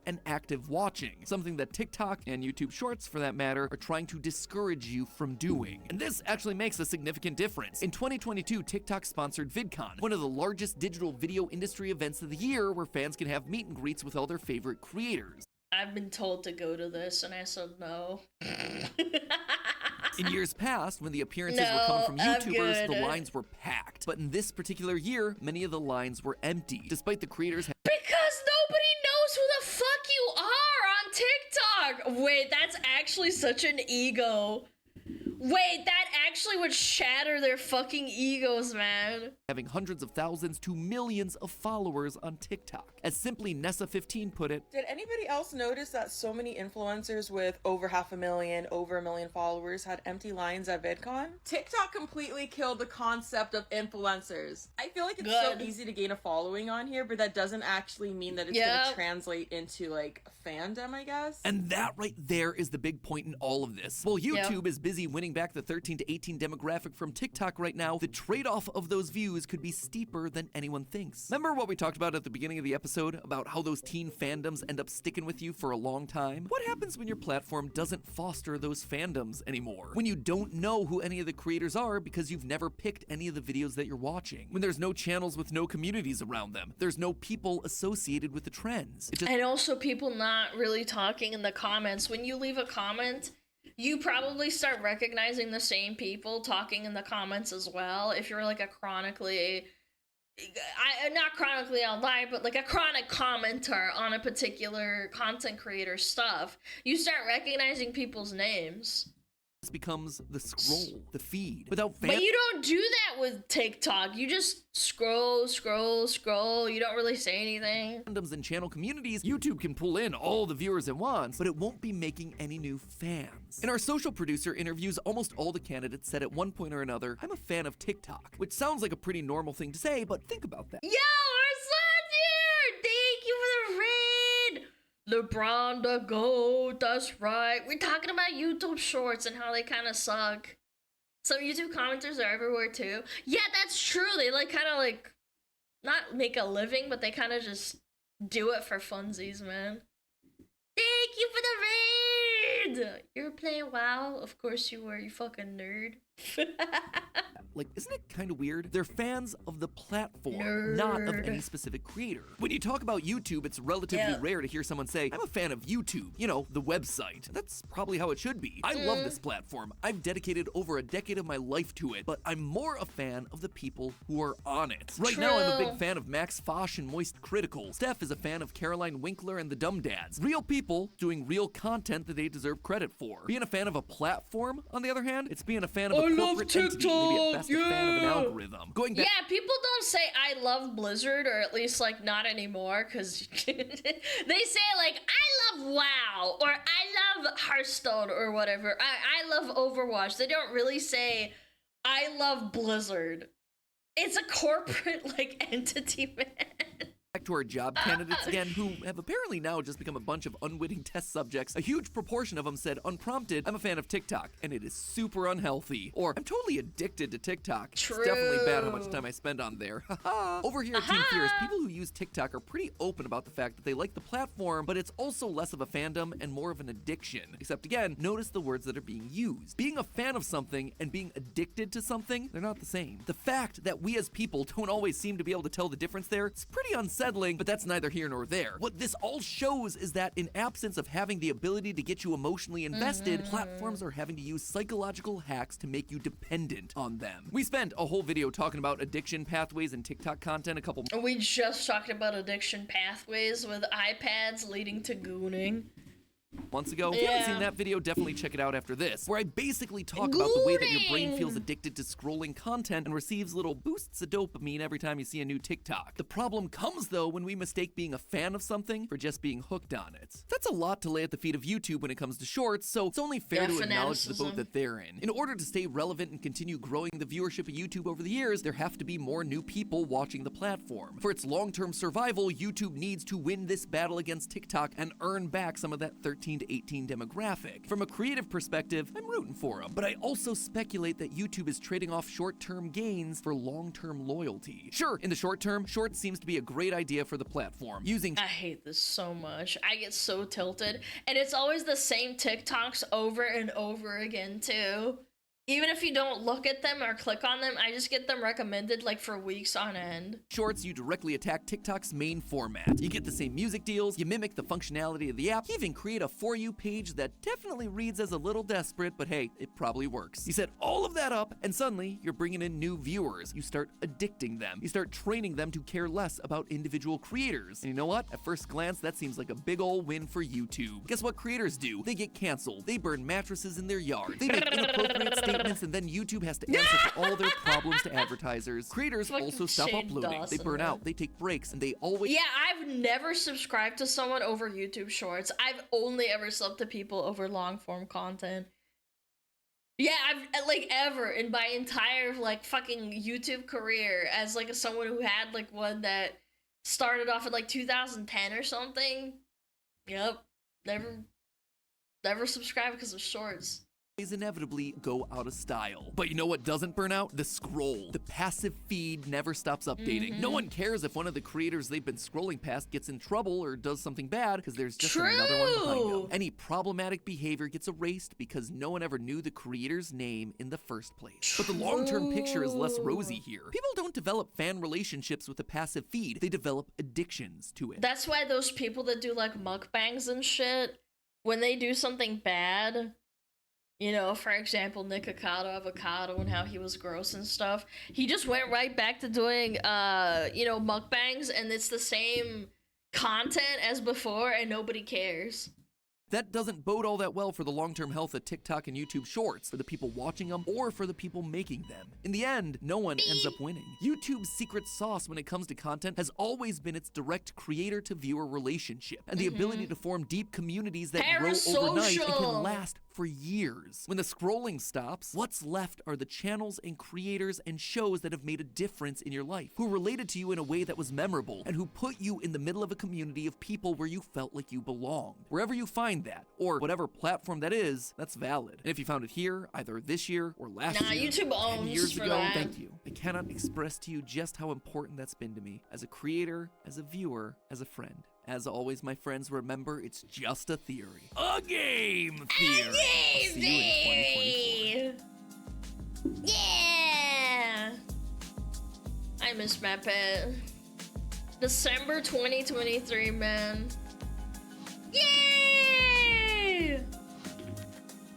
And active watching, something that TikTok and YouTube Shorts, for that matter, are trying to discourage you from doing. And this actually makes a significant difference. In 2022, TikTok sponsored VidCon, one of the largest digital video industry events of the year, where fans can have meet and greets with all their favorite creators. I've been told to go to this, and I said no. In years past, when the appearances were coming from YouTubers, the lines were packed. But in this particular year, many of the lines were empty, despite the creators because nobody knows who the fuck you are on TikTok! Wait, that's actually such an ego. Wait, that actually would shatter their fucking egos, man. Having hundreds of thousands to millions of followers on TikTok. As Simply Nessa15 put it, did anybody else notice that so many influencers with over 500,000, over 1 million followers had empty lines at VidCon? TikTok completely killed the concept of influencers. I feel like it's so easy to gain a following on here, but that doesn't actually mean that it's gonna translate into like fandom, I guess. And that right there is the big point in all of this. While YouTube is busy winning back the 13 to 18 demographic from TikTok right now, the trade-off of those views could be steeper than anyone thinks. Remember what we talked about at the beginning of the episode about how those teen fandoms end up sticking with you for a long time? What happens when your platform doesn't foster those fandoms anymore? When you don't know who any of the creators are because you've never picked any of the videos that you're watching? When there's no channels with no communities around them? There's no people associated with the trends? And also people not really talking in the comments. When you leave a comment, you probably start recognizing the same people talking in the comments as well. If you're like a chronically, not chronically online, but like a chronic commenter on a particular content creator stuff, you start recognizing people's names. This becomes the scroll, the feed. But you don't do that with TikTok. You just scroll, scroll, scroll. You don't really say anything. Fandoms and channel communities, YouTube can pull in all the viewers it wants, but it won't be making any new fans. In our social producer interviews, almost all the candidates said at one point or another, I'm a fan of TikTok, which sounds like a pretty normal thing to say, but think about that. Yo, Arsa's here! Thank you for the raid! LeBron the GOAT, that's right. We're talking about YouTube Shorts and how they kind of suck. Some YouTube commenters are everywhere too. Yeah, that's true. They like kind of like, not make a living, but they kind of just do it for funsies, man. Thank you for the raid! You were playing WoW? Of course you were, you fucking nerd. Like, isn't it kind of weird? They're fans of the platform, not of any specific creator. When you talk about YouTube, it's relatively rare to hear someone say, I'm a fan of YouTube, you know, the website. That's probably how it should be. I love this platform. I've dedicated over a decade of my life to it, but I'm more a fan of the people who are on it. Right now, I'm a big fan of Max Fosh and Moist Critical. Steph is a fan of Caroline Winkler and the Dumb Dads. Real people doing real content that they deserve credit for. Being a fan of a platform, on the other hand, it's being a fan of a corporate entity, maybe at best a fan of an algorithm. Going back people don't say I love Blizzard, or at least like not anymore, because they say like I love WoW or I love Hearthstone or whatever. I love Overwatch. They don't really say I love Blizzard. It's a corporate like entity, man. Back to our job candidates again, who have apparently now just become a bunch of unwitting test subjects. A huge proportion of them said, unprompted, I'm a fan of TikTok, and it is super unhealthy. Or, I'm totally addicted to TikTok. True. It's definitely bad how much time I spend on there. Over here at Team Fierce, people who use TikTok are pretty open about the fact that they like the platform, but it's also less of a fandom and more of an addiction. Except again, notice the words that are being used. Being a fan of something and being addicted to something, they're not the same. The fact that we as people don't always seem to be able to tell the difference there, it's pretty unsettling. But that's neither here nor there. What this all shows is that in absence of having the ability to get you emotionally invested, platforms are having to use psychological hacks to make you dependent on them. We spent a whole video talking about addiction pathways and TikTok content a couple We just talked about addiction pathways with iPads leading to gooning. months ago. If you haven't seen that video, definitely check it out after this, where I basically talk about the way that your brain feels addicted to scrolling content and receives little boosts of dopamine every time you see a new TikTok. The problem comes, though, when we mistake being a fan of something for just being hooked on it. That's a lot to lay at the feet of YouTube when it comes to shorts, so it's only fair to acknowledge the boat that they're in. In order to stay relevant and continue growing the viewership of YouTube over the years, there have to be more new people watching the platform. For its long-term survival, YouTube needs to win this battle against TikTok and earn back some of that 13 to 18 demographic. From a creative perspective, I'm rooting for them, but I also speculate that YouTube is trading off short-term gains for long-term loyalty. Sure, in the short term, shorts seems to be a great idea for the platform. I hate this so much. I get so tilted, and it's always the same TikToks over and over again too. Even if you don't look at them or click on them, I just get them recommended like for weeks on end. Shorts, you directly attack TikTok's main format. You get the same music deals, you mimic the functionality of the app, you even create a For You page that definitely reads as a little desperate, but hey, it probably works. You set all of that up, and suddenly, you're bringing in new viewers. You start addicting them. You start training them to care less about individual creators. And you know what? At first glance, that seems like a big ol' win for YouTube. Guess what creators do? They get canceled. They burn mattresses in their yard. They make inappropriate statements, and then YouTube has to answer for all their problems to advertisers. Creators also stop uploading. They burn out, they take breaks, and they always— Yeah, I've never subscribed to someone over YouTube Shorts. I've only ever subbed to people over long-form content. Yeah, I've, like, ever in my entire, like, fucking YouTube career as, like, someone who had, like, one that started off in, like, 2010 or something. Yep. Never subscribed because of Shorts. inevitably go out of style. But you know what doesn't burn out? The scroll. The passive feed never stops updating. No one cares if one of the creators they've been scrolling past gets in trouble or does something bad, because there's just another one behind them. Any problematic behavior gets erased because no one ever knew the creator's name in the first place. But the long-term picture is less rosy here. People don't develop fan relationships with the passive feed. They develop addictions to it. That's why those people that do like mukbangs and shit, when they do something bad, you know, for example, Nick Avocado and how he was gross and stuff, he just went right back to doing, you know, mukbangs, and it's the same content as before, and nobody cares. That doesn't bode all that well for the long-term health of TikTok and YouTube Shorts, for the people watching them or for the people making them. In the end, no one ends up winning. YouTube's secret sauce when it comes to content has always been its direct creator-to-viewer relationship and the ability to form deep communities that grow overnight and can last for years. When the scrolling stops, what's left are the channels and creators and shows that have made a difference in your life, who related to you in a way that was memorable, and who put you in the middle of a community of people where you felt like you belonged. Wherever you find that, or whatever platform that is, that's valid. And if you found it here, either this year or last year, YouTube 10 years ago, that. thank you. I cannot express to you just how important that's been to me, as a creator, as a viewer, as a friend. As always, my friends, remember, it's just a theory. A game theory! I'll see you in 2024. Yeah! I miss my pet. December 2023, man. Yay!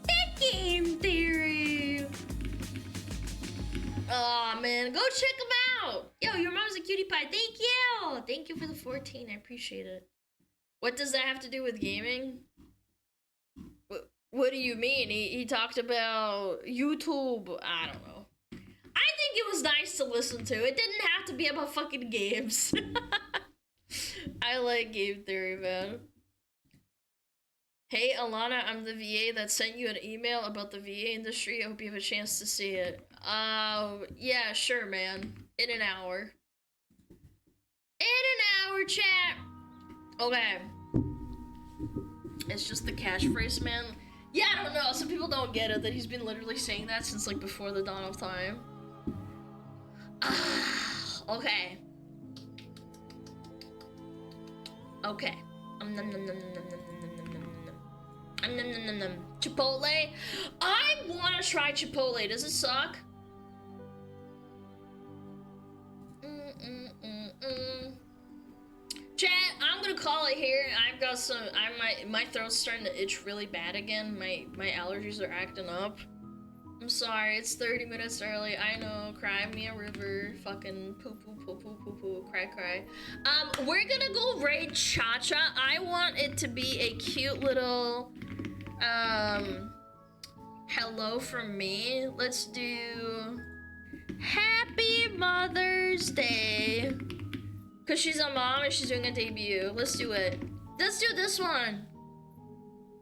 That game theory. Oh man, go check them out. Yo, your mom's a cutie pie. Thank you. Thank you for the 14. I appreciate it. What does that have to do with gaming? What do you mean? He talked about YouTube. I don't know. I think it was nice to listen to. It didn't have to be about fucking games. I like game theory, man. Hey, Alana, I'm the VA that sent you an email about the VA industry. I hope you have a chance to see it. Yeah, sure, man. In an hour. In an hour, chat. Okay. It's just the catchphrase, man. Yeah, I don't know. Some people don't get it, that he's been literally saying that since, like, before the dawn of time. Okay. Okay. Chipotle? I want to try Chipotle. Does it suck? Chat, I'm gonna call it here. I've got some. My throat's starting to itch really bad again. My allergies are acting up. I'm sorry. It's 30 minutes early. I know. Cry me a river. Fucking poo poo poo poo poo poo. Cry cry. We're gonna go raid Cha-Cha. I want it to be a cute little hello from me. Let's do Happy Mother's Day. Cause she's a mom and she's doing a debut. Let's do it. Let's do this one.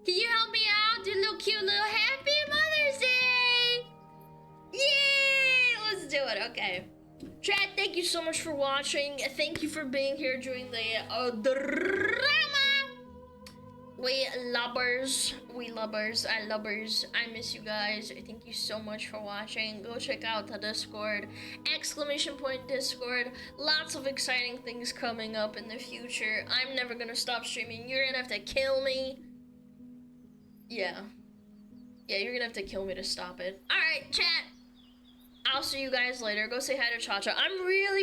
Can you help me out? Do a little cute little Happy Mother's Day. Yay! Let's do it. Okay. Chat, thank you so much for watching. Thank you for being here during the drama. We lubbers, I lubbers. I miss you guys. Thank you so much for watching. Go check out the Discord, !Discord. Lots of exciting things coming up in the future. I'm never gonna stop streaming. You're gonna have to kill me. Yeah, you're gonna have to kill me to stop it. All right, chat. I'll see you guys later. Go say hi to Cha-Cha. I'm really